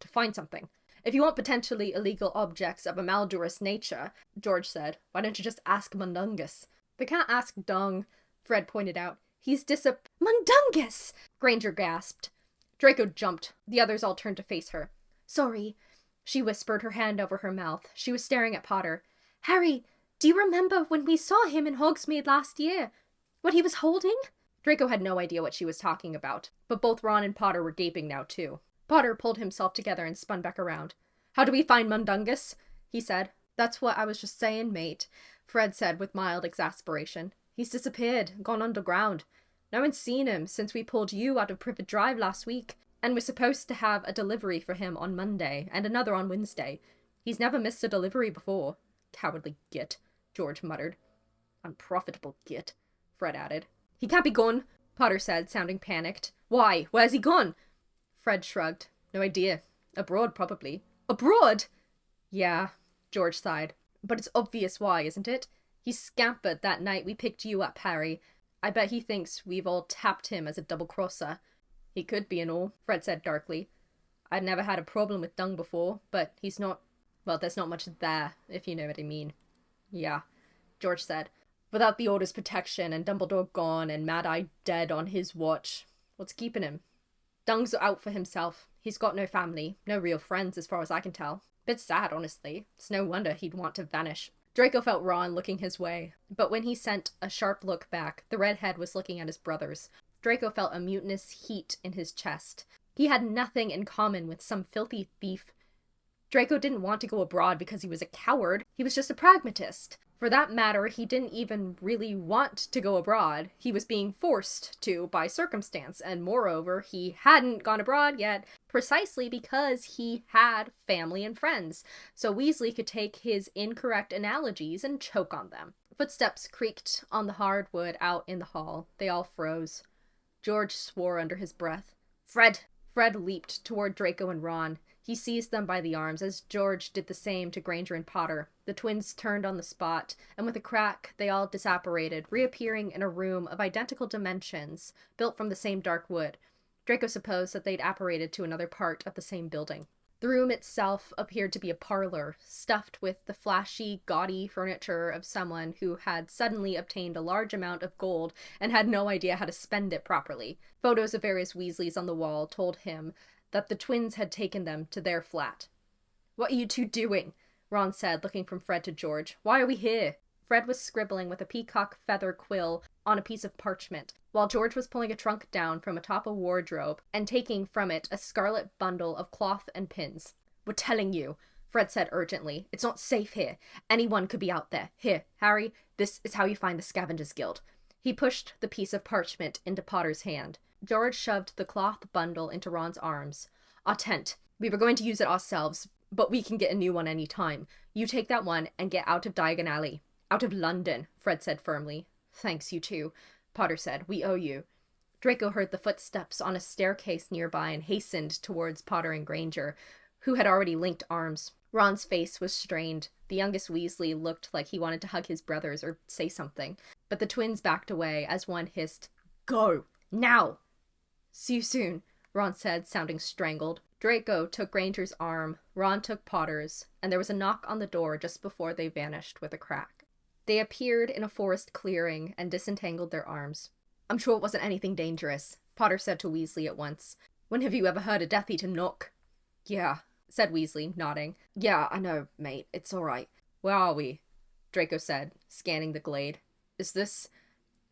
A: find something. If you want potentially illegal objects of a Maldorous nature, George said, why don't you just ask Mundungus? They can't ask Dung, Fred pointed out. He's Mundungus! Granger gasped. Draco jumped. The others all turned to face her. Sorry, she whispered, her hand over her mouth. She was staring at Potter. Harry, do you remember when we saw him in Hogsmeade last year? What he was holding? Draco had no idea what she was talking about, but both Ron and Potter were gaping now too. Potter pulled himself together and spun back around. How do we find Mundungus? He said. That's what I was just saying, mate, Fred said with mild exasperation. He's disappeared, gone underground. No one's seen him since we pulled you out of Privet Drive last week, and we're supposed to have a delivery for him on Monday, and another on Wednesday. He's never missed a delivery before. Cowardly git, George muttered. Unprofitable git, Fred added. He can't be gone, Potter said, sounding panicked. Why? Where's he gone? Fred shrugged. No idea. Abroad, probably. Abroad? Yeah, George sighed. But it's obvious why, isn't it? He scampered that night we picked you up, Harry. I bet he thinks we've all tapped him as a double-crosser. He could be and all, Fred said darkly. I'd never had a problem with Dung before, but he's not... Well, there's not much there, if you know what I mean. Yeah, George said. Without the Order's protection and Dumbledore gone and Mad-Eye dead on his watch, what's keeping him? Dung's out for himself. He's got no family, no real friends as far as I can tell. Bit sad, honestly. It's no wonder he'd want to vanish. Draco felt Ron looking his way, but when he sent a sharp look back, the redhead was looking at his brothers. Draco felt a mutinous heat in his chest. He had nothing in common with some filthy thief. Draco didn't want to go abroad because he was a coward. He was just a pragmatist. For that matter, he didn't even really want to go abroad. He was being forced to by circumstance, and moreover, he hadn't gone abroad yet, precisely because he had family and friends, so Weasley could take his incorrect analogies and choke on them. Footsteps creaked on the hardwood out in the hall. They all froze. George swore under his breath. Fred! Fred leaped toward Draco and Ron. He seized them by the arms, as George did the same to Granger and Potter. The twins turned on the spot, and with a crack, they all disapparated, reappearing in a room of identical dimensions, built from the same dark wood. Draco supposed that they'd apparated to another part of the same building. The room itself appeared to be a parlor, stuffed with the flashy, gaudy furniture of someone who had suddenly obtained a large amount of gold and had no idea how to spend it properly. Photos of various Weasleys on the wall told him that the twins had taken them to their flat. What are you two doing? Ron said, looking from Fred to George. Why are we here? Fred was scribbling with a peacock feather quill on a piece of parchment, while George was pulling a trunk down from atop a wardrobe and taking from it a scarlet bundle of cloth and pins. We're telling you, Fred said urgently. It's not safe here. Anyone could be out there. Here, Harry, this is how you find the Scavengers Guild. He pushed the piece of parchment into Potter's hand. George shoved the cloth bundle into Ron's arms. Our tent. We were going to use it ourselves, but we can get a new one any time. You take that one and get out of Diagon Alley. Out of London, Fred said firmly. Thanks, you two, Potter said. We owe you. Draco heard the footsteps on a staircase nearby and hastened towards Potter and Granger, who had already linked arms. Ron's face was strained. The youngest Weasley looked like he wanted to hug his brothers or say something, but the twins backed away as one hissed, Go! Now! See you soon, Ron said, sounding strangled. Draco took Granger's arm, Ron took Potter's, and there was a knock on the door just before they vanished with a crack. They appeared in a forest clearing and disentangled their arms. I'm sure it wasn't anything dangerous, Potter said to Weasley at once. When have you ever heard a Death Eater knock? Yeah, said Weasley, nodding. Yeah, I know, mate. It's all right. Where are we? Draco said, scanning the glade. Is this...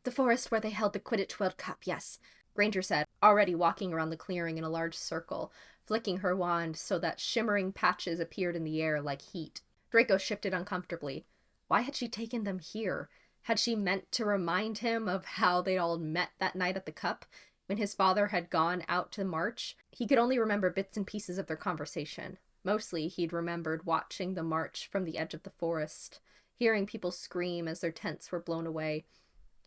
A: The forest where they held the Quidditch World Cup, yes, Granger said, already walking around the clearing in a large circle, flicking her wand so that shimmering patches appeared in the air like heat. Draco shifted uncomfortably. Why had she taken them here? Had she meant to remind him of how they'd all met that night at the cup, when his father had gone out to march? He could only remember bits and pieces of their conversation. Mostly, he'd remembered watching the march from the edge of the forest, hearing people scream as their tents were blown away.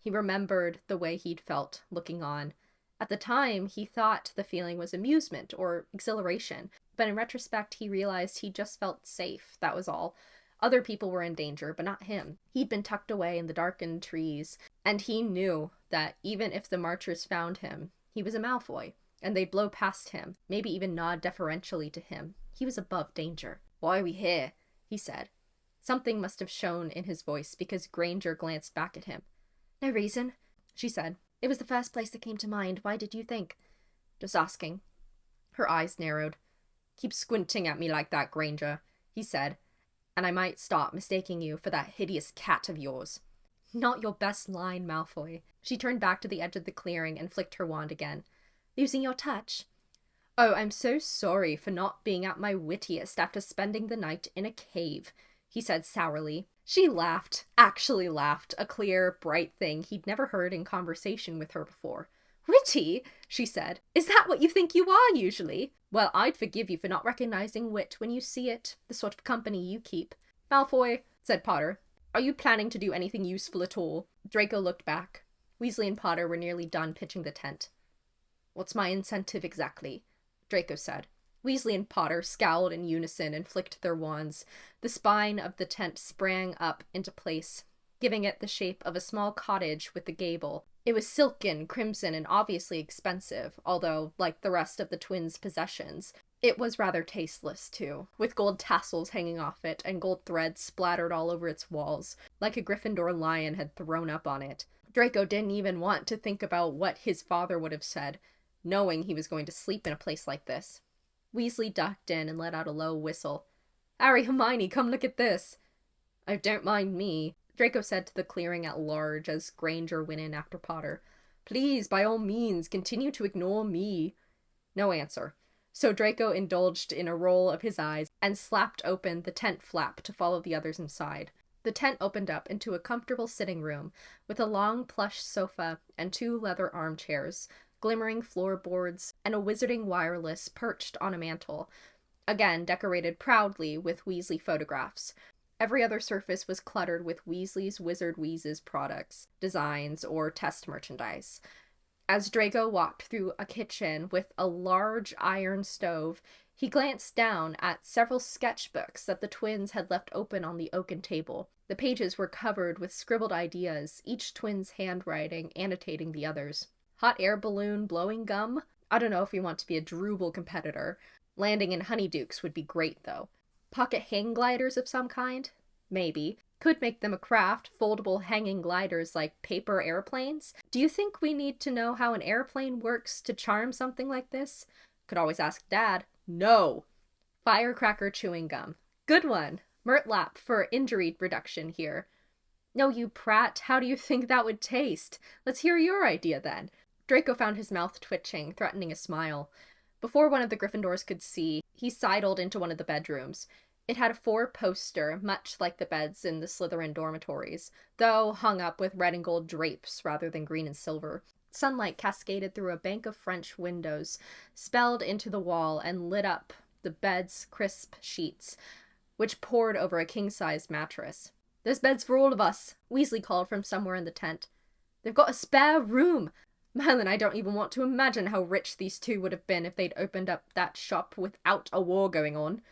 A: He remembered the way he'd felt, looking on. At the time, he thought the feeling was amusement or exhilaration, but in retrospect, he realized he just felt safe, that was all. Other people were in danger, but not him. He'd been tucked away in the darkened trees, and he knew that even if the marchers found him, he was a Malfoy, and they'd blow past him, maybe even nod deferentially to him. He was above danger. Why are we here? He said. Something must have shown in his voice, because Granger glanced back at him. No reason, she said. It was the first place that came to mind. Why did you think? Just asking. Her eyes narrowed. Keep squinting at me like that, Granger, he said, and I might start mistaking you for that hideous cat of yours. Not your best line, Malfoy. She turned back to the edge of the clearing and flicked her wand again. Losing your touch? Oh, I'm so sorry for not being at my wittiest after spending the night in a cave, he said sourly. She laughed, actually laughed, a clear, bright thing he'd never heard in conversation with her before. Witty, she said. Is that what you think you are usually? Well, I'd forgive you for not recognizing wit when you see it, the sort of company you keep. Malfoy, said Potter, are you planning to do anything useful at all? Draco looked back. Weasley and Potter were nearly done pitching the tent. What's my incentive exactly? Draco said. Weasley and Potter scowled in unison and flicked their wands. The spine of the tent sprang up into place, giving it the shape of a small cottage with a gable. It was silken, crimson, and obviously expensive, although, like the rest of the twins' possessions, it was rather tasteless, too, with gold tassels hanging off it and gold threads splattered all over its walls, like a Gryffindor lion had thrown up on it. Draco didn't even want to think about what his father would have said, knowing he was going to sleep in a place like this. Weasley ducked in and let out a low whistle. Harry, Hermione, come look at this. Oh, don't mind me, Draco said to the clearing at large as Granger went in after Potter. Please, by all means, continue to ignore me. No answer. So Draco indulged in a roll of his eyes and slapped open the tent flap to follow the others inside. The tent opened up into a comfortable sitting room with a long plush sofa and 2 leather armchairs, glimmering floorboards, and a wizarding wireless perched on a mantel, again decorated proudly with Weasley photographs. Every other surface was cluttered with Weasley's Wizard Wheezes products, designs, or test merchandise. As Draco walked through a kitchen with a large iron stove, he glanced down at several sketchbooks that the twins had left open on the oaken table. The pages were covered with scribbled ideas, each twin's handwriting annotating the others. Hot air balloon blowing gum? I don't know if you want to be a Drooble competitor. Landing in honeydukes would be great, though. Pocket hang gliders of some kind? Maybe. Could make them a craft, foldable hanging gliders like paper airplanes. Do you think we need to know how an airplane works to charm something like this? Could always ask Dad. No! Firecracker chewing gum. Good one! Murtlap for injury reduction here. No, you prat. How do you think that would taste? Let's hear your idea, then. Draco found his mouth twitching, threatening a smile. Before one of the Gryffindors could see, he sidled into one of the bedrooms. It had a 4-poster, much like the beds in the Slytherin dormitories, though hung up with red and gold drapes rather than green and silver. Sunlight cascaded through a bank of French windows, spelled into the wall, and lit up the bed's crisp sheets, which poured over a king-sized mattress. There's beds for all of us, Weasley called from somewhere in the tent. They've got a spare room. Man, I don't even want to imagine how rich these two would have been if they'd opened up that shop without a war going on.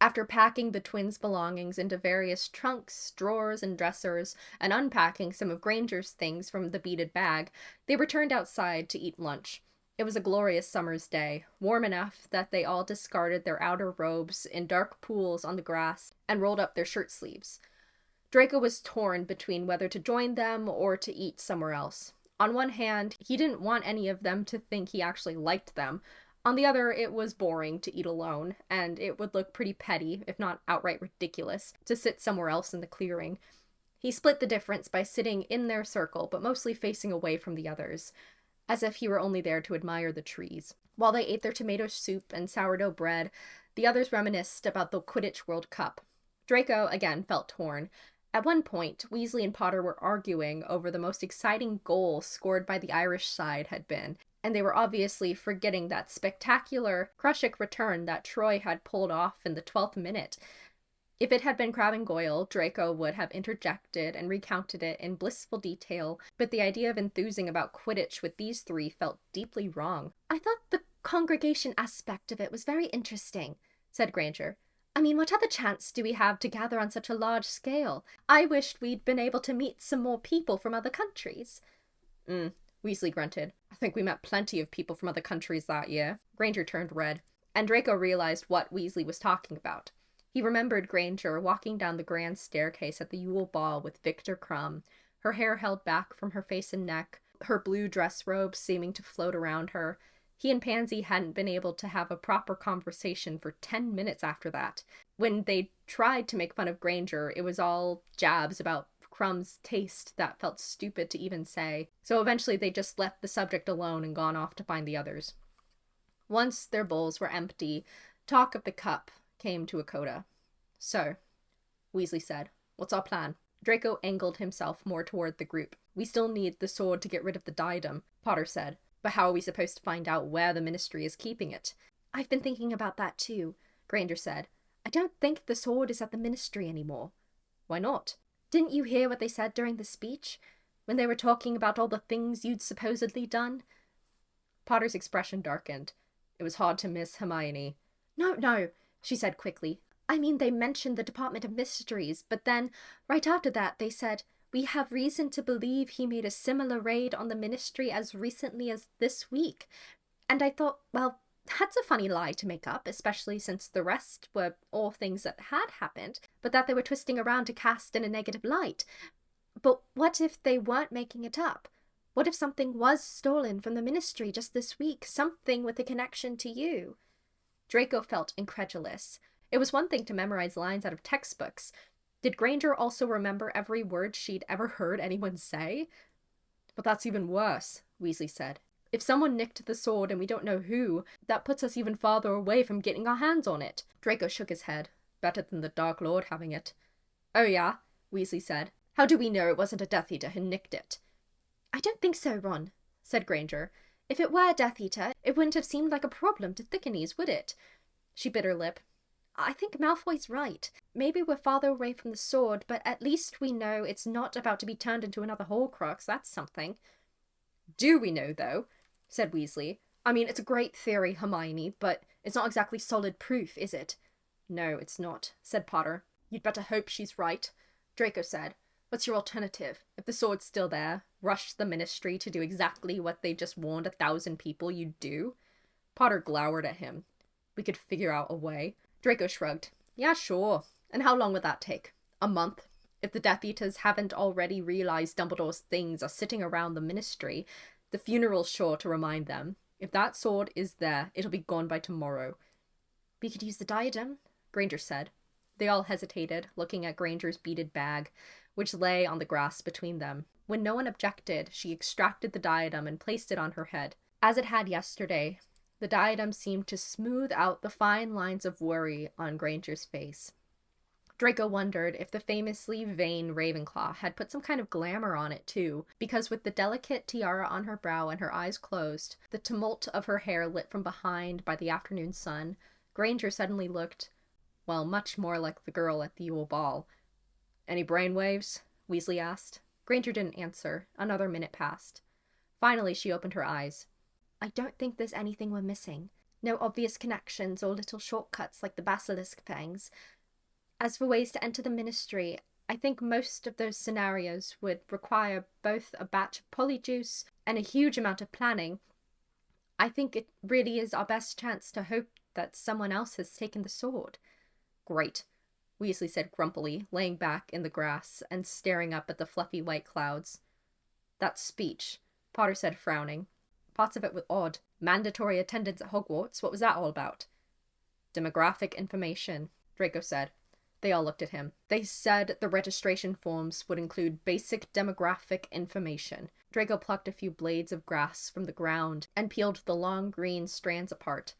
A: After packing the twins' belongings into various trunks, drawers, and dressers, and unpacking some of Granger's things from the beaded bag, they returned outside to eat lunch. It was a glorious summer's day, warm enough that they all discarded their outer robes in dark pools on the grass and rolled up their shirt sleeves. Draco was torn between whether to join them or to eat somewhere else. On one hand, he didn't want any of them to think he actually liked them. On the other, it was boring to eat alone, and it would look pretty petty, if not outright ridiculous, to sit somewhere else in the clearing. He split the difference by sitting in their circle, but mostly facing away from the others, as if he were only there to admire the trees. While they ate their tomato soup and sourdough bread, the others reminisced about the Quidditch World Cup. Draco, again, felt torn. At one point, Weasley and Potter were arguing over the most exciting goal scored by the Irish side had been, and they were obviously forgetting that spectacular Crushik return that Troy had pulled off in the 12th minute. If it had been Crabbe and Goyle, Draco would have interjected and recounted it in blissful detail, but the idea of enthusing about Quidditch with these three felt deeply wrong. I thought the congregation aspect of it was very interesting, said Granger. I mean, what other chance do we have to gather on such a large scale? I wished we'd been able to meet some more people from other countries. Weasley grunted. I think we met plenty of people from other countries that year. Granger turned red, and Draco realized what Weasley was talking about. He remembered Granger walking down the grand staircase at the Yule Ball with Victor Crumb, her hair held back from her face and neck, her blue dress robe seeming to float around her. He and Pansy hadn't been able to have a proper conversation for 10 minutes after that. When they tried to make fun of Granger, it was all jabs about Crumb's taste that felt stupid to even say. So eventually they just left the subject alone and gone off to find the others. Once their bowls were empty, talk of the cup came to a coda. "So," Weasley said, "what's our plan?" Draco angled himself more toward the group. "We still need the sword to get rid of the diadem," Potter said. "But how are we supposed to find out where the Ministry is keeping it?" "I've been thinking about that too," Granger said. "I don't think the sword is at the Ministry anymore." "Why not?" "Didn't you hear what they said during the speech? When they were talking about all the things you'd supposedly done?" Potter's expression darkened. It was hard to miss Hermione. No, she said quickly. "I mean, they mentioned the Department of Mysteries, but then, right after that, they said, 'We have reason to believe he made a similar raid on the Ministry as recently as this week.' And I thought, well, that's a funny lie to make up, especially since the rest were all things that had happened, but that they were twisting around to cast in a negative light. But what if they weren't making it up? What if something was stolen from the Ministry just this week, something with a connection to you?" Draco felt incredulous. It was one thing to memorize lines out of textbooks. Did Granger also remember every word she'd ever heard anyone say? "But that's even worse," Weasley said. "If someone nicked the sword and we don't know who, that puts us even farther away from getting our hands on it." Draco shook his head. "Better than the Dark Lord having it." "Oh yeah?" Weasley said. "How do we know it wasn't a Death Eater who nicked it?" "I don't think so, Ron," said Granger. "If it were a Death Eater, it wouldn't have seemed like a problem to Thickenies, would it?" She bit her lip. "I think Malfoy's right. Maybe we're farther away from the sword, but at least we know it's not about to be turned into another Horcrux. That's something." "Do we know, though?" said Weasley. "I mean, it's a great theory, Hermione, but it's not exactly solid proof, is it?" "No, it's not," said Potter. "You'd better hope she's right," Draco said. "What's your alternative? If the sword's still there, rush the Ministry to do exactly what they just warned 1,000 people you'd do?" Potter glowered at him. "We could figure out a way." Draco shrugged. "Yeah, sure. And how long would that take? A month? If the Death Eaters haven't already realized Dumbledore's things are sitting around the Ministry, the funeral's sure to remind them. If that sword is there, it'll be gone by tomorrow." "We could use the diadem," Granger said. They all hesitated, looking at Granger's beaded bag, which lay on the grass between them. When no one objected, she extracted the diadem and placed it on her head. As it had yesterday, the diadem seemed to smooth out the fine lines of worry on Granger's face. Draco wondered if the famously vain Ravenclaw had put some kind of glamour on it too, because with the delicate tiara on her brow and her eyes closed, the tumult of her hair lit from behind by the afternoon sun, Granger suddenly looked, well, much more like the girl at the Yule Ball. "Any brainwaves?" Weasley asked. Granger didn't answer. Another minute passed. Finally, she opened her eyes. "I don't think there's anything we're missing. No obvious connections or little shortcuts like the basilisk fangs. As for ways to enter the Ministry, I think most of those scenarios would require both a batch of polyjuice and a huge amount of planning. I think it really is our best chance to hope that someone else has taken the sword." "Great," Weasley said grumpily, laying back in the grass and staring up at the fluffy white clouds. "That speech," Potter said, frowning. Parts of it were odd. "Mandatory attendance at Hogwarts, what was that all about?" "Demographic information," Draco said. They all looked at him. "They said the registration forms would include basic demographic information." Draco plucked a few blades of grass from the ground and peeled the long green strands apart.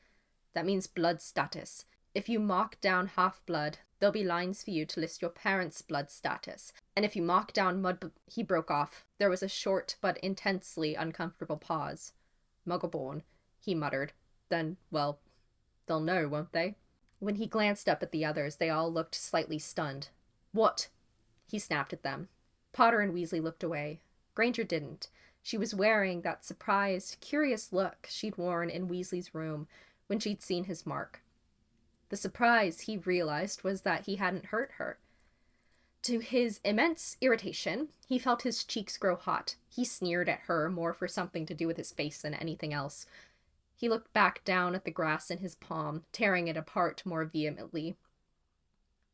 A: "That means blood status. If you mark down half-blood, there'll be lines for you to list your parents' blood status. And if you mark down He broke off. There was a short but intensely uncomfortable pause. "Muggleborn," he muttered. "Then, well, they'll know, won't they?" When he glanced up at the others, they all looked slightly stunned. "What?" he snapped at them. Potter and Weasley looked away. Granger didn't. She was wearing that surprised, curious look she'd worn in Weasley's room when she'd seen his mark. The surprise, he realized, was that he hadn't hurt her. To his immense irritation, he felt his cheeks grow hot. He sneered at her more for something to do with his face than anything else. He looked back down at the grass in his palm, tearing it apart more vehemently.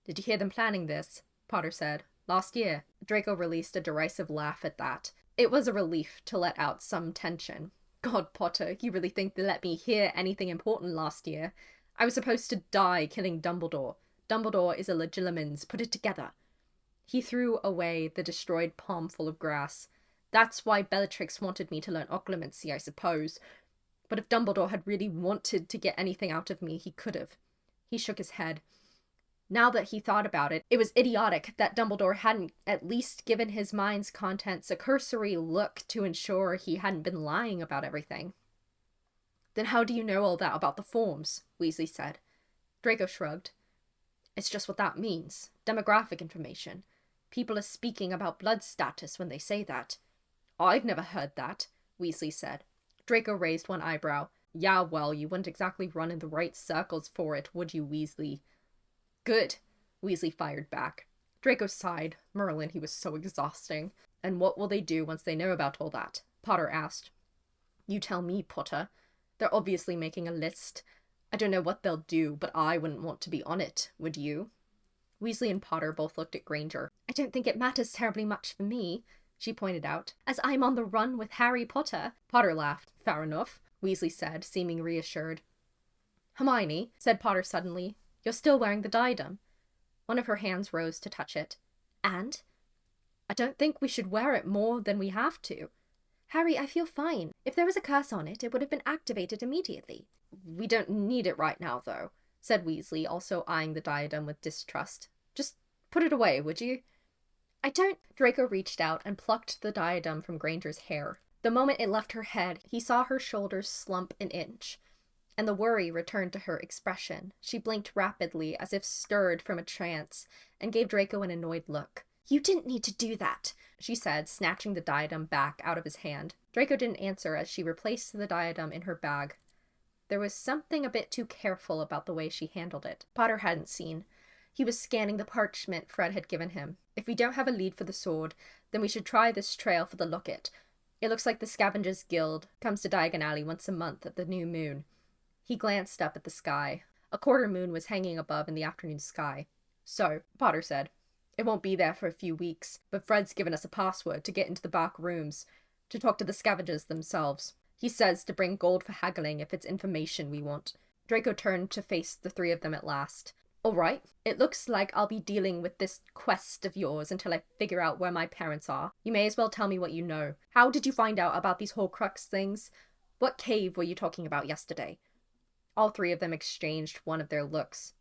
A: "Did you hear them planning this?" Potter said. Last year. Draco released a derisive laugh at that. It was a relief to let out some tension. God, Potter, you really think they let me hear anything important last year? I was supposed to die killing Dumbledore. Dumbledore is a legilimens. Put it together. He threw away the destroyed palm full of grass. That's why Bellatrix wanted me to learn occlumency, I suppose. But if Dumbledore had really wanted to get anything out of me, he could have. He shook his head. Now that he thought about it, it was idiotic that Dumbledore hadn't at least given his mind's contents a cursory look to ensure he hadn't been lying about everything. Then how do you know all that about the forms? Weasley said. Draco shrugged. It's just what that means. Demographic information. People are speaking about blood status when they say that. I've never heard that, Weasley said. Draco raised one eyebrow. Yeah, well, you wouldn't exactly run in the right circles for it, would you, Weasley? Good, Weasley fired back. Draco sighed. Merlin, he was so exhausting. And what will they do once they know about all that? Potter asked. You tell me, Potter. They're obviously making a list. I don't know what they'll do, but I wouldn't want to be on it, would you? Weasley and Potter both looked at Granger. I don't think it matters terribly much for me, she pointed out, as I'm on the run with Harry Potter. Potter laughed. Fair enough, Weasley said, seeming reassured. Hermione, said Potter suddenly, you're still wearing the diadem. One of her hands rose to touch it. And? I don't think we should wear it more than we have to. Harry, I feel fine. If there was a curse on it, it would have been activated immediately. We don't need it right now, though, said Weasley, also eyeing the diadem with distrust. Just put it away, would you? I don't... Draco reached out and plucked the diadem from Granger's hair. The moment it left her head, he saw her shoulders slump an inch, and the worry returned to her expression. She blinked rapidly, as if stirred from a trance, and gave Draco an annoyed look. You didn't need to do that, she said, snatching the diadem back out of his hand. Draco didn't answer as she replaced the diadem in her bag. There was something a bit too careful about the way she handled it. Potter hadn't seen. He was scanning the parchment Fred had given him. If we don't have a lead for the sword, then we should try this trail for the locket. It looks like the Scavengers Guild comes to Diagon Alley once a month at the new moon. He glanced up at the sky. A quarter moon was hanging above in the afternoon sky. So, Potter said, it won't be there for a few weeks, but Fred's given us a password to get into the back rooms, to talk to the scavengers themselves. He says to bring gold for haggling if it's information we want. Draco turned to face the three of them at last. All right, it looks like I'll be dealing with this quest of yours until I figure out where my parents are. You may as well tell me what you know. How did you find out about these Horcrux things? What cave were you talking about yesterday? All three of them exchanged one of their looks.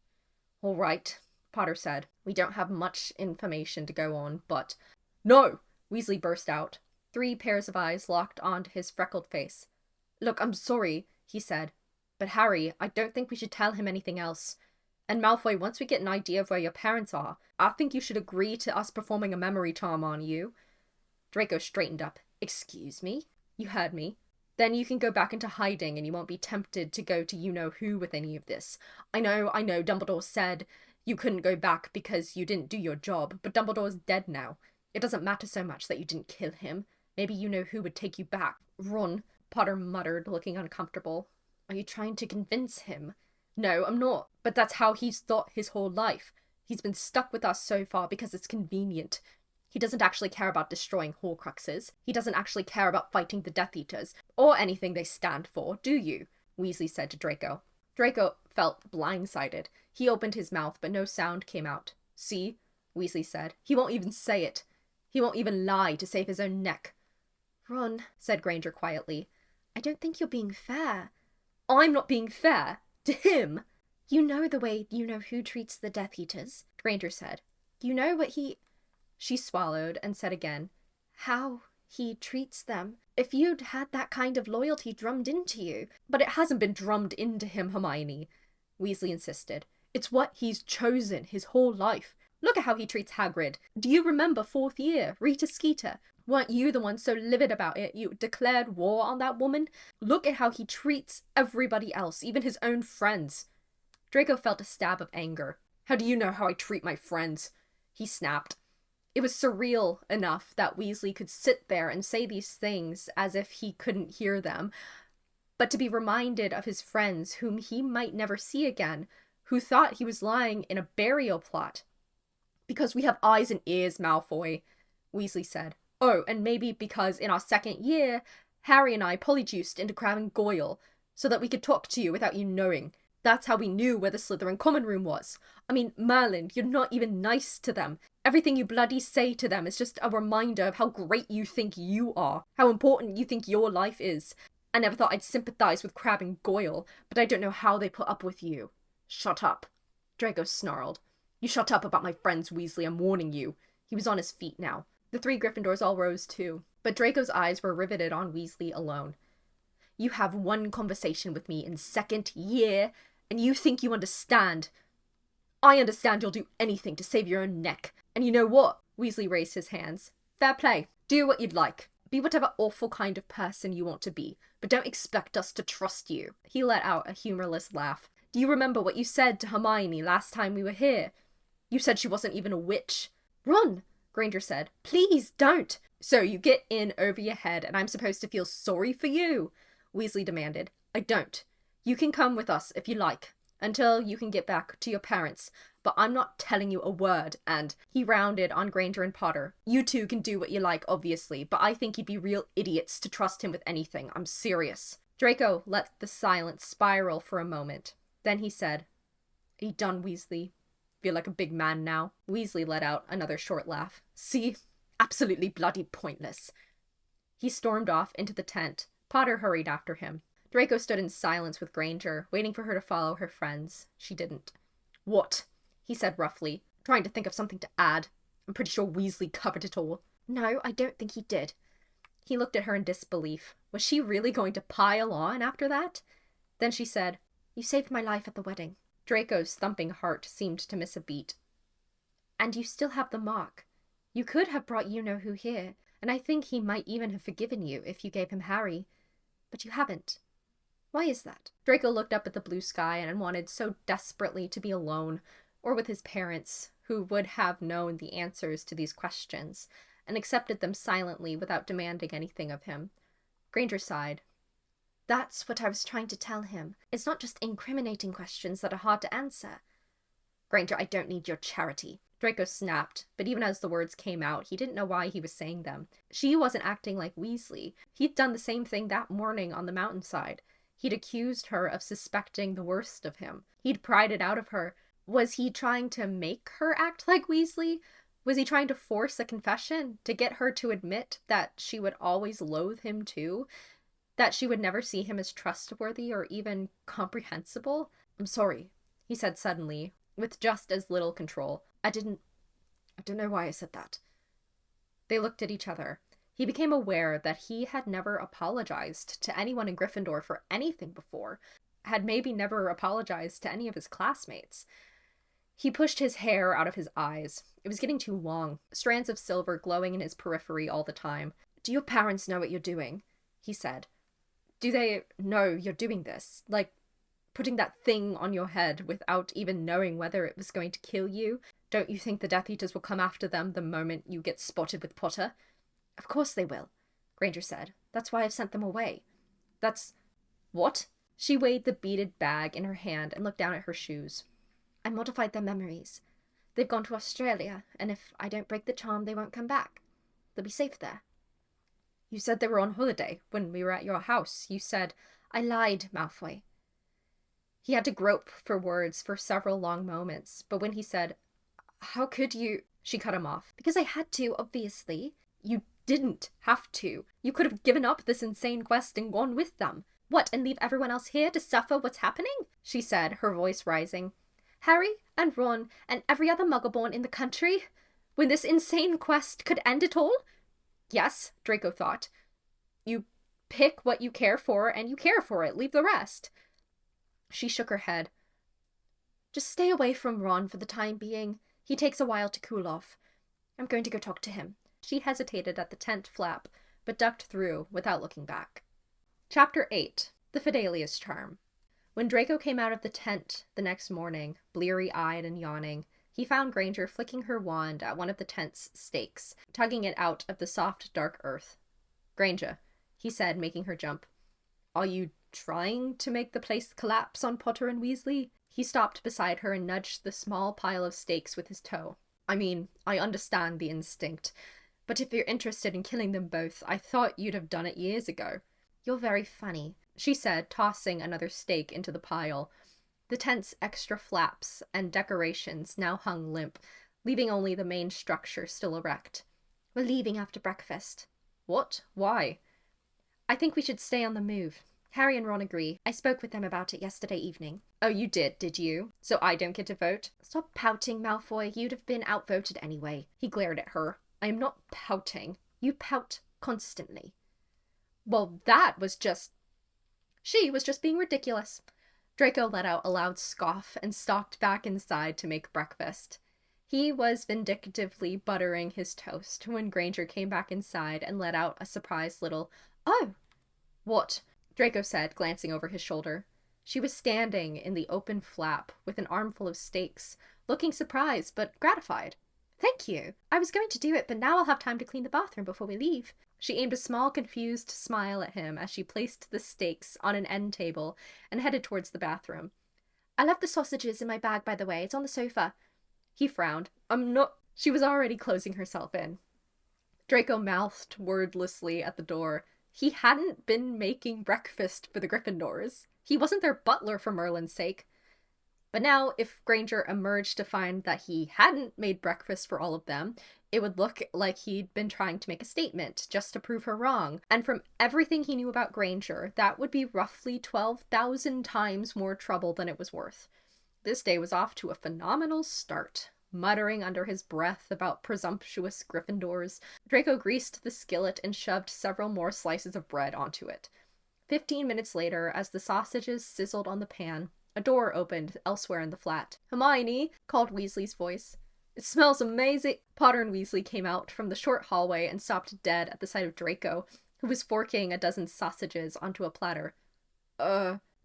A: All right, Potter said. We don't have much information to go on, but... No! Weasley burst out. 3 pairs of eyes locked onto his freckled face. Look, I'm sorry, he said. But Harry, I don't think we should tell him anything else. And Malfoy, once we get an idea of where your parents are, I think you should agree to us performing a memory charm on you. Draco straightened up. Excuse me? You heard me. Then you can go back into hiding and you won't be tempted to go to you-know-who with any of this. I know, Dumbledore said you couldn't go back because you didn't do your job, but Dumbledore's dead now. It doesn't matter so much that you didn't kill him. Maybe you-know-who would take you back. Ron, Potter muttered, looking uncomfortable. Are you trying to convince him? No, I'm not. But that's how he's thought his whole life. He's been stuck with us so far because it's convenient. He doesn't actually care about destroying Horcruxes. He doesn't actually care about fighting the Death Eaters, or anything they stand for, do you? Weasley said to Draco. Draco felt blindsided. He opened his mouth, but no sound came out. See? Weasley said. He won't even say it. He won't even lie to save his own neck. Ron, said Granger quietly, I don't think you're being fair. I'm not being fair? To him? You know the way you-know-who treats the Death Eaters, Granger said. You know what he... She swallowed and said again, how he treats them. If you'd had that kind of loyalty drummed into you. But it hasn't been drummed into him, Hermione, Weasley insisted. It's what he's chosen his whole life. Look at how he treats Hagrid. Do you remember 4th year, Rita Skeeter? Weren't you the one so livid about it you declared war on that woman? Look at how he treats everybody else, even his own friends. Draco felt a stab of anger. How do you know how I treat my friends? He snapped. It was surreal enough that Weasley could sit there and say these things as if he couldn't hear them, but to be reminded of his friends whom he might never see again, who thought he was lying in a burial plot. Because we have eyes and ears, Malfoy, Weasley said. Oh, and maybe because in our second year, Harry and I polyjuiced into Crabbe and Goyle, so that we could talk to you without you knowing. That's how we knew where the Slytherin common room was. I mean, Merlin, you're not even nice to them. Everything you bloody say to them is just a reminder of how great you think you are, how important you think your life is. I never thought I'd sympathize with Crabbe and Goyle, but I don't know how they put up with you. Shut up, Draco snarled. You shut up about my friends, Weasley, I'm warning you. He was on his feet now. The three Gryffindors all rose too, but Draco's eyes were riveted on Weasley alone. You have one conversation with me in second year, and you think you understand. I understand you'll do anything to save your own neck. And you know what? Weasley raised his hands. Fair play. Do what you'd like. Be whatever awful kind of person you want to be, but don't expect us to trust you. He let out a humorless laugh. Do you remember what you said to Hermione last time we were here? You said she wasn't even a witch. Ron, Granger said. Please don't. So you get in over your head and I'm supposed to feel sorry for you? Weasley demanded. I don't. You can come with us if you like, until you can get back to your parents, but I'm not telling you a word, and he rounded on Granger and Potter. You two can do what you like, obviously, but I think you'd be real idiots to trust him with anything. I'm serious. Draco let the silence spiral for a moment. Then he said, Are you done, Weasley? Feel like a big man now? Weasley let out another short laugh. See? Absolutely bloody pointless. He stormed off into the tent. Potter hurried after him. Draco stood in silence with Granger, waiting for her to follow her friends. She didn't. What? He said roughly, trying to think of something to add. I'm pretty sure Weasley covered it all. No, I don't think he did. He looked at her in disbelief. Was she really going to pile on after that? Then she said, You saved my life at the wedding. Draco's thumping heart seemed to miss a beat. And you still have the mark. You could have brought you-know-who here, and I think he might even have forgiven you if you gave him Harry. But you haven't. Why is that? Draco looked up at the blue sky and wanted so desperately to be alone, or with his parents, who would have known the answers to these questions, and accepted them silently without demanding anything of him. Granger sighed. That's what I was trying to tell him. It's not just incriminating questions that are hard to answer. Granger, I don't need your charity. Draco snapped, but even as the words came out, he didn't know why he was saying them. She wasn't acting like Weasley. He'd done the same thing that morning on the mountainside. He'd accused her of suspecting the worst of him. He'd pried it out of her. Was he trying to make her act like Weasley? Was he trying to force a confession? To get her to admit that she would always loathe him too? That she would never see him as trustworthy or even comprehensible? I'm sorry, he said suddenly, with just as little control. I don't know why I said that. They looked at each other. He became aware that he had never apologized to anyone in Gryffindor for anything before, had maybe never apologized to any of his classmates. He pushed his hair out of his eyes. It was getting too long, strands of silver glowing in his periphery all the time. Do your parents know what you're doing? He said. Do they know you're doing this? Like, putting that thing on your head without even knowing whether it was going to kill you? Don't you think the Death Eaters will come after them the moment you get spotted with Potter? Of course they will, Granger said. That's why I've sent them away. That's... What? She weighed the beaded bag in her hand and looked down at her shoes. I modified their memories. They've gone to Australia, and if I don't break the charm, they won't come back. They'll be safe there. You said they were on holiday when we were at your house. You said... I lied, Malfoy. He had to grope for words for several long moments, but when he said, How could you... She cut him off. Because I had to, obviously. You didn't have to. You could have given up this insane quest and gone with them. What, and leave everyone else here to suffer what's happening? She said, her voice rising. Harry and Ron and every other Muggle-born in the country? When this insane quest could end it all? Yes, Draco thought. You pick what you care for and you care for it. Leave the rest. She shook her head. Just stay away from Ron for the time being. He takes a while to cool off. I'm going to go talk to him. She hesitated at the tent flap, but ducked through without looking back. Chapter 8. The Fidelius Charm. When Draco came out of the tent the next morning, bleary-eyed and yawning, he found Granger flicking her wand at one of the tent's stakes, tugging it out of the soft, dark earth. Granger, he said, making her jump. Are you trying to make the place collapse on Potter and Weasley? He stopped beside her and nudged the small pile of stakes with his toe. I mean, I understand the instinct, but if you're interested in killing them both, I thought you'd have done it years ago. You're very funny, she said, tossing another steak into the pile. The tent's extra flaps and decorations now hung limp, leaving only the main structure still erect. We're leaving after breakfast. What? Why? I think we should stay on the move. Harry and Ron agree. I spoke with them about it yesterday evening. Oh, you did you? So I don't get to vote? Stop pouting, Malfoy. You'd have been outvoted anyway. He glared at her. I am not pouting. You pout constantly. Well, she was just being ridiculous. Draco let out a loud scoff and stalked back inside to make breakfast. He was vindictively buttering his toast when Granger came back inside and let out a surprised little, "Oh!" "What?" Draco said, glancing over his shoulder. She was standing in the open flap with an armful of steaks, looking surprised but gratified. "Thank you. I was going to do it, but now I'll have time to clean the bathroom before we leave." She aimed a small, confused smile at him as she placed the steaks on an end table and headed towards the bathroom. "I left the sausages in my bag, by the way. It's on the sofa." He frowned. "I'm not—" She was already closing herself in. Draco mouthed wordlessly at the door. He hadn't been making breakfast for the Gryffindors. He wasn't their butler for Merlin's sake. But now, if Granger emerged to find that he hadn't made breakfast for all of them, it would look like he'd been trying to make a statement, just to prove her wrong. And from everything he knew about Granger, that would be roughly 12,000 times more trouble than it was worth. This day was off to a phenomenal start. Muttering under his breath about presumptuous Gryffindors, Draco greased the skillet and shoved several more slices of bread onto it. 15 minutes later, as the sausages sizzled on the pan, a door opened elsewhere in the flat. "Hermione!" called Weasley's voice. "It smells amazing!" Potter and Weasley came out from the short hallway and stopped dead at the sight of Draco, who was forking a dozen sausages onto a platter.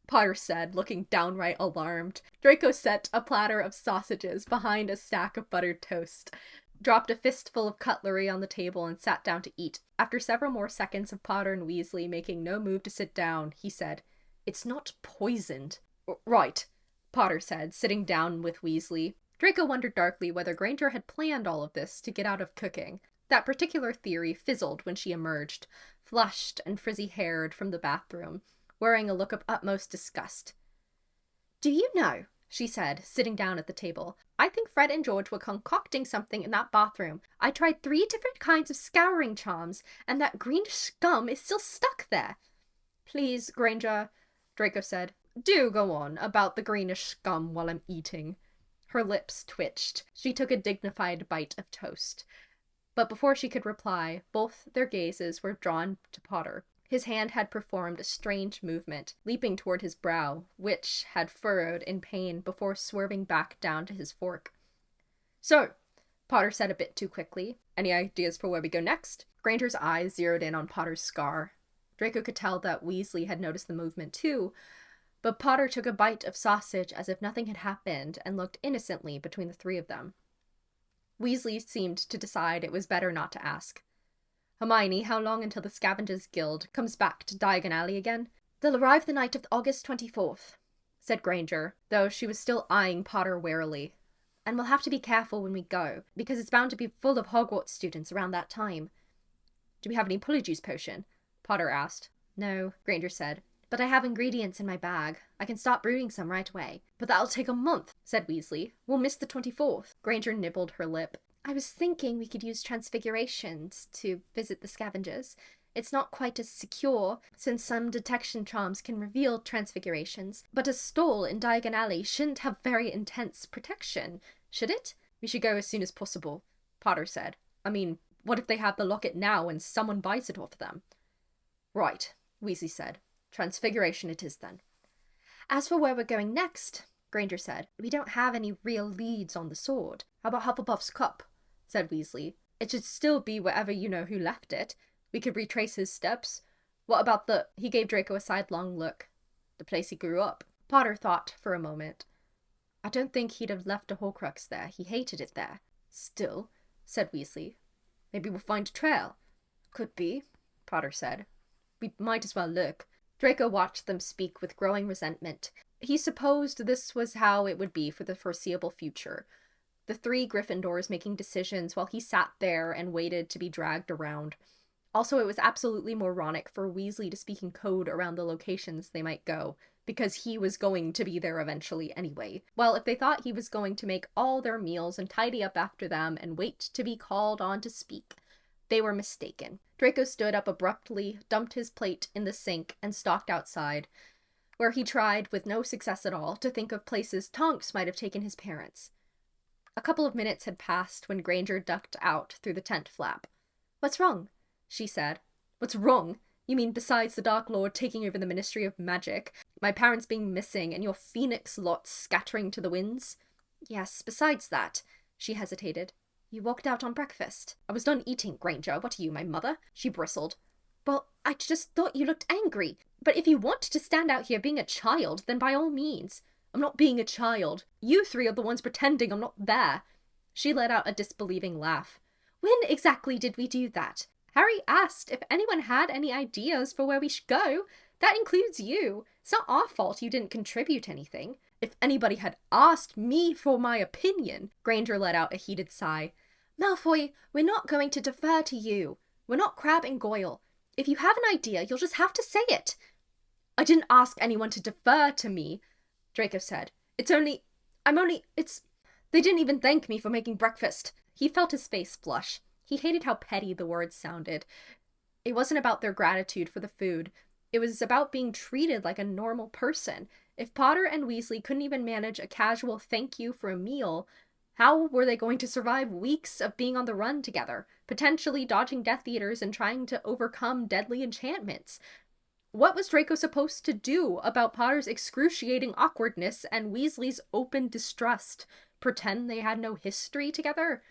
A: Potter said, looking downright alarmed. Draco set a platter of sausages behind a stack of buttered toast, dropped a fistful of cutlery on the table, and sat down to eat. After several more seconds of Potter and Weasley making no move to sit down, he said, "It's not poisoned." "Right," Potter said, sitting down with Weasley. Draco wondered darkly whether Granger had planned all of this to get out of cooking. That particular theory fizzled when she emerged, flushed and frizzy-haired from the bathroom, wearing a look of utmost disgust. "Do you know," she said, sitting down at the table, "I think Fred and George were concocting something in that bathroom. I tried 3 different kinds of scouring charms, and that greenish scum is still stuck there." "Please, Granger," Draco said, "do go on about the greenish scum while I'm eating." Her lips twitched. She took a dignified bite of toast. But before she could reply, both their gazes were drawn to Potter. His hand had performed a strange movement, leaping toward his brow, which had furrowed in pain before swerving back down to his fork. "So," Potter said a bit too quickly, "any ideas for where we go next?" Granger's eyes zeroed in on Potter's scar. Draco could tell that Weasley had noticed the movement too, but Potter took a bite of sausage as if nothing had happened and looked innocently between the 3 of them. Weasley seemed to decide it was better not to ask. "Hermione, how long until the Scavengers Guild comes back to Diagon Alley again?" "They'll arrive the night of August 24th, said Granger, though she was still eyeing Potter warily. "And we'll have to be careful when we go, because it's bound to be full of Hogwarts students around that time." "Do we have any Polyjuice potion?" Potter asked. "No," Granger said, "but I have ingredients in my bag. I can start brewing some right away." "But that'll take a month," said Weasley. "We'll miss the 24th. Granger nibbled her lip. "I was thinking we could use transfigurations to visit the Scavengers. It's not quite as secure, since some detection charms can reveal transfigurations, but a stall in Diagon Alley shouldn't have very intense protection, should it?" "We should go as soon as possible," Potter said. "I mean, what if they have the locket now and someone buys it off them?" "Right," Weasley said. "Transfiguration it is, then." "As for where we're going next," Granger said, "we don't have any real leads on the sword." "How about Hufflepuff's cup?" said Weasley. "It should still be wherever you know who left it. We could retrace his steps. What about he gave Draco a sidelong look. "The place he grew up." Potter thought for a moment. "I don't think he'd have left a Horcrux there. He hated it there." "Still," said Weasley, "maybe we'll find a trail." "Could be," Potter said. "We might as well look." Draco watched them speak with growing resentment. He supposed this was how it would be for the foreseeable future. the 3 Gryffindors making decisions while he sat there and waited to be dragged around. Also, it was absolutely moronic for Weasley to speak in code around the locations they might go, because he was going to be there eventually anyway. Well, if they thought he was going to make all their meals and tidy up after them and wait to be called on to speak, they were mistaken. Draco stood up abruptly, dumped his plate in the sink, and stalked outside, where he tried, with no success at all, to think of places Tonks might have taken his parents. A couple of minutes had passed when Granger ducked out through the tent flap. "What's wrong?" she said. "What's wrong? You mean besides the Dark Lord taking over the Ministry of Magic, my parents being missing, and your phoenix lot scattering to the winds?" "Yes, besides that." She hesitated. "You walked out on breakfast." "I was done eating, Granger. What are you, my mother?" She bristled. "Well, I just thought you looked angry. But if you want to stand out here being a child, then by all means." "I'm not being a child. You 3 are the ones pretending I'm not there." She let out a disbelieving laugh. "When exactly did we do that? Harry asked if anyone had any ideas for where we should go. That includes you. It's not our fault you didn't contribute anything." "If anybody had asked me for my opinion," Granger let out a heated sigh. "Malfoy, we're not going to defer to you. We're not Crabbe and Goyle. If you have an idea, you'll just have to say it." "I didn't ask anyone to defer to me," Draco said. They didn't even thank me for making breakfast." He felt his face flush. He hated how petty the words sounded. It wasn't about their gratitude for the food. It was about being treated like a normal person. If Potter and Weasley couldn't even manage a casual thank you for a meal, how were they going to survive weeks of being on the run together, potentially dodging Death Eaters and trying to overcome deadly enchantments? What was Draco supposed to do about Potter's excruciating awkwardness and Weasley's open distrust? Pretend they had no history together?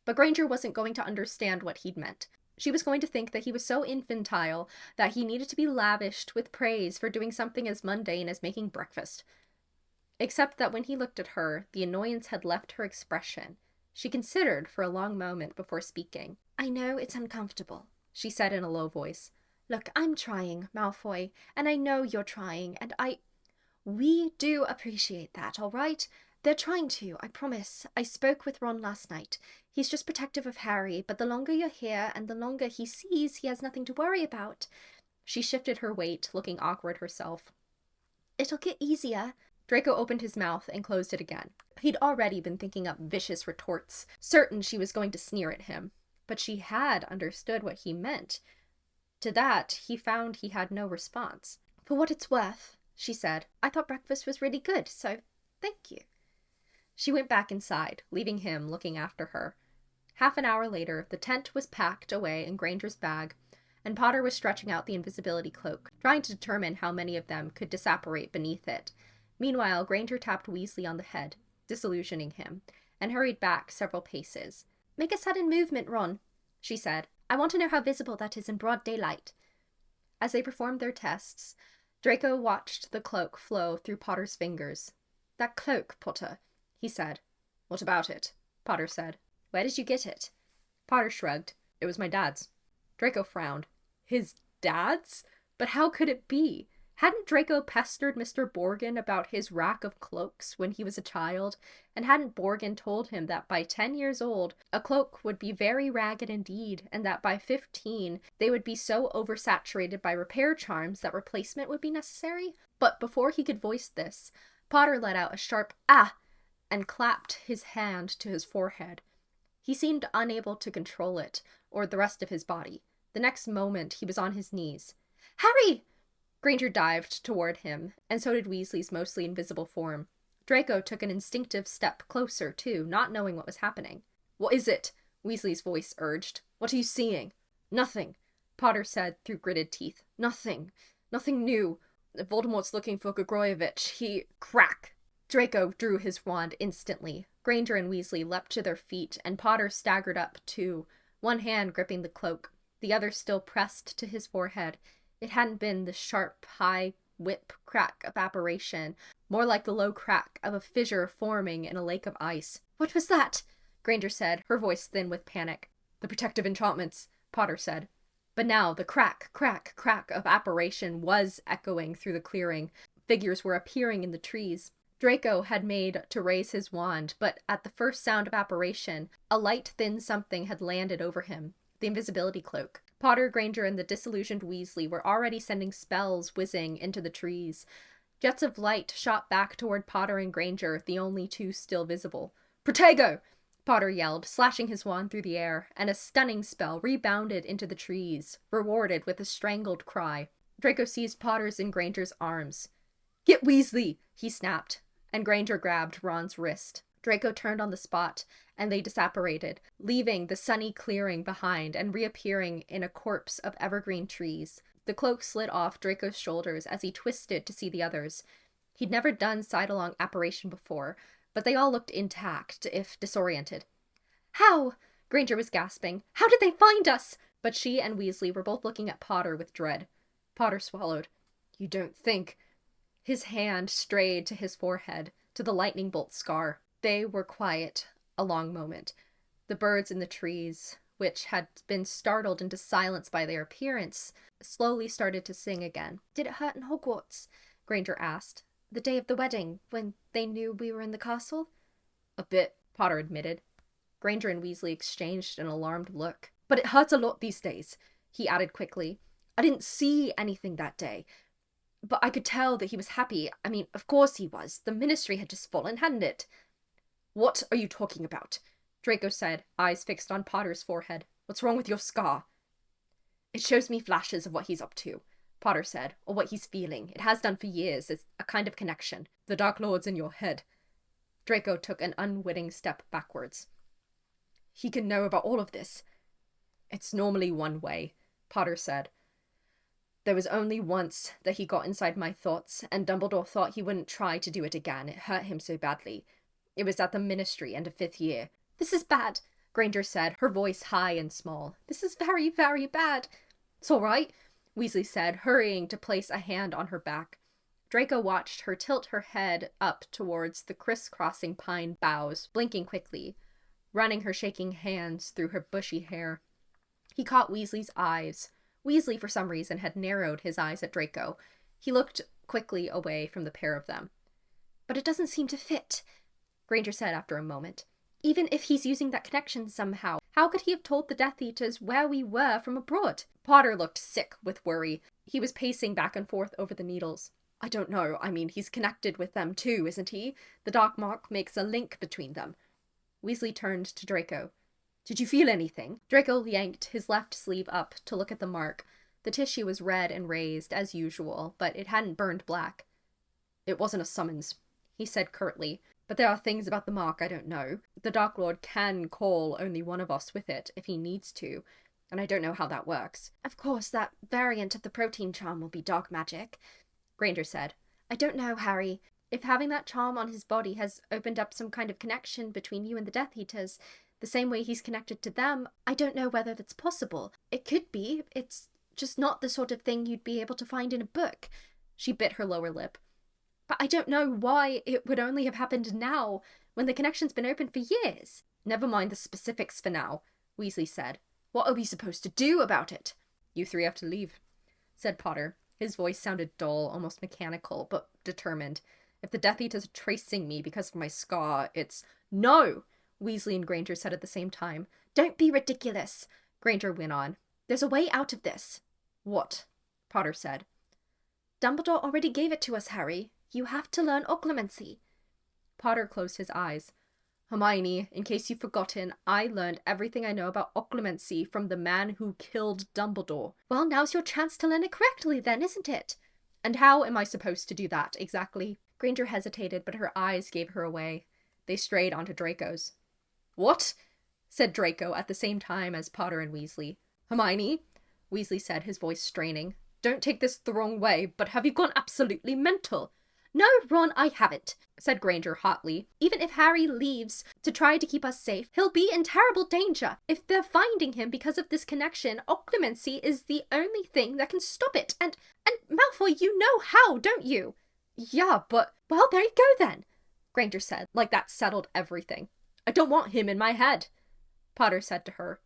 A: But Granger wasn't going to understand what he'd meant. She was going to think that he was so infantile that he needed to be lavished with praise for doing something as mundane as making breakfast. Except that when he looked at her, the annoyance had left her expression. She considered for a long moment before speaking. "I know it's uncomfortable," she said in a low voice. "Look, I'm trying, Malfoy, and I know you're trying, and we do appreciate that, all right? They're trying to, I promise. I spoke with Ron last night. He's just protective of Harry, but the longer you're here and the longer he sees he has nothing to worry about." She shifted her weight, looking awkward herself. "It'll get easier." Draco opened his mouth and closed it again. He'd already been thinking up vicious retorts, certain she was going to sneer at him. But she had understood what he meant. To that, he found he had no response. "For what it's worth," she said, "I thought breakfast was really good, so thank you." She went back inside, leaving him looking after her. Half an hour later, the tent was packed away in Granger's bag, and Potter was stretching out the invisibility cloak, trying to determine how many of them could disapparate beneath it. Meanwhile, Granger tapped Weasley on the head, disillusioning him, and hurried back several paces. "Make a sudden movement, Ron," she said. "I want to know how visible that is in broad daylight." As they performed their tests, Draco watched the cloak flow through Potter's fingers. "That cloak, Potter," he said. "What about it?" Potter said. "Where did you get it?" Potter shrugged. "It was my dad's." Draco frowned. His dad's? But how could it be? Hadn't Draco pestered Mr. Borgin about his rack of cloaks when he was a child? And hadn't Borgin told him that by 10 years old, a cloak would be very ragged indeed, and that by 15, they would be so oversaturated by repair charms that replacement would be necessary? But before he could voice this, Potter let out a sharp "ah!" and clapped his hand to his forehead. He seemed unable to control it, or the rest of his body. The next moment, he was on his knees. "Harry!" Granger dived toward him, and so did Weasley's mostly invisible form. Draco took an instinctive step closer, too, not knowing what was happening. "What is it?" Weasley's voice urged. "What are you seeing?" "Nothing," Potter said through gritted teeth. "Nothing. Nothing new. Voldemort's looking for Gregorovic. He—" Crack! Draco drew his wand instantly. Granger and Weasley leapt to their feet, and Potter staggered up, too, one hand gripping the cloak, the other still pressed to his forehead. It hadn't been the sharp, high whip crack of apparition, more like the low crack of a fissure forming in a lake of ice. "What was that?" Granger said, her voice thin with panic. "The protective enchantments," Potter said. But now the crack, crack, crack of apparition was echoing through the clearing. Figures were appearing in the trees. Draco had made to raise his wand, but at the first sound of apparition, a light, thin something had landed over him, the invisibility cloak. Potter, Granger, and the disillusioned Weasley were already sending spells whizzing into the trees. Jets of light shot back toward Potter and Granger, the only two still visible. "Protego!" Potter yelled, slashing his wand through the air, and a stunning spell rebounded into the trees, rewarded with a strangled cry. Draco seized Potter's and Granger's arms. "Get Weasley!" he snapped, and Granger grabbed Ron's wrist. Draco turned on the spot, and they disapparated, leaving the sunny clearing behind and reappearing in a corpse of evergreen trees. The cloak slid off Draco's shoulders as he twisted to see the others. He'd never done side-along apparition before, but they all looked intact, if disoriented. "How?" Granger was gasping. "How did they find us?" But she and Weasley were both looking at Potter with dread. Potter swallowed. "You don't think..." His hand strayed to his forehead, to the lightning bolt scar. They were quiet a long moment. The birds in the trees, which had been startled into silence by their appearance, slowly started to sing again. "Did it hurt in Hogwarts?" Granger asked. "The day of the wedding, when they knew we were in the castle?" "A bit," Potter admitted. Granger and Weasley exchanged an alarmed look. "But it hurts a lot these days," he added quickly. "I didn't see anything that day, but I could tell that he was happy. I mean, of course he was. The Ministry had just fallen, hadn't it?" "What are you talking about?" Draco said, eyes fixed on Potter's forehead. "What's wrong with your scar?" "It shows me flashes of what he's up to," Potter said, "or what he's feeling. It has done for years. It's a kind of connection. The Dark Lord's in your head." Draco took an unwitting step backwards. "He can know about all of this." "It's normally one way," Potter said. "There was only once that he got inside my thoughts, and Dumbledore thought he wouldn't try to do it again. It hurt him so badly. It was at the Ministry, end of 5th year. "This is bad," Granger said, her voice high and small. "This is very, very bad." "It's all right," Weasley said, hurrying to place a hand on her back. Draco watched her tilt her head up towards the crisscrossing pine boughs, blinking quickly, running her shaking hands through her bushy hair. He caught Weasley's eyes. Weasley, for some reason, had narrowed his eyes at Draco. He looked quickly away from the pair of them. "But it doesn't seem to fit," Granger said after a moment. "Even if he's using that connection somehow, how could he have told the Death Eaters where we were from abroad?" Potter looked sick with worry. He was pacing back and forth over the needles. "I don't know. I mean, he's connected with them too, isn't he? The dark mark makes a link between them." Weasley turned to Draco. "Did you feel anything?" Draco yanked his left sleeve up to look at the mark. The tissue was red and raised, as usual, but it hadn't burned black. "It wasn't a summons," he said curtly. "But there are things about the mark I don't know. The Dark Lord can call only one of us with it, if he needs to, and I don't know how that works." "Of course, that variant of the protein charm will be dark magic," Granger said. "I don't know, Harry. If having that charm on his body has opened up some kind of connection between you and the Death Eaters, the same way he's connected to them, I don't know whether that's possible. It could be. It's just not the sort of thing you'd be able to find in a book." She bit her lower lip. "But I don't know why it would only have happened now, when the connection's been open for years." "Never mind the specifics for now," Weasley said. "What are we supposed to do about it?" "You three have to leave," said Potter. His voice sounded dull, almost mechanical, but determined. "If the Death Eaters are tracing me because of my scar, it's—" "No!" Weasley and Granger said at the same time. "Don't be ridiculous," Granger went on. "There's a way out of this." "What?" Potter said. "Dumbledore already gave it to us, Harry. You have to learn occlumency." Potter closed his eyes. "Hermione, in case you've forgotten, I learned everything I know about occlumency from the man who killed Dumbledore." "Well, now's your chance to learn it correctly then, isn't it?" "And how am I supposed to do that, exactly?" Granger hesitated, but her eyes gave her away. They strayed onto Draco's. "What?" said Draco at the same time as Potter and Weasley. "Hermione," Weasley said, his voice straining. "Don't take this the wrong way, but have you gone absolutely mental?" "No, Ron, I haven't," said Granger hotly. "Even if Harry leaves to try to keep us safe, he'll be in terrible danger. If they're finding him because of this connection, occlumency is the only thing that can stop it. And Malfoy, you know how, don't you?" "Yeah, but—" "Well, there you go then," Granger said, like that settled everything. "I don't want him in my head," Potter said to her.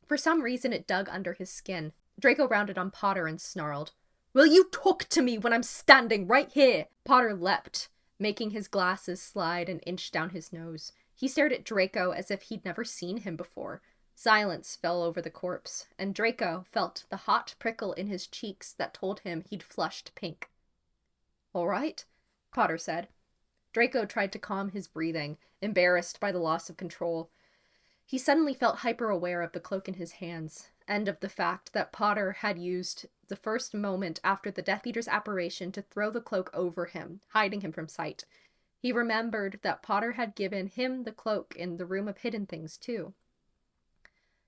A: For some reason, it dug under his skin. Draco rounded on Potter and snarled. "Will you talk to me when I'm standing right here?" Potter leapt making his glasses slide an inch down his nose. He stared at Draco as if he'd never seen him before. Silence fell over the corpse, and Draco felt the hot prickle in his cheeks that told him he'd flushed pink. "All right," Potter said. Draco tried to calm his breathing, embarrassed by the loss of control. He suddenly felt hyper-aware of the cloak in his hands, and of the fact that Potter had used the first moment after the Death Eater's apparition to throw the cloak over him, hiding him from sight. He remembered that Potter had given him the cloak in the Room of Hidden Things, too.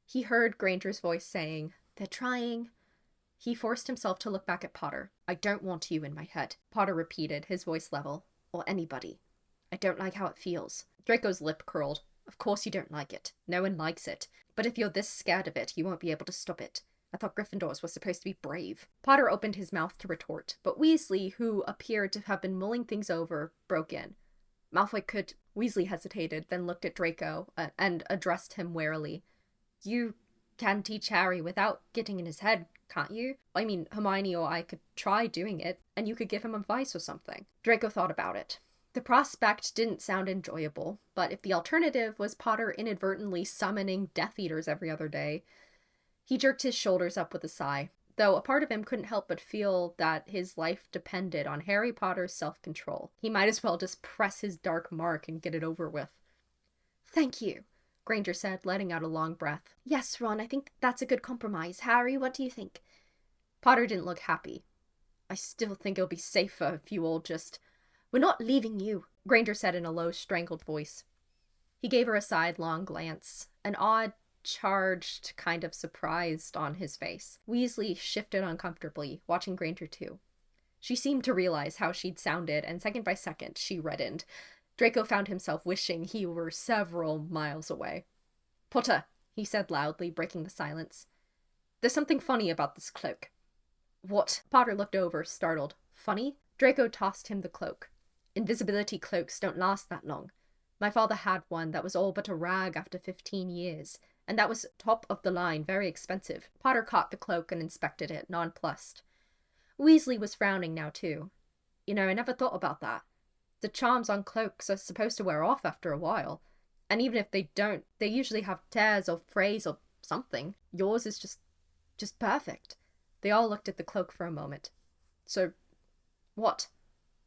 A: He heard Granger's voice saying, "They're trying." He forced himself to look back at Potter. "I don't want you in my head," Potter repeated, his voice level. "Or anybody. I don't like how it feels." Draco's lip curled. "Of course you don't like it. No one likes it. But if you're this scared of it, you won't be able to stop it. I thought Gryffindors were supposed to be brave." Potter opened his mouth to retort, but Weasley, who appeared to have been mulling things over, broke in. "Malfoy could—" Weasley hesitated, then looked at Draco, and addressed him warily. "You can teach Harry without getting in his head, can't you? I mean, Hermione or I could try doing it, and you could give him advice or something." Draco thought about it. The prospect didn't sound enjoyable, but if the alternative was Potter inadvertently summoning Death Eaters every other day, he jerked his shoulders up with a sigh, though a part of him couldn't help but feel that his life depended on Harry Potter's self-control. He might as well just press his dark mark and get it over with. "Thank you," Granger said, letting out a long breath. "Yes, Ron, I think that's a good compromise. Harry, what do you think?" Potter didn't look happy. "I still think it'll be safer if you all just—" "We're not leaving you," Granger said in a low, strangled voice. He gave her a sidelong glance, an odd, charged kind of surprised on his face. Weasley shifted uncomfortably, watching Granger too. She seemed to realize how she'd sounded, and second by second, she reddened. Draco found himself wishing he were several miles away. "Potter," he said loudly, breaking the silence. "There's something funny about this cloak." "What?" Potter looked over, startled. "Funny?" Draco tossed him the cloak. "Invisibility cloaks don't last that long. My father had one that was all but a rag after 15 years, and that was top of the line, very expensive." Potter caught the cloak and inspected it, nonplussed. Weasley was frowning now, too. "You know, I never thought about that. The charms on cloaks are supposed to wear off after a while, and even if they don't, they usually have tears or frays or something. Yours is just perfect." They all looked at the cloak for a moment. "So, what?"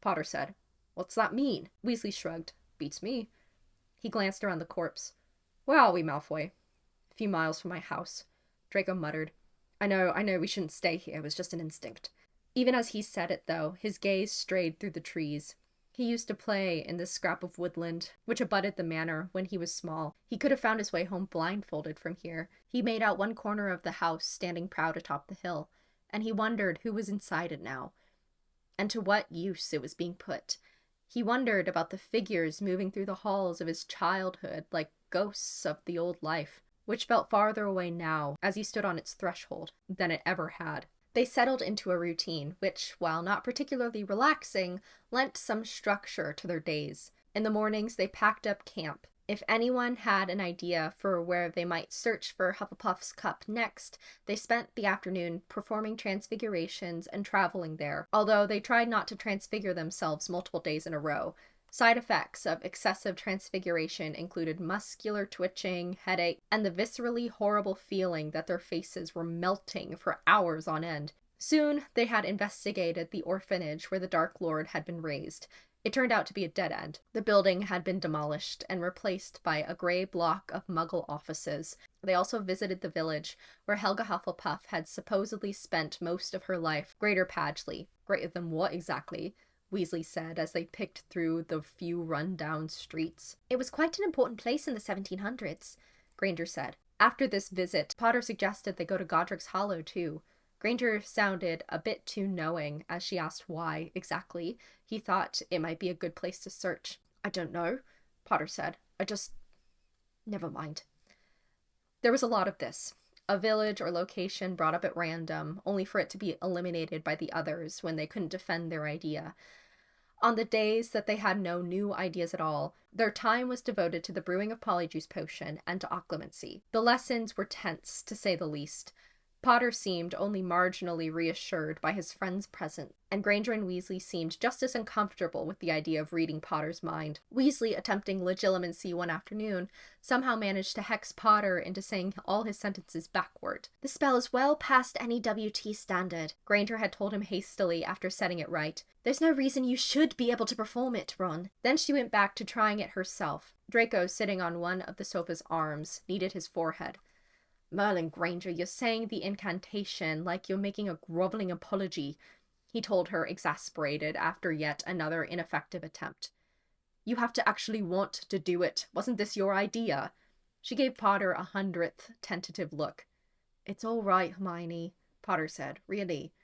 A: Potter said. "What's that mean?" Weasley shrugged. "Beats me." He glanced around the corpse. "Where are we, Malfoy?" "A few miles from my house," Draco muttered. I know, we shouldn't stay here. It was just an instinct." Even as he said it, though, his gaze strayed through the trees. He used to play in this scrap of woodland, which abutted the manor, when he was small. He could have found his way home blindfolded from here. He made out one corner of the house standing proud atop the hill, and he wondered who was inside it now, and to what use it was being put. He wondered about the figures moving through the halls of his childhood like ghosts of the old life, which felt farther away now, as he stood on its threshold, than it ever had. They settled into a routine, which, while not particularly relaxing, lent some structure to their days. In the mornings, they packed up camp. If anyone had an idea for where they might search for Hufflepuff's cup next, they spent the afternoon performing transfigurations and traveling there, although they tried not to transfigure themselves multiple days in a row. Side effects of excessive transfiguration included muscular twitching, headache, and the viscerally horrible feeling that their faces were melting for hours on end. Soon, they had investigated the orphanage where the Dark Lord had been raised. It turned out to be a dead end. The building had been demolished and replaced by a gray block of Muggle offices. They also visited the village where Helga Hufflepuff had supposedly spent most of her life. Greater Padgley. Greater than what exactly? Weasley said as they picked through the few run-down streets. "It was quite an important place in the 1700s, Granger said. After this visit, Potter suggested they go to Godric's Hollow, too. Granger sounded a bit too knowing as she asked why, exactly. He thought it might be a good place to search. "I don't know," Potter said. Never mind." There was a lot of this. A village or location brought up at random, only for it to be eliminated by the others when they couldn't defend their idea. On the days that they had no new ideas at all, their time was devoted to the brewing of Polyjuice Potion and to occlumency. The lessons were tense, to say the least. Potter seemed only marginally reassured by his friend's presence, and Granger and Weasley seemed just as uncomfortable with the idea of reading Potter's mind. Weasley, attempting legilimency one afternoon, somehow managed to hex Potter into saying all his sentences backward. "The spell is well past any WT standard," Granger had told him hastily after setting it right. "There's no reason you should be able to perform it, Ron." Then she went back to trying it herself. Draco, sitting on one of the sofa's arms, kneaded his forehead. "Merlin Granger, you're saying the incantation like you're making a groveling apology," he told her, exasperated after yet another ineffective attempt. "You have to actually want to do it. Wasn't this your idea?" She gave Potter a 100th tentative look. "It's all right, Hermione," Potter said. "Really."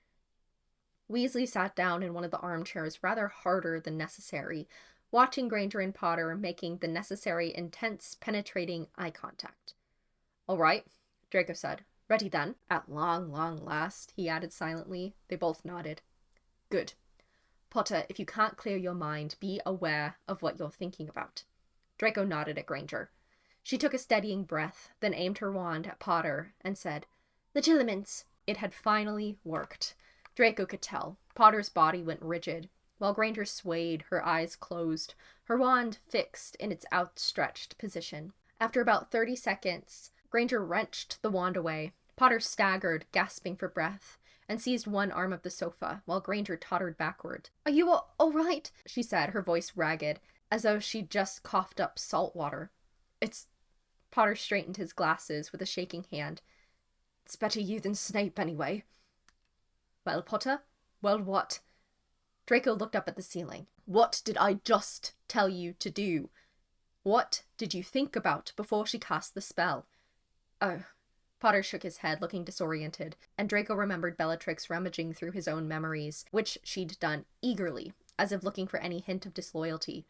A: Weasley sat down in one of the armchairs rather harder than necessary, watching Granger and Potter making the necessary intense, penetrating eye contact. "All right," Draco said. "Ready then?" "At long, long last," he added silently. They both nodded. "Good. Potter, if you can't clear your mind, be aware of what you're thinking about." Draco nodded at Granger. She took a steadying breath, then aimed her wand at Potter and said, "Legilimens." It had finally worked. Draco could tell. Potter's body went rigid, while Granger swayed, her eyes closed, her wand fixed in its outstretched position. After about 30 seconds, Granger wrenched the wand away. Potter staggered, gasping for breath, and seized one arm of the sofa, while Granger tottered backward. "Are you all right?" she said, her voice ragged, as though she'd just coughed up salt water. "It's..." Potter straightened his glasses with a shaking hand. "It's better you than Snape, anyway." "Well, Potter? Well, what?" Draco looked up at the ceiling. "What did I just tell you to do? What did you think about before she cast the spell?" "Oh." Potter shook his head, looking disoriented, and Draco remembered Bellatrix rummaging through his own memories, which she'd done eagerly, as if looking for any hint of disloyalty.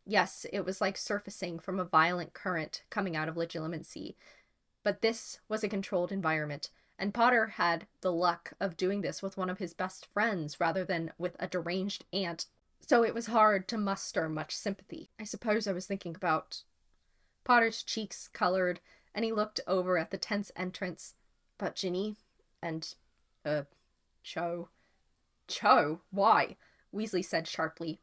A: Yes, it was like surfacing from a violent current coming out of legilimency. But this was a controlled environment, and Potter had the luck of doing this with one of his best friends rather than with a deranged aunt, so it was hard to muster much sympathy. "I suppose I was thinking about..." Potter's cheeks colored, and he looked over at the tense entrance. "But Ginny and, Cho." "Cho? Why?" Weasley said sharply.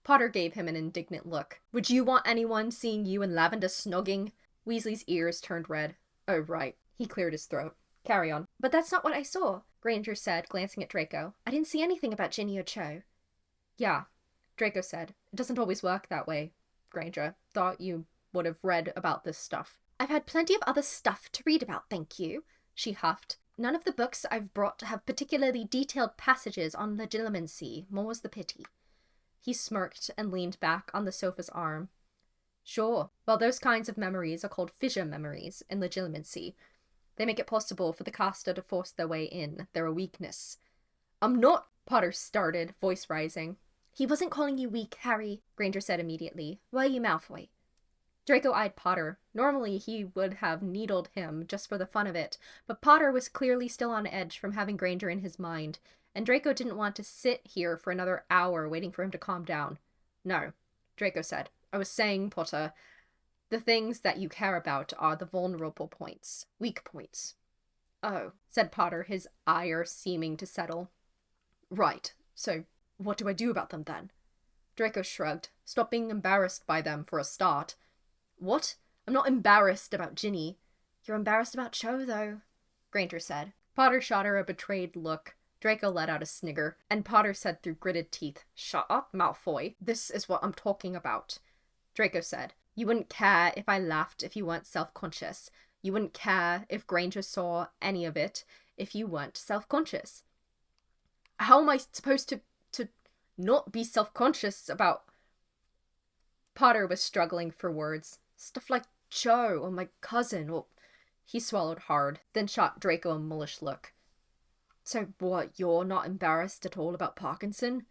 A: Potter gave him an indignant look. "Would you want anyone seeing you and Lavender snogging?" Weasley's ears turned red. "Oh, right." He cleared his throat. "Carry on." "But that's not what I saw," Granger said, glancing at Draco. "I didn't see anything about Ginny or Cho." "Yeah," Draco said. "It doesn't always work that way, Granger. Thought you would have read about this stuff." "I've had plenty of other stuff to read about, thank you," she huffed. "None of the books I've brought have particularly detailed passages on legilimency, more's the pity." He smirked and leaned back on the sofa's arm. "Sure. Well, those kinds of memories are called fissure memories in legilimency. They make it possible for the caster to force their way in. They're a weakness." "I'm not..." Potter started, voice rising. "He wasn't calling you weak, Harry," Granger said immediately. "Were you, Malfoy?" Draco eyed Potter. Normally he would have needled him just for the fun of it, but Potter was clearly still on edge from having Granger in his mind, and Draco didn't want to sit here for another hour waiting for him to calm down. "No," Draco said. "I was saying, Potter, the things that you care about are the vulnerable points, weak points." "Oh," said Potter, his ire seeming to settle. "Right. So, what do I do about them then?" Draco shrugged. "Stop being embarrassed by them for a start." "What? I'm not embarrassed about Ginny." "You're embarrassed about Cho, though," Granger said. Potter shot her a betrayed look. Draco let out a snigger, and Potter said through gritted teeth, "Shut up, Malfoy. This is what I'm talking about." Draco said, "You wouldn't care if I laughed if you weren't self-conscious. You wouldn't care if Granger saw any of it if you weren't self-conscious." "How am I supposed to not be self-conscious about..." Potter was struggling for words. "Stuff like Cho or my cousin or..." He swallowed hard, then shot Draco a mullish look. "So what, you're not embarrassed at all about Parkinson?"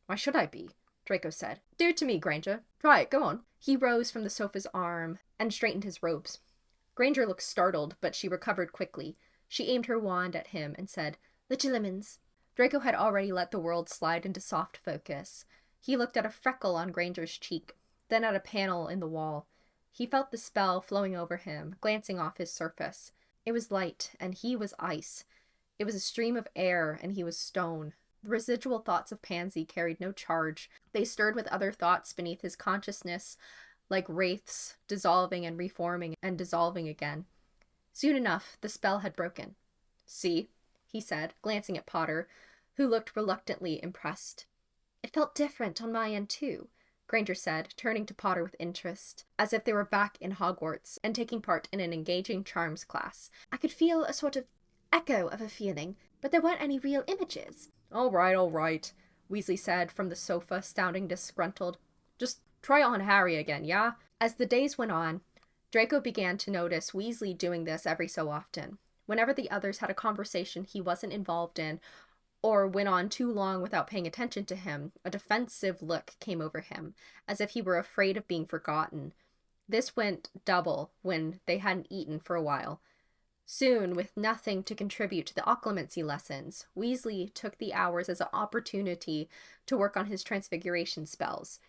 A: "Why should I be?" Draco said. "Do it to me, Granger. Try it, go on." He rose from the sofa's arm and straightened his robes. Granger looked startled, but she recovered quickly. She aimed her wand at him and said, "Legilimens." Draco had already let the world slide into soft focus. He looked at a freckle on Granger's cheek, then at a panel in the wall. He felt the spell flowing over him, glancing off his surface. It was light, and he was ice. It was a stream of air, and he was stone. The residual thoughts of Pansy carried no charge. They stirred with other thoughts beneath his consciousness, like wraiths, dissolving and reforming and dissolving again. Soon enough, the spell had broken. "See?" he said, glancing at Potter, who looked reluctantly impressed. "It felt different on my end, too," Granger said, turning to Potter with interest, as if they were back in Hogwarts and taking part in an engaging charms class. "I could feel a sort of echo of a feeling, but there weren't any real images." All right, Weasley said from the sofa, sounding disgruntled. "Just try on Harry again, yeah?" As the days went on, Draco began to notice Weasley doing this every so often. Whenever the others had a conversation he wasn't involved in, or went on too long without paying attention to him, a defensive look came over him, as if he were afraid of being forgotten. This went double when they hadn't eaten for a while. Soon, with nothing to contribute to the occlumency lessons, Weasley took the hours as an opportunity to work on his transfiguration spells,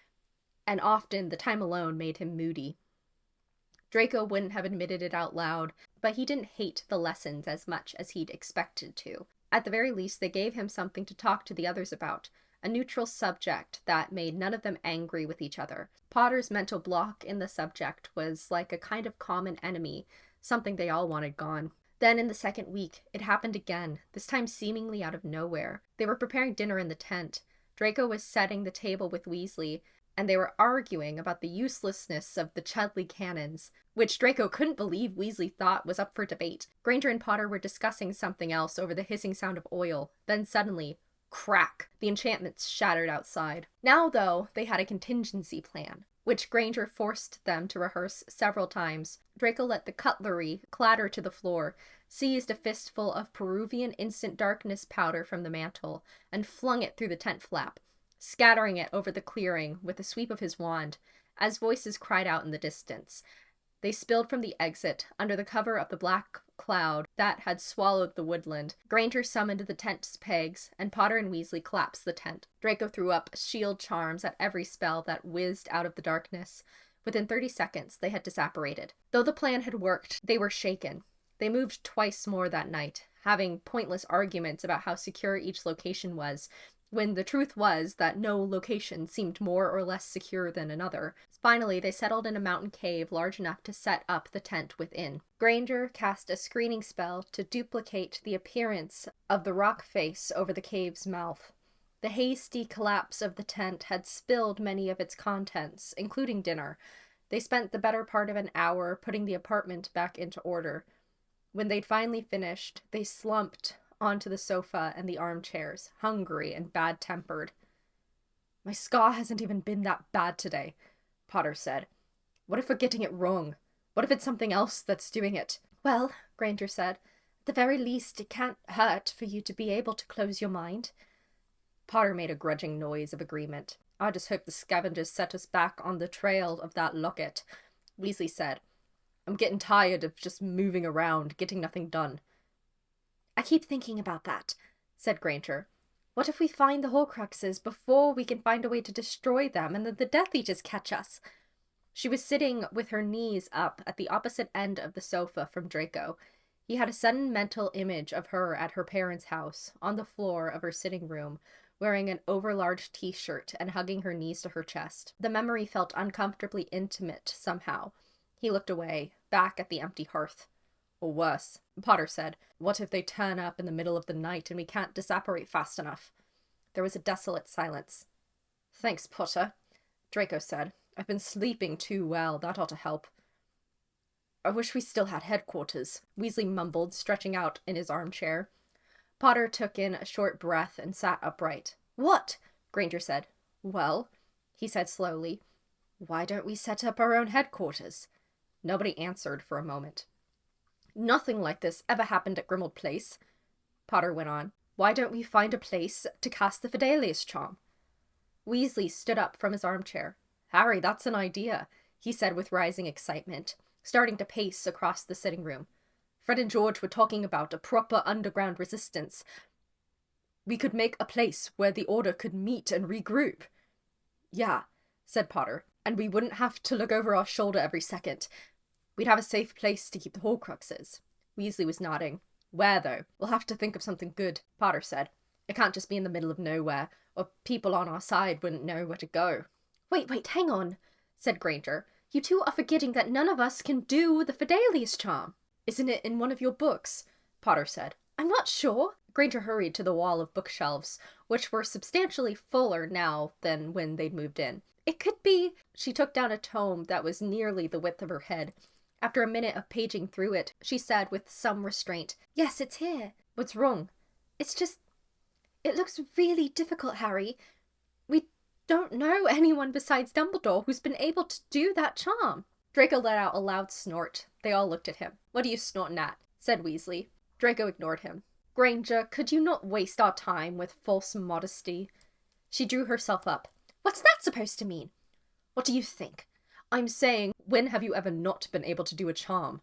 A: and often the time alone made him moody. Draco wouldn't have admitted it out loud, but he didn't hate the lessons as much as he'd expected to. At the very least, they gave him something to talk to the others about, a neutral subject that made none of them angry with each other. Potter's mental block in the subject was like a kind of common enemy, something they all wanted gone. Then in the second week, it happened again, this time seemingly out of nowhere. They were preparing dinner in the tent. Draco was setting the table with Weasley, and they were arguing about the uselessness of the Chudley cannons, which Draco couldn't believe Weasley thought was up for debate. Granger and Potter were discussing something else over the hissing sound of oil. Then suddenly, crack! The enchantments shattered outside. Now, though, they had a contingency plan, which Granger forced them to rehearse several times. Draco let the cutlery clatter to the floor, seized a fistful of Peruvian instant darkness powder from the mantel, and flung it through the tent flap, scattering it over the clearing with a sweep of his wand, as voices cried out in the distance. They spilled from the exit, under the cover of the black cloud that had swallowed the woodland. Granger summoned the tent's pegs, and Potter and Weasley collapsed the tent. Draco threw up shield charms at every spell that whizzed out of the darkness. Within 30 seconds, they had disapparated. Though the plan had worked, they were shaken. They moved twice more that night, having pointless arguments about how secure each location was, when the truth was that no location seemed more or less secure than another. Finally, they settled in a mountain cave large enough to set up the tent within. Granger cast a screening spell to duplicate the appearance of the rock face over the cave's mouth. The hasty collapse of the tent had spilled many of its contents, including dinner. They spent the better part of an hour putting the apartment back into order. When they'd finally finished, they slumped onto the sofa and the armchairs, hungry and bad-tempered. "My scar hasn't even been that bad today," Potter said. "What if we're getting it wrong? What if it's something else that's doing it?" "Well," Granger said, "at the very least it can't hurt for you to be able to close your mind." Potter made a grudging noise of agreement. "I just hope the scavengers set us back on the trail of that locket," Weasley said. "I'm getting tired of just moving around, getting nothing done." "I keep thinking about that," said Granger. "What if we find the Horcruxes before we can find a way to destroy them, and then the Death Eaters catch us?" She was sitting with her knees up at the opposite end of the sofa from Draco. He had a sudden mental image of her at her parents' house, on the floor of her sitting room, wearing an overlarge t-shirt and hugging her knees to her chest. The memory felt uncomfortably intimate somehow. He looked away, back at the empty hearth. "Or worse," Potter said. "What if they turn up in the middle of the night and we can't disapparate fast enough?" There was a desolate silence. "Thanks, Potter," Draco said. "I've been sleeping too well. That ought to help." "I wish we still had headquarters," Weasley mumbled, stretching out in his armchair. Potter took in a short breath and sat upright. "What?" Granger said. "Well," he said slowly, "why don't we set up our own headquarters?" Nobody answered for a moment. "Nothing like this ever happened at Grimmauld Place," Potter went on. "Why don't we find a place to cast the Fidelius charm?" Weasley stood up from his armchair. "Harry, that's an idea," he said with rising excitement, starting to pace across the sitting room. "Fred and George were talking about a proper underground resistance. We could make a place where the Order could meet and regroup." "Yeah," said Potter, "and we wouldn't have to look over our shoulder every second. We'd have a safe place to keep the Horcruxes." Weasley was nodding. Where, though? We'll have to think of something good, Potter said. It can't just be in the middle of nowhere, or people on our side wouldn't know where to go. Wait, hang on, said Granger. You two are forgetting that none of us can do the Fidelius charm. Isn't it in one of your books? Potter said. I'm not sure. Granger hurried to the wall of bookshelves, which were substantially fuller now than when they'd moved in. It could be... She took down a tome that was nearly the width of her head. After a minute of paging through it, she said with some restraint, Yes, it's here. What's wrong? It's just... It looks really difficult, Harry. We don't know anyone besides Dumbledore who's been able to do that charm. Draco let out a loud snort. They all looked at him. What are you snorting at? Said Weasley. Draco ignored him. Granger, could you not waste our time with false modesty? She drew herself up. What's that supposed to mean? What do you think? I'm saying, when have you ever not been able to do a charm?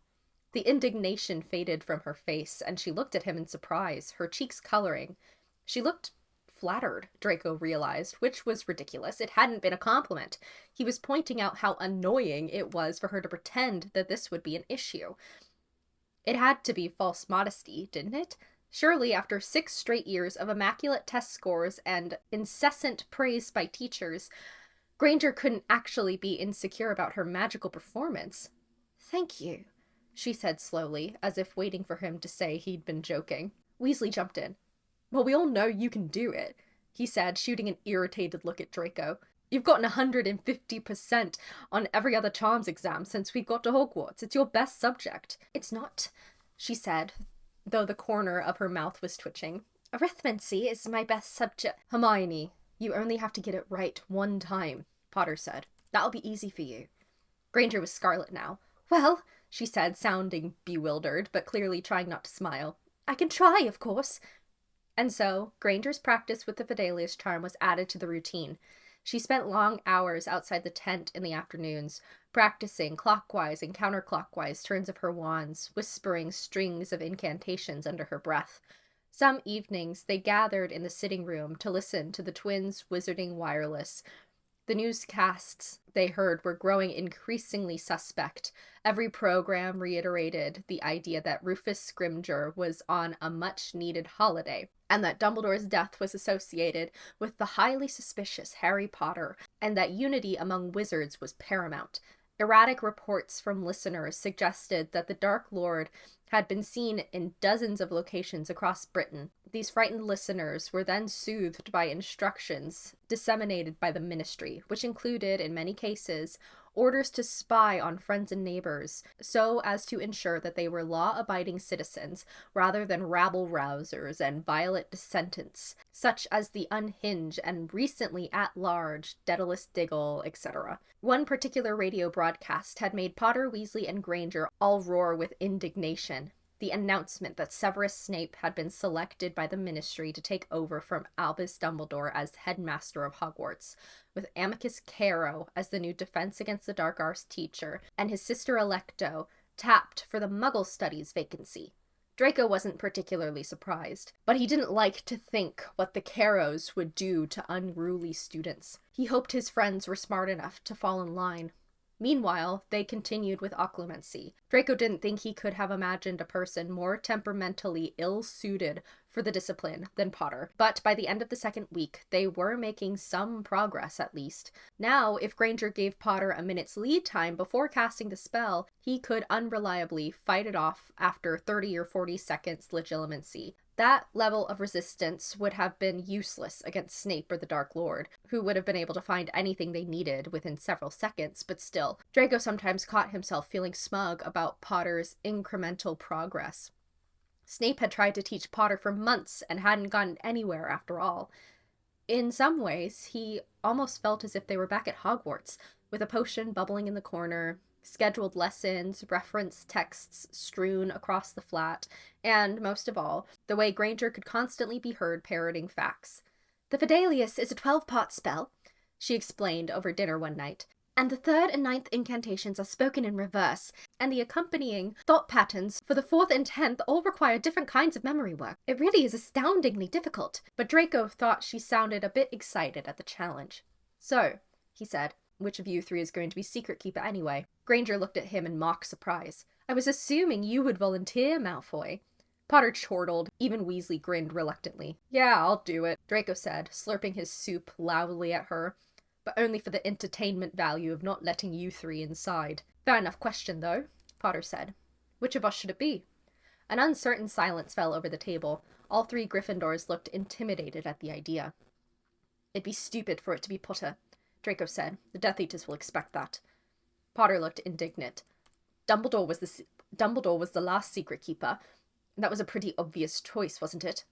A: The indignation faded from her face, and she looked at him in surprise, her cheeks coloring. She looked flattered, Draco realized, which was ridiculous. It hadn't been a compliment. He was pointing out how annoying it was for her to pretend that this would be an issue. It had to be false modesty, didn't it? Surely, after 6 straight years of immaculate test scores and incessant praise by teachers, Granger couldn't actually be insecure about her magical performance. Thank you, she said slowly, as if waiting for him to say he'd been joking. Weasley jumped in. Well, we all know you can do it, he said, shooting an irritated look at Draco. You've gotten 150% on every other charms exam since we got to Hogwarts. It's your best subject. It's not, she said, though the corner of her mouth was twitching. Arithmancy is my best subject. Hermione, you only have to get it right 1 time, Potter said. That'll be easy for you. Granger was scarlet now. Well, she said, sounding bewildered, but clearly trying not to smile. I can try, of course. And so, Granger's practice with the Fidelius charm was added to the routine. She spent long hours outside the tent in the afternoons, practicing clockwise and counterclockwise turns of her wands, whispering strings of incantations under her breath. Some evenings they gathered in the sitting room to listen to the twins' wizarding wireless. The newscasts they heard were growing increasingly suspect. Every program reiterated the idea that Rufus Scrimgeour was on a much-needed holiday, and that Dumbledore's death was associated with the highly suspicious Harry Potter, and that unity among wizards was paramount. Erratic reports from listeners suggested that the Dark Lord had been seen in dozens of locations across Britain. These frightened listeners were then soothed by instructions disseminated by the Ministry, which included, in many cases, orders to spy on friends and neighbors, so as to ensure that they were law-abiding citizens rather than rabble-rousers and violent dissentants, such as the unhinged and recently at-large Daedalus Diggle, etc. One particular radio broadcast had made Potter, Weasley, and Granger all roar with indignation. The announcement that Severus Snape had been selected by the Ministry to take over from Albus Dumbledore as headmaster of Hogwarts, with Amicus Carrow as the new Defense Against the Dark Arts teacher, and his sister Electo tapped for the Muggle Studies vacancy. Draco wasn't particularly surprised, but he didn't like to think what the Carrows would do to unruly students. He hoped his friends were smart enough to fall in line. Meanwhile, they continued with occlumency. Draco didn't think he could have imagined a person more temperamentally ill-suited for the discipline than Potter, but by the end of the 2nd week, they were making some progress at least. Now, if Granger gave Potter a minute's lead time before casting the spell, he could unreliably fight it off after 30 or 40 seconds legitimacy. That level of resistance would have been useless against Snape or the Dark Lord, who would have been able to find anything they needed within several seconds, but still, Draco sometimes caught himself feeling smug about Potter's incremental progress. Snape had tried to teach Potter for months and hadn't gotten anywhere after all. In some ways, he almost felt as if they were back at Hogwarts, with a potion bubbling in the corner, scheduled lessons, reference texts strewn across the flat, and, most of all, the way Granger could constantly be heard parroting facts. The Fidelius is a 12-part spell, she explained over dinner one night, and the 3rd and 9th incantations are spoken in reverse, and the accompanying thought patterns for the 4th and 10th all require different kinds of memory work. It really is astoundingly difficult, but Draco thought she sounded a bit excited at the challenge. So, he said, which of you 3 is going to be secret keeper anyway? Granger looked at him in mock surprise. I was assuming you would volunteer, Malfoy. Potter chortled. Even Weasley grinned reluctantly. Yeah, I'll do it, Draco said, slurping his soup loudly at her. But only for the entertainment value of not letting you three inside. Fair enough question, though, Potter said. Which of us should it be? An uncertain silence fell over the table. All three Gryffindors looked intimidated at the idea. It'd be stupid for it to be Potter, Draco said. The Death Eaters will expect that. Potter looked indignant. Dumbledore was the last secret keeper. That was a pretty obvious choice, wasn't it?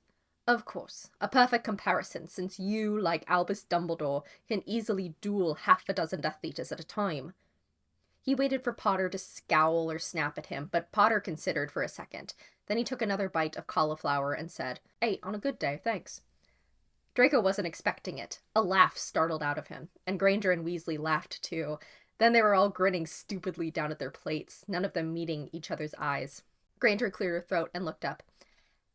A: Of course. A perfect comparison, since you, like Albus Dumbledore, can easily duel half a dozen Death Eaters at a time. He waited for Potter to scowl or snap at him, but Potter considered for a second. Then he took another bite of cauliflower and said, 8 on a good day, thanks. Draco wasn't expecting it. A laugh startled out of him, and Granger and Weasley laughed too. Then they were all grinning stupidly down at their plates, none of them meeting each other's eyes. Granger cleared her throat and looked up.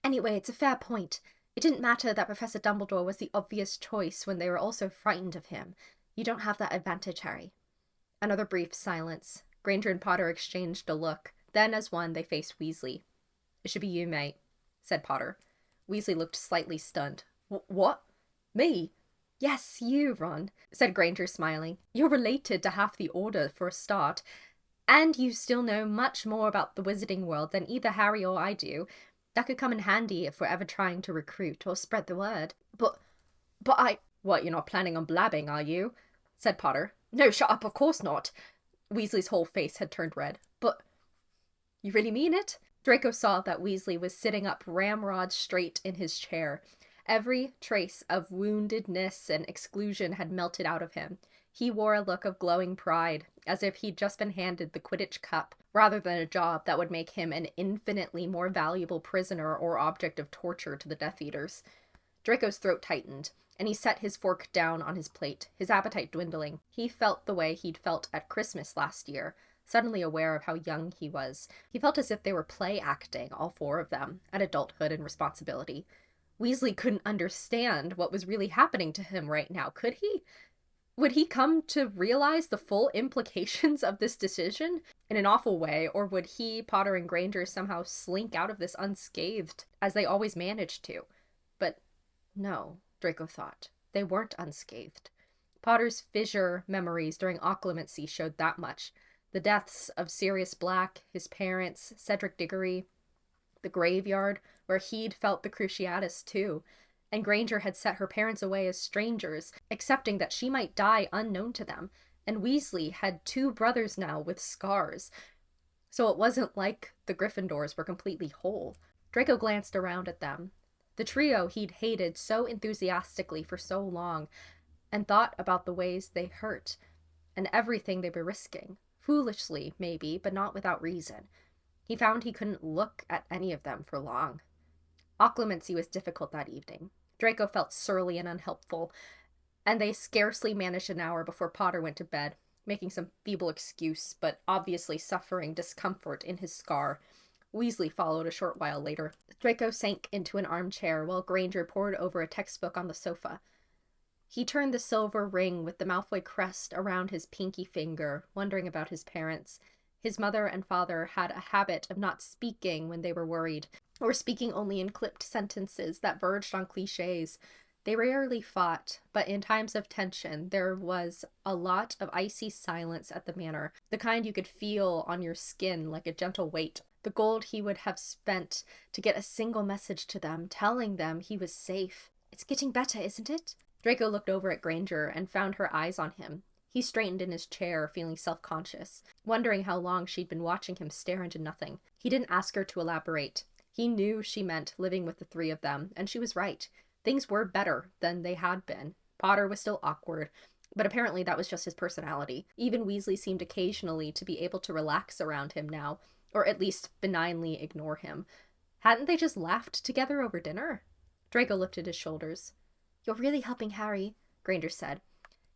A: Anyway, it's a fair point. It didn't matter that Professor Dumbledore was the obvious choice when they were all so frightened of him. You don't have that advantage, Harry. Another brief silence. Granger and Potter exchanged a look. Then, as one, they faced Weasley. It should be you, mate, said Potter. Weasley looked slightly stunned. What? Me? Yes, you, Ron, said Granger, smiling. You're related to half the Order, for a start. And you still know much more about the wizarding world than either Harry or I do. That could come in handy if we're ever trying to recruit or spread the word. But I... What, you're not planning on blabbing, are you? Said Potter. No, shut up, of course not. Weasley's whole face had turned red. But... You really mean it? Draco saw that Weasley was sitting up ramrod straight in his chair. Every trace of woundedness and exclusion had melted out of him. He wore a look of glowing pride, as if he'd just been handed the Quidditch cup, rather than a job that would make him an infinitely more valuable prisoner or object of torture to the Death Eaters. Draco's throat tightened, and he set his fork down on his plate, his appetite dwindling. He felt the way he'd felt at Christmas last year, suddenly aware of how young he was. He felt as if they were play acting, all four of them, at adulthood and responsibility. Weasley couldn't understand what was really happening to him right now, could he? Would he come to realize the full implications of this decision in an awful way, or would he, Potter, and Granger somehow slink out of this unscathed, as they always managed to? But no, Draco thought. They weren't unscathed. Potter's fissure memories during occlumency showed that much. The deaths of Sirius Black, his parents, Cedric Diggory, the graveyard, where he'd felt the Cruciatus too. And Granger had set her parents away as strangers, accepting that she might die unknown to them, and Weasley had 2 brothers now with scars. So it wasn't like the Gryffindors were completely whole. Draco glanced around at them, the trio he'd hated so enthusiastically for so long, and thought about the ways they hurt, and everything they were risking. Foolishly, maybe, but not without reason. He found he couldn't look at any of them for long. Occlumency was difficult that evening. Draco felt surly and unhelpful, and they scarcely managed an hour before Potter went to bed, making some feeble excuse, but obviously suffering discomfort in his scar. Weasley followed a short while later. Draco sank into an armchair while Granger pored over a textbook on the sofa. He turned the silver ring with the Malfoy crest around his pinky finger, wondering about his parents. His mother and father had a habit of not speaking when they were worried, or speaking only in clipped sentences that verged on cliches. They rarely fought, but in times of tension, there was a lot of icy silence at the manor, the kind you could feel on your skin like a gentle weight. The gold he would have spent to get a single message to them, telling them he was safe. It's getting better, isn't it? Draco looked over at Granger and found her eyes on him. He straightened in his chair, feeling self-conscious, wondering how long she'd been watching him stare into nothing. He didn't ask her to elaborate. He knew she meant living with the 3 of them, and she was right. Things were better than they had been. Potter was still awkward, but apparently that was just his personality. Even Weasley seemed occasionally to be able to relax around him now, or at least benignly ignore him. Hadn't they just laughed together over dinner? Draco lifted his shoulders. You're really helping Harry, Granger said.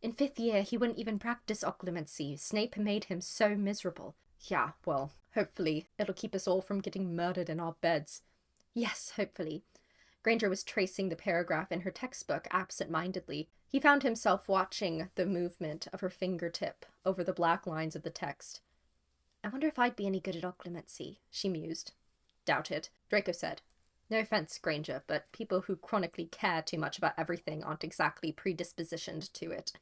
A: In 5th year, he wouldn't even practice occlumency. Snape made him so miserable. Yeah, well, hopefully it'll keep us all from getting murdered in our beds. Yes, hopefully. Granger was tracing the paragraph in her textbook absent-mindedly. He found himself watching the movement of her fingertip over the black lines of the text. I wonder if I'd be any good at occlumency, she mused. Doubt it, Draco said. No offense, Granger, but people who chronically care too much about everything aren't exactly predispositioned to it.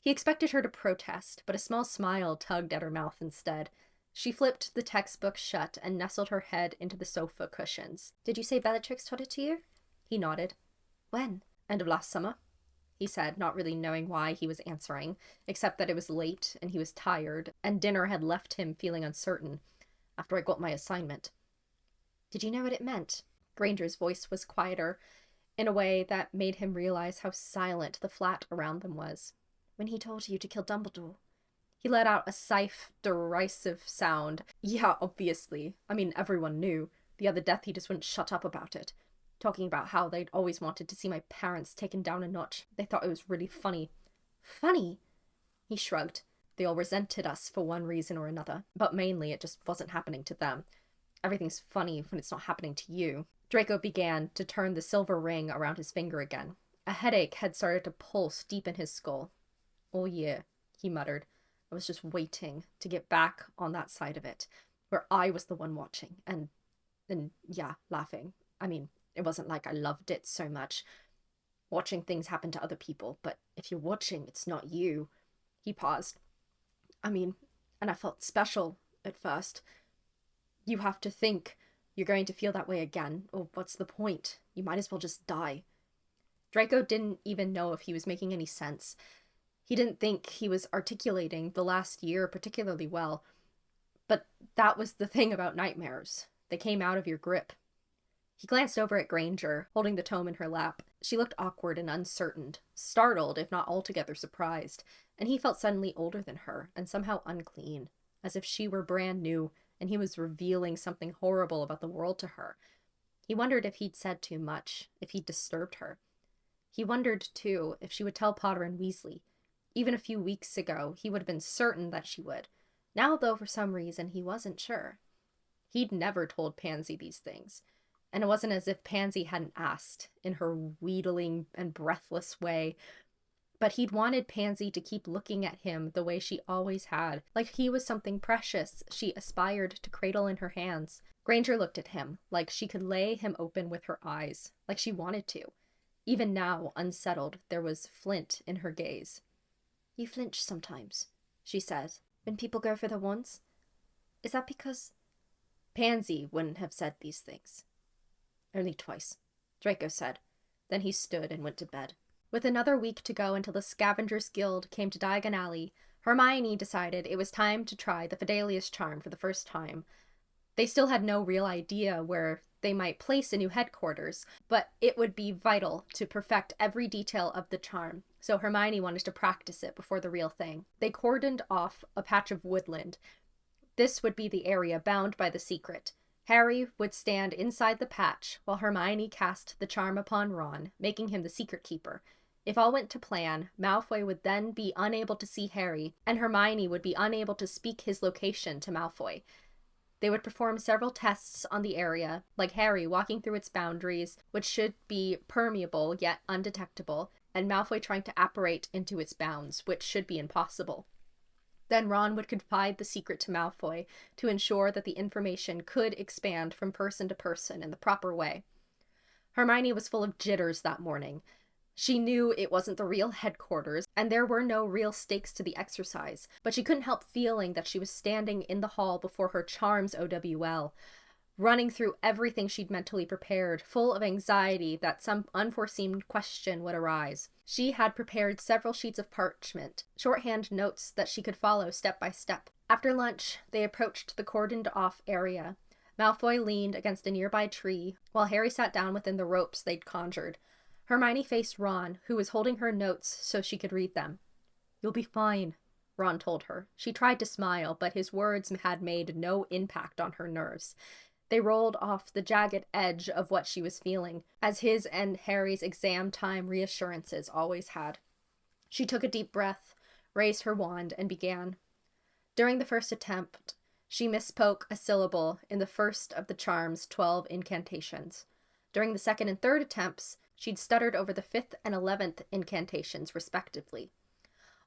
A: He expected her to protest, but a small smile tugged at her mouth instead. She flipped the textbook shut and nestled her head into the sofa cushions. Did you say Bellatrix taught it to you? He nodded. When? End of last summer, he said, not really knowing why he was answering, except that it was late and he was tired, and dinner had left him feeling uncertain after I got my assignment. Did you know what it meant? Granger's voice was quieter, in a way that made him realize how silent the flat around them was. When he told you to kill Dumbledore. He let out a scythe, derisive sound. Yeah, obviously. I mean, everyone knew. The other death, he just wouldn't shut up about it. Talking about how they'd always wanted to see my parents taken down a notch. They thought it was really funny. Funny? He shrugged. They all resented us for one reason or another, but mainly it just wasn't happening to them. Everything's funny when it's not happening to you. Draco began to turn the silver ring around his finger again. A headache had started to pulse deep in his skull. Oh yeah, he muttered. I was just waiting to get back on that side of it, where I was the one watching, and yeah, laughing. I mean, it wasn't like I loved it so much, watching things happen to other people, but if you're watching, it's not you. He paused. I mean, and I felt special at first. You have to think you're going to feel that way again, or what's the point? You might as well just die. Draco didn't even know if he was making any sense. He didn't think he was articulating the last year particularly well. But that was the thing about nightmares. They came out of your grip. He glanced over at Granger, holding the tome in her lap. She looked awkward and uncertain, startled if not altogether surprised, and he felt suddenly older than her, and somehow unclean, as if she were brand new, and he was revealing something horrible about the world to her. He wondered if he'd said too much, if he'd disturbed her. He wondered, too, if she would tell Potter and Weasley. Even a few weeks ago, he would have been certain that she would. Now, though, for some reason, he wasn't sure. He'd never told Pansy these things, and it wasn't as if Pansy hadn't asked, in her wheedling and breathless way, but he'd wanted Pansy to keep looking at him the way she always had, like he was something precious she aspired to cradle in her hands. Granger looked at him, like she could lay him open with her eyes, like she wanted to. Even now, unsettled, there was flint in her gaze. You flinch sometimes, she said, when people go for the wands. Is that because... Pansy wouldn't have said these things. Only twice, Draco said. Then he stood and went to bed. With another week to go until the Scavengers Guild came to Diagon Alley, Hermione decided it was time to try the Fidelius charm for the first time. They still had no real idea where they might place a new headquarters, but it would be vital to perfect every detail of the charm, so Hermione wanted to practice it before the real thing. They cordoned off a patch of woodland. This would be the area bound by the secret. Harry would stand inside the patch while Hermione cast the charm upon Ron, making him the secret keeper. If all went to plan, Malfoy would then be unable to see Harry, and Hermione would be unable to speak his location to Malfoy. They would perform several tests on the area, like Harry walking through its boundaries, which should be permeable yet undetectable, and Malfoy trying to apparate into its bounds, which should be impossible. Then Ron would confide the secret to Malfoy to ensure that the information could expand from person to person in the proper way. Hermione was full of jitters that morning. She knew it wasn't the real headquarters, and there were no real stakes to the exercise, but she couldn't help feeling that she was standing in the hall before her charms OWL, running through everything she'd mentally prepared, full of anxiety that some unforeseen question would arise. She had prepared several sheets of parchment, shorthand notes that she could follow step by step. After lunch, they approached the cordoned-off area. Malfoy leaned against a nearby tree, while Harry sat down within the ropes they'd conjured. Hermione faced Ron, who was holding her notes so she could read them. "You'll be fine," Ron told her. She tried to smile, but his words had made no impact on her nerves. They rolled off the jagged edge of what she was feeling, as his and Harry's exam-time reassurances always had. She took a deep breath, raised her wand, and began. During the first attempt, she misspoke a syllable in the first of the charm's 12 incantations. During the second and third attempts, she'd stuttered over the 5th and 11th incantations, respectively.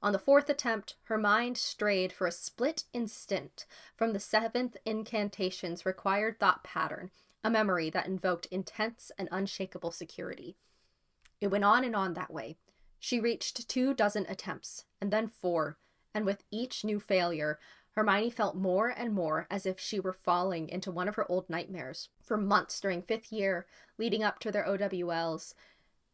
A: On the fourth attempt, her mind strayed for a split instant from the seventh incantation's required thought pattern, a memory that invoked intense and unshakable security. It went on and on that way. She reached 24 attempts, and then 4, and with each new failure, Hermione felt more and more as if she were falling into one of her old nightmares. For months during 5th year, leading up to their OWLs,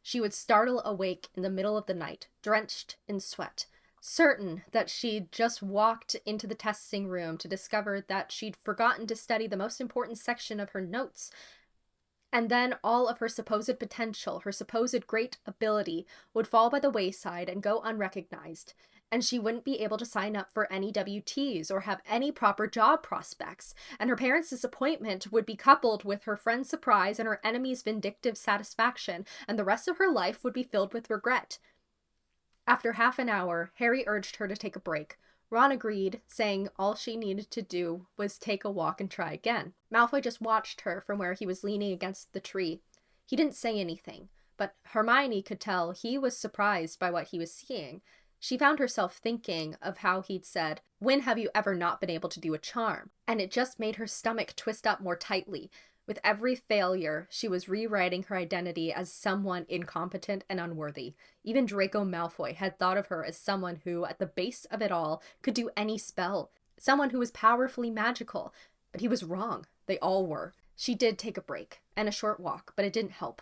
A: she would startle awake in the middle of the night, drenched in sweat, certain that she'd just walked into the testing room to discover that she'd forgotten to study the most important section of her notes. And then all of her supposed potential, her supposed great ability, would fall by the wayside and go unrecognized, and she wouldn't be able to sign up for any WTs or have any proper job prospects, and her parents' disappointment would be coupled with her friend's surprise and her enemy's vindictive satisfaction, and the rest of her life would be filled with regret. After half an hour, Harry urged her to take a break. Ron agreed, saying all she needed to do was take a walk and try again. Malfoy just watched her from where he was leaning against the tree. He didn't say anything, but Hermione could tell he was surprised by what he was seeing. She found herself thinking of how he'd said, "When have you ever not been able to do a charm?" And it just made her stomach twist up more tightly. With every failure, she was rewriting her identity as someone incompetent and unworthy. Even Draco Malfoy had thought of her as someone who, at the base of it all, could do any spell. Someone who was powerfully magical. But he was wrong. They all were. She did take a break, and a short walk, but it didn't help.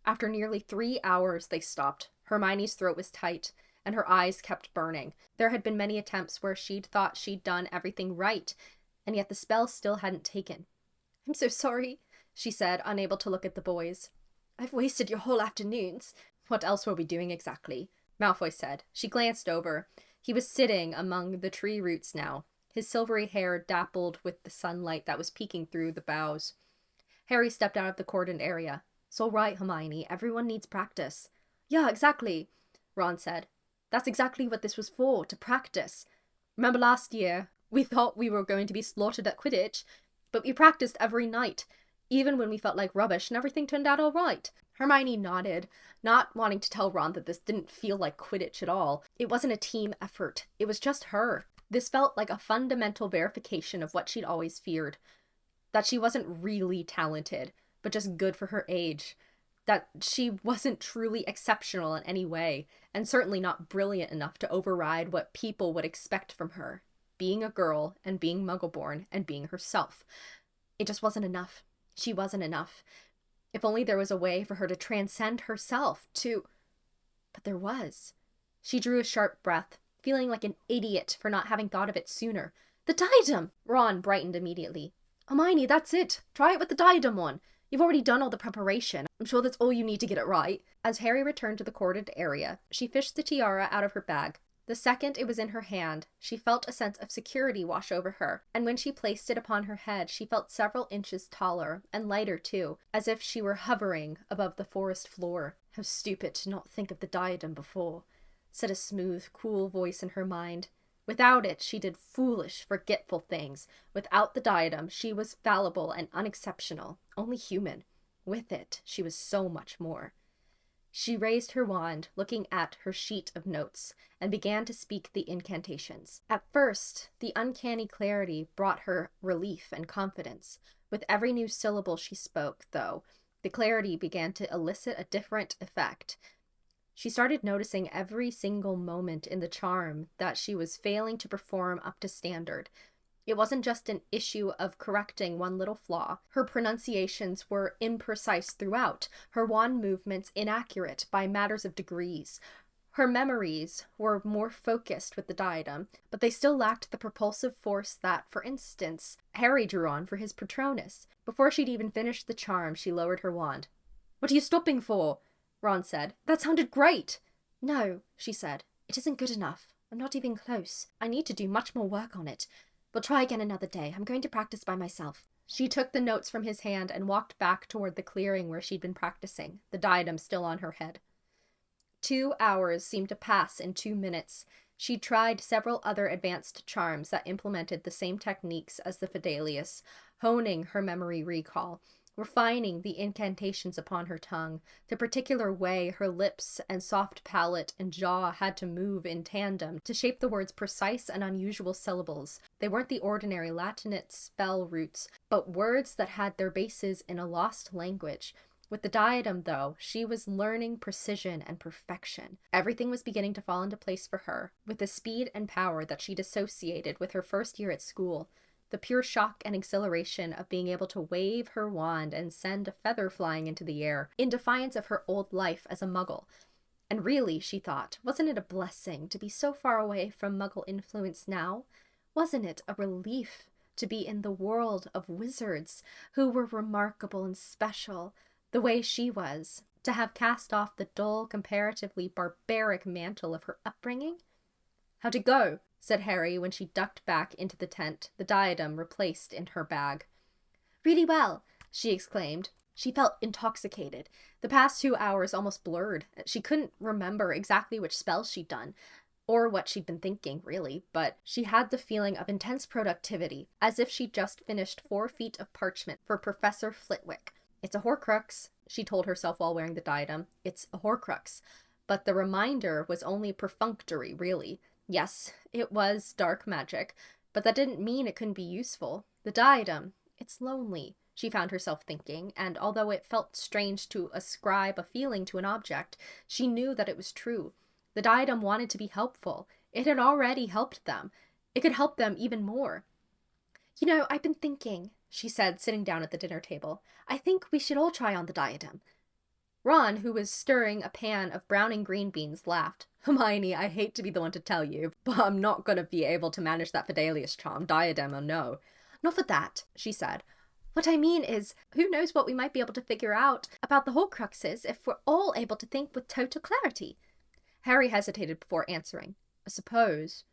A: After nearly 3 hours, they stopped. Hermione's throat was tight, and her eyes kept burning. There had been many attempts where she'd thought she'd done everything right, and yet the spell still hadn't taken. "I'm so sorry," she said, unable to look at the boys. "I've wasted your whole afternoons." "What else were we doing exactly?" Malfoy said. She glanced over. He was sitting among the tree roots now, his silvery hair dappled with the sunlight that was peeking through the boughs. Harry stepped out of the cordoned area. "It's all right, Hermione. Everyone needs practice." "Yeah, exactly," Ron said. "That's exactly what this was for, to practice. Remember last year? We thought we were going to be slaughtered at Quidditch, but we practiced every night, even when we felt like rubbish, and everything turned out all right." Hermione nodded, not wanting to tell Ron that this didn't feel like Quidditch at all. It wasn't a team effort. It was just her. This felt like a fundamental verification of what she'd always feared. That she wasn't really talented, but just good for her age. That she wasn't truly exceptional in any way, and certainly not brilliant enough to override what people would expect from her. Being a girl, and being Muggle-born, and being herself. It just wasn't enough. She wasn't enough. If only there was a way for her to transcend herself, But there was. She drew a sharp breath, feeling like an idiot for not having thought of it sooner. "The diadem!" Ron brightened immediately. "Hermione, that's it! Try it with the diadem on! You've already done all the preparation. I'm sure that's all you need to get it right." As Harry returned to the corded area, she fished the tiara out of her bag. The second it was in her hand, she felt a sense of security wash over her, and when she placed it upon her head, she felt several inches taller, and lighter too, as if she were hovering above the forest floor. "How stupid to not think of the diadem before," said a smooth, cool voice in her mind. Without it, she did foolish, forgetful things. Without the diadem, she was fallible and unexceptional, only human. With it, she was so much more. She raised her wand, looking at her sheet of notes, and began to speak the incantations. At first, the uncanny clarity brought her relief and confidence. With every new syllable she spoke, though, the clarity began to elicit a different effect. She started noticing every single moment in the charm that she was failing to perform up to standard. It wasn't just an issue of correcting one little flaw. Her pronunciations were imprecise throughout, her wand movements inaccurate by matters of degrees. Her memories were more focused with the diadem, but they still lacked the propulsive force that, for instance, Harry drew on for his Patronus. Before she'd even finished the charm, she lowered her wand. "What are you stopping for?" Ron said. "That sounded great." "No," she said. "It isn't good enough. I'm not even close. I need to do much more work on it. We'll try again another day. I'm going to practice by myself." She took the notes from his hand and walked back toward the clearing where she'd been practicing, the diadem still on her head. 2 hours seemed to pass in 2 minutes. She tried several other advanced charms that implemented the same techniques as the Fidelius, honing her memory recall. refining the incantations upon her tongue, the particular way her lips and soft palate and jaw had to move in tandem to shape the words' precise and unusual syllables. They weren't the ordinary Latinate spell roots, but words that had their bases in a lost language. With the diadem, though, she was learning precision and perfection. Everything was beginning to fall into place for her, with the speed and power that she'd associated with her first year at school. The pure shock and exhilaration of being able to wave her wand and send a feather flying into the air, in defiance of her old life as a muggle. And really, she thought, wasn't it a blessing to be so far away from muggle influence now? Wasn't it a relief to be in the world of wizards who were remarkable and special, the way she was, to have cast off the dull, comparatively barbaric mantle of her upbringing? "How'd it go?" said Harry when she ducked back into the tent, the diadem replaced in her bag. "Really well," she exclaimed. She felt intoxicated. The past 2 hours almost blurred. She couldn't remember exactly which spells she'd done, or what she'd been thinking, really, but she had the feeling of intense productivity, as if she'd just finished 4 feet of parchment for Professor Flitwick. "It's a Horcrux," she told herself while wearing the diadem. "It's a Horcrux." But the reminder was only perfunctory, really. Yes, it was dark magic, but that didn't mean it couldn't be useful. The diadem, it's lonely, she found herself thinking, and although it felt strange to ascribe a feeling to an object, she knew that it was true. The diadem wanted to be helpful. It had already helped them. It could help them even more. "You know, I've been thinking," she said, sitting down at the dinner table. "I think we should all try on the diadem." Ron, who was stirring a pan of browning green beans, laughed. "Hermione, I hate to be the one to tell you, but I'm not going to be able to manage that Fidelius charm, diadem or no." "Not for that," she said. "What I mean is, who knows what we might be able to figure out about the Horcruxes if we're all able to think with total clarity." Harry hesitated before answering. "I suppose.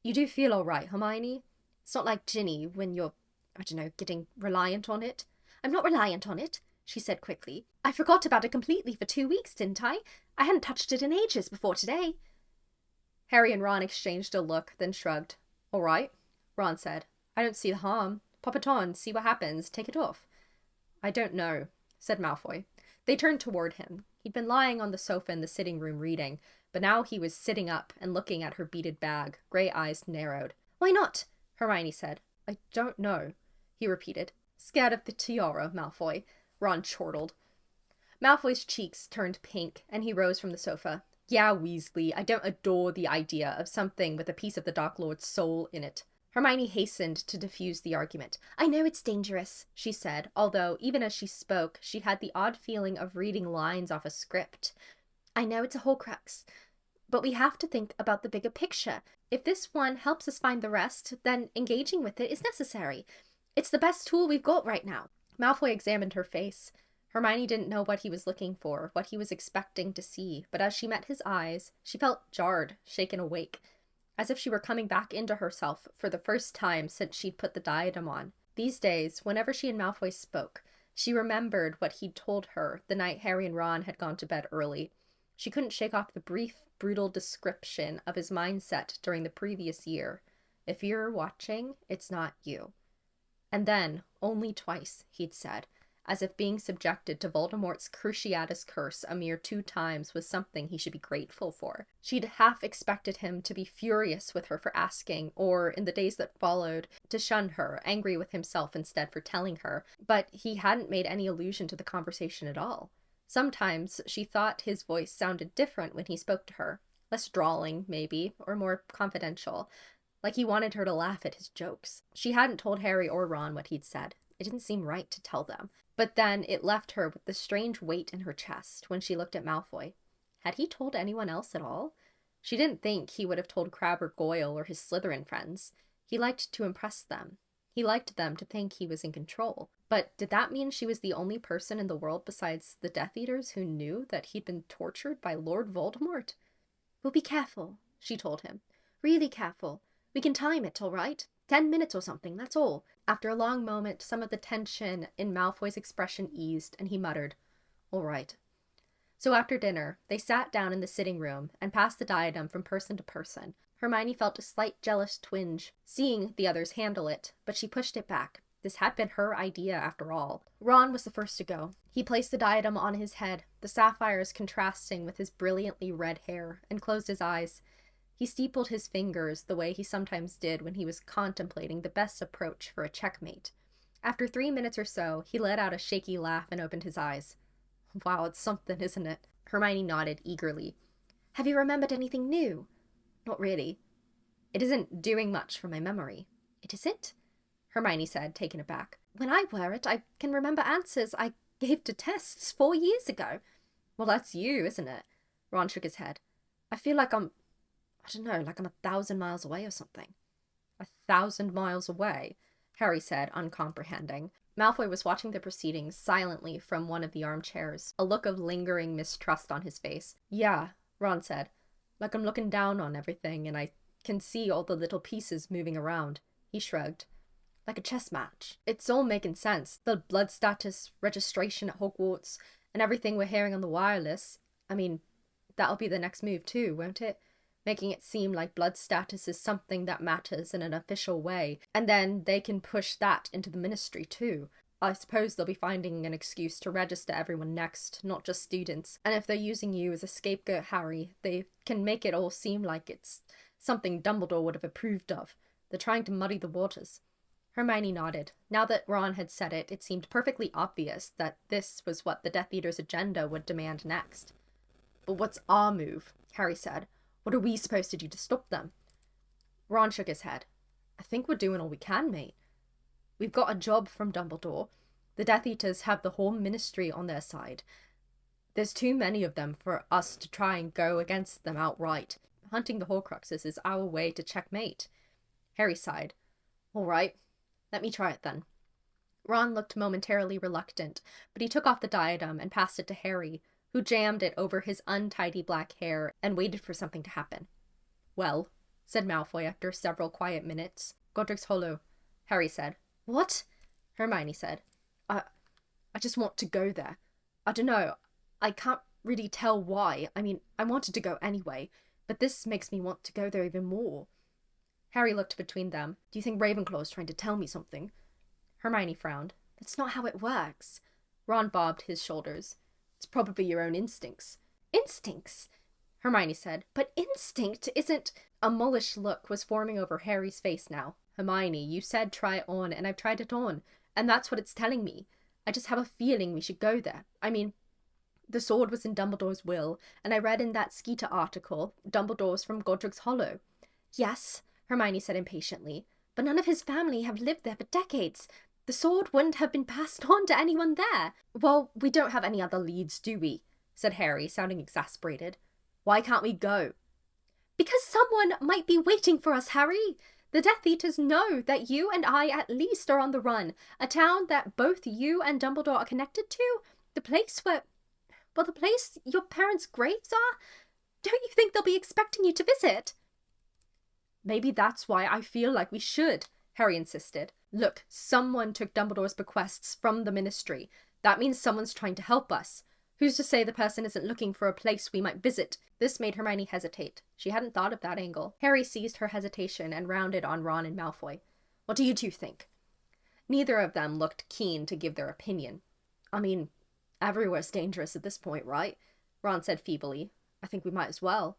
A: You do feel all right, Hermione? It's not like Ginny when you're, I don't know, getting reliant on it." "I'm not reliant on it," she said quickly. "I forgot about it completely for 2 weeks, didn't I? I hadn't touched it in ages before today." Harry and Ron exchanged a look, then shrugged. "All right," Ron said. "I don't see the harm. Pop it on, see what happens, take it off." "I don't know," said Malfoy. They turned toward him. He'd been lying on the sofa in the sitting room reading, but now he was sitting up and looking at her beaded bag, grey eyes narrowed. "Why not?" Hermione said. "I don't know," he repeated. "Scared of the tiara, Malfoy," Ron chortled. Malfoy's cheeks turned pink, and he rose from the sofa. "Yeah, Weasley, I don't adore the idea of something with a piece of the Dark Lord's soul in it." Hermione hastened to diffuse the argument. "I know it's dangerous," she said, although, even as she spoke, she had the odd feeling of reading lines off a script. "I know it's a Horcrux, but we have to think about the bigger picture. If this one helps us find the rest, then engaging with it is necessary. It's the best tool we've got right now." Malfoy examined her face. Hermione didn't know what he was looking for, what he was expecting to see, but as she met his eyes, she felt jarred, shaken awake, as if she were coming back into herself for the first time since she'd put the diadem on. These days, whenever she and Malfoy spoke, she remembered what he'd told her the night Harry and Ron had gone to bed early. She couldn't shake off the brief, brutal description of his mindset during the previous year. "If you're watching, it's not you." And then, only twice, he'd said, as if being subjected to Voldemort's Cruciatus curse a mere 2 times was something he should be grateful for. She'd half expected him to be furious with her for asking, or, in the days that followed, to shun her, angry with himself instead for telling her, but he hadn't made any allusion to the conversation at all. Sometimes she thought his voice sounded different when he spoke to her, less drawling, maybe, or more confidential, like he wanted her to laugh at his jokes. She hadn't told Harry or Ron what he'd said. It didn't seem right to tell them. But then it left her with the strange weight in her chest when she looked at Malfoy. Had he told anyone else at all? She didn't think he would have told Crabbe or Goyle or his Slytherin friends. He liked to impress them. He liked them to think he was in control. But did that mean she was the only person in the world besides the Death Eaters who knew that he'd been tortured by Lord Voldemort? "We'll be careful," she told him. "Really careful. We can time it, all right? 10 minutes or something, that's all." After a long moment, some of the tension in Malfoy's expression eased, and he muttered, "All right." So after dinner, they sat down in the sitting room and passed the diadem from person to person. Hermione felt a slight jealous twinge, seeing the others handle it, but she pushed it back. This had been her idea, after all. Ron was the first to go. He placed the diadem on his head, the sapphires contrasting with his brilliantly red hair, and closed his eyes. He steepled his fingers the way he sometimes did when he was contemplating the best approach for a checkmate. After 3 minutes or so, he let out a shaky laugh and opened his eyes. Wow, it's something, isn't it? Hermione nodded eagerly. Have you remembered anything new? Not really. It isn't doing much for my memory. It isn't? Hermione said, taken aback. When I wear it, I can remember answers I gave to tests 4 years ago. Well, that's you, isn't it? Ron shook his head. I feel like I don't know, like I'm 1,000 miles away or something. 1,000 miles away? Harry said, uncomprehending. Malfoy was watching the proceedings silently from one of the armchairs, a look of lingering mistrust on his face. Yeah, Ron said. Like I'm looking down on everything, and I can see all the little pieces moving around. He shrugged. Like a chess match. It's all making sense. The blood status, registration at Hogwarts, and everything we're hearing on the wireless. I mean, that'll be the next move too, won't it? Making it seem like blood status is something that matters in an official way, and then they can push that into the ministry too. I suppose they'll be finding an excuse to register everyone next, not just students. And if they're using you as a scapegoat, Harry, they can make it all seem like it's something Dumbledore would have approved of. They're trying to muddy the waters. Hermione nodded. Now that Ron had said it, it seemed perfectly obvious that this was what the Death Eater's agenda would demand next. But what's our move? Harry said. What are we supposed to do to stop them? Ron shook his head. I think we're doing all we can, mate. We've got a job from Dumbledore. The Death Eaters have the whole ministry on their side. There's too many of them for us to try and go against them outright. Hunting the Horcruxes is our way to checkmate. Harry sighed. All right, let me try it then. Ron looked momentarily reluctant, but he took off the diadem and passed it to Harry, who jammed it over his untidy black hair and waited for something to happen. Well, said Malfoy after several quiet minutes. Godric's Hollow, Harry said. What? Hermione said. I just want to go there. I don't know. I can't really tell why. I mean, I wanted to go anyway, but this makes me want to go there even more. Harry looked between them. Do you think Ravenclaw's trying to tell me something? Hermione frowned. That's not how it works. Ron bobbed his shoulders. It's probably your own instincts. Instincts? Hermione said. But instinct isn't... A mullish look was forming over Harry's face now. Hermione, you said try it on, and I've tried it on, and that's what it's telling me. I just have a feeling we should go there. I mean, the sword was in Dumbledore's will, and I read in that Skeeter article, Dumbledore's from Godric's Hollow. Yes, Hermione said impatiently, but none of his family have lived there for decades. The sword wouldn't have been passed on to anyone there. Well, we don't have any other leads, do we? Said Harry, sounding exasperated. Why can't we go? Because someone might be waiting for us, Harry. The Death Eaters know that you and I at least are on the run. A town that both you and Dumbledore are connected to. The place where... Well, the place your parents' graves are? Don't you think they'll be expecting you to visit? Maybe that's why I feel like we should, Harry insisted. Look, someone took Dumbledore's bequests from the ministry. That means someone's trying to help us. Who's to say the person isn't looking for a place we might visit? This made Hermione hesitate. She hadn't thought of that angle. Harry seized her hesitation and rounded on Ron and Malfoy. What do you two think? Neither of them looked keen to give their opinion. I mean, everywhere's dangerous at this point, right? Ron said feebly. I think we might as well.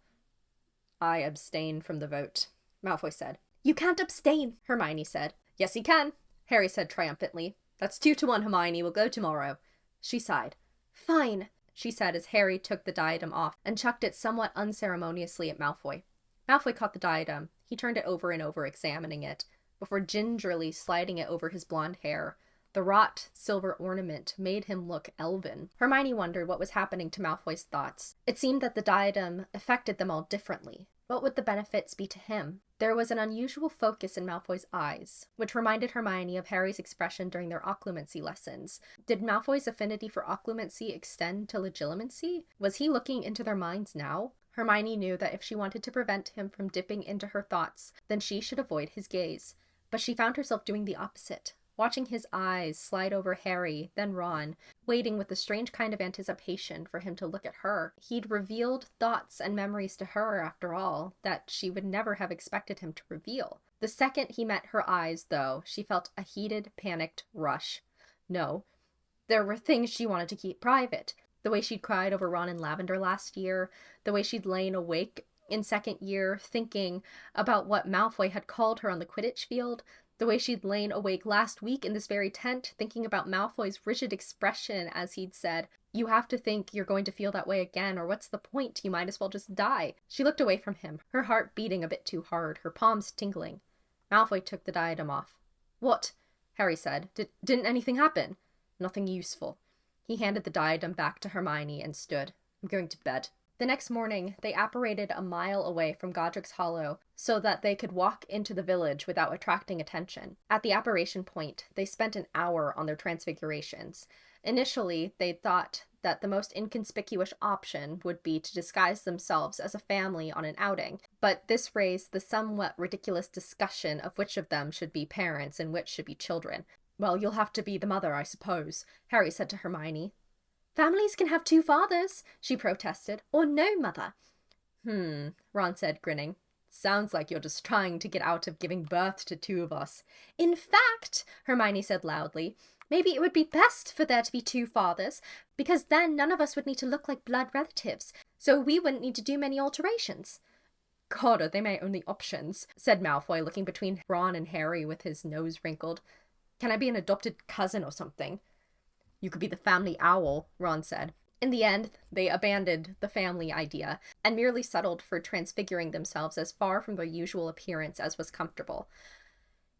A: I abstain from the vote, Malfoy said. You can't abstain, Hermione said. Yes, he can, Harry said triumphantly. That's 2-1, Hermione. We'll go tomorrow. She sighed. Fine, she said as Harry took the diadem off and chucked it somewhat unceremoniously at Malfoy. Malfoy caught the diadem. He turned it over and over, examining it, before gingerly sliding it over his blonde hair. The wrought silver ornament made him look elven. Hermione wondered what was happening to Malfoy's thoughts. It seemed that the diadem affected them all differently. What would the benefits be to him? There was an unusual focus in Malfoy's eyes, which reminded Hermione of Harry's expression during their occlumency lessons. Did Malfoy's affinity for occlumency extend to legilimency? Was he looking into their minds now? Hermione knew that if she wanted to prevent him from dipping into her thoughts, then she should avoid his gaze. But she found herself doing the opposite, watching his eyes slide over Harry, then Ron, waiting with a strange kind of anticipation for him to look at her. He'd revealed thoughts and memories to her, after all, that she would never have expected him to reveal. The second he met her eyes, though, she felt a heated, panicked rush. No, there were things she wanted to keep private. The way she'd cried over Ron and Lavender last year, the way she'd lain awake in second year thinking about what Malfoy had called her on the Quidditch field, the way she'd lain awake last week in this very tent thinking about Malfoy's rigid expression as he'd said, "You have to think you're going to feel that way again, or what's the point? You might as well just die." She looked away from him, her heart beating a bit too hard, her palms tingling. Malfoy took the diadem off. "What?" Harry said. Didn't anything happen?" "Nothing useful." He handed the diadem back to Hermione and stood. "I'm going to bed." The next morning, they apparated a mile away from Godric's Hollow so that they could walk into the village without attracting attention. At the apparition point, they spent an hour on their transfigurations. Initially, they'd thought that the most inconspicuous option would be to disguise themselves as a family on an outing, but this raised the somewhat ridiculous discussion of which of them should be parents and which should be children. "Well, you'll have to be the mother, I suppose," Harry said to Hermione. "Families can have 2 fathers," she protested, "or no mother." Ron said, grinning. "Sounds like you're just trying to get out of giving birth to 2 of us." "In fact," Hermione said loudly, "maybe it would be best for there to be 2 fathers, because then none of us would need to look like blood relatives, so we wouldn't need to do many alterations." "God, are they my only options?" said Malfoy, looking between Ron and Harry with his nose wrinkled. "Can I be an adopted cousin or something?" "You could be the family owl," Ron said. In the end, they abandoned the family idea and merely settled for transfiguring themselves as far from their usual appearance as was comfortable.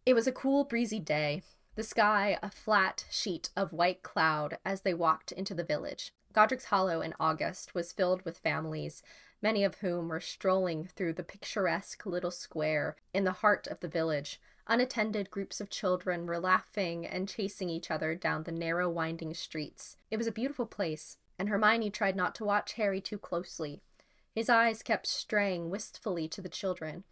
A: It was a cool, breezy day, the sky a flat sheet of white cloud as they walked into the village. Godric's Hollow in August was filled with families, many of whom were strolling through the picturesque little square in the heart of the village. Unattended groups of children were laughing and chasing each other down the narrow, winding streets. It was a beautiful place, and Hermione tried not to watch Harry too closely. His eyes kept straying wistfully to the children.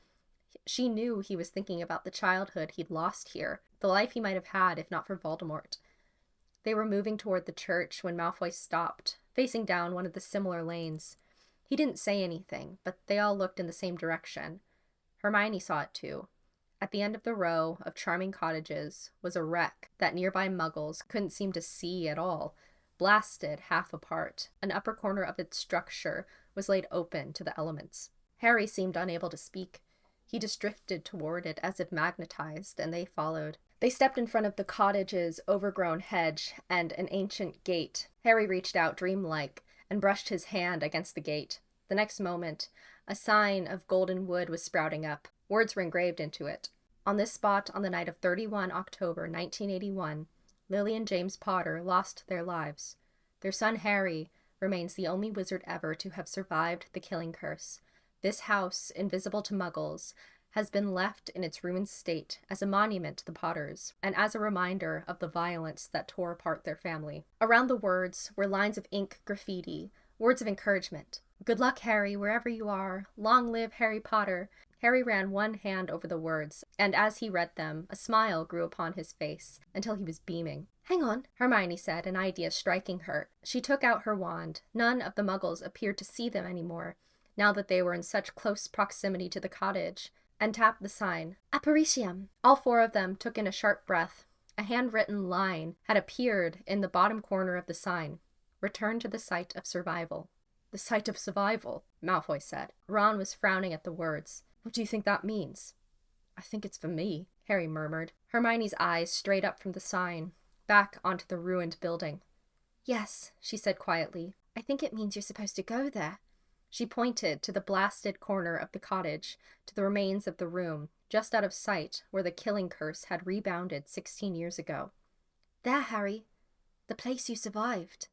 A: She knew he was thinking about the childhood he'd lost here, the life he might have had if not for Voldemort. They were moving toward the church when Malfoy stopped, facing down one of the similar lanes. He didn't say anything, but they all looked in the same direction. Hermione saw it too. At the end of the row of charming cottages was a wreck that nearby muggles couldn't seem to see at all. Blasted half apart, an upper corner of its structure was laid open to the elements. Harry seemed unable to speak. He just drifted toward it as if magnetized, and they followed. They stepped in front of the cottage's overgrown hedge and an ancient gate. Harry reached out dreamlike and brushed his hand against the gate. The next moment, a sign of golden wood was sprouting up. Words were engraved into it. On this spot, on the night of 31 October 1981, Lily and James Potter lost their lives. Their son Harry remains the only wizard ever to have survived the killing curse. This house, invisible to muggles, has been left in its ruined state as a monument to the Potters, and as a reminder of the violence that tore apart their family. Around the words were lines of ink graffiti, words of encouragement. "Good luck, Harry, wherever you are. Long live Harry Potter." Harry ran one hand over the words, and as he read them, a smile grew upon his face, until he was beaming. "Hang on," Hermione said, an idea striking her. She took out her wand. None of the muggles appeared to see them anymore, now that they were in such close proximity to the cottage, and tapped the sign. "Apparitium." All 4 of them took in a sharp breath. A handwritten line had appeared in the bottom corner of the sign. "Return to the site of survival." "The site of survival," Malfoy said. Ron was frowning at the words. "What do you think that means?" "I think it's for me," Harry murmured. Hermione's eyes strayed up from the sign, back onto the ruined building. "Yes," she said quietly. "I think it means you're supposed to go there." She pointed to the blasted corner of the cottage, to the remains of the room, just out of sight where the killing curse had rebounded 16 years ago. "There, Harry. The place you survived."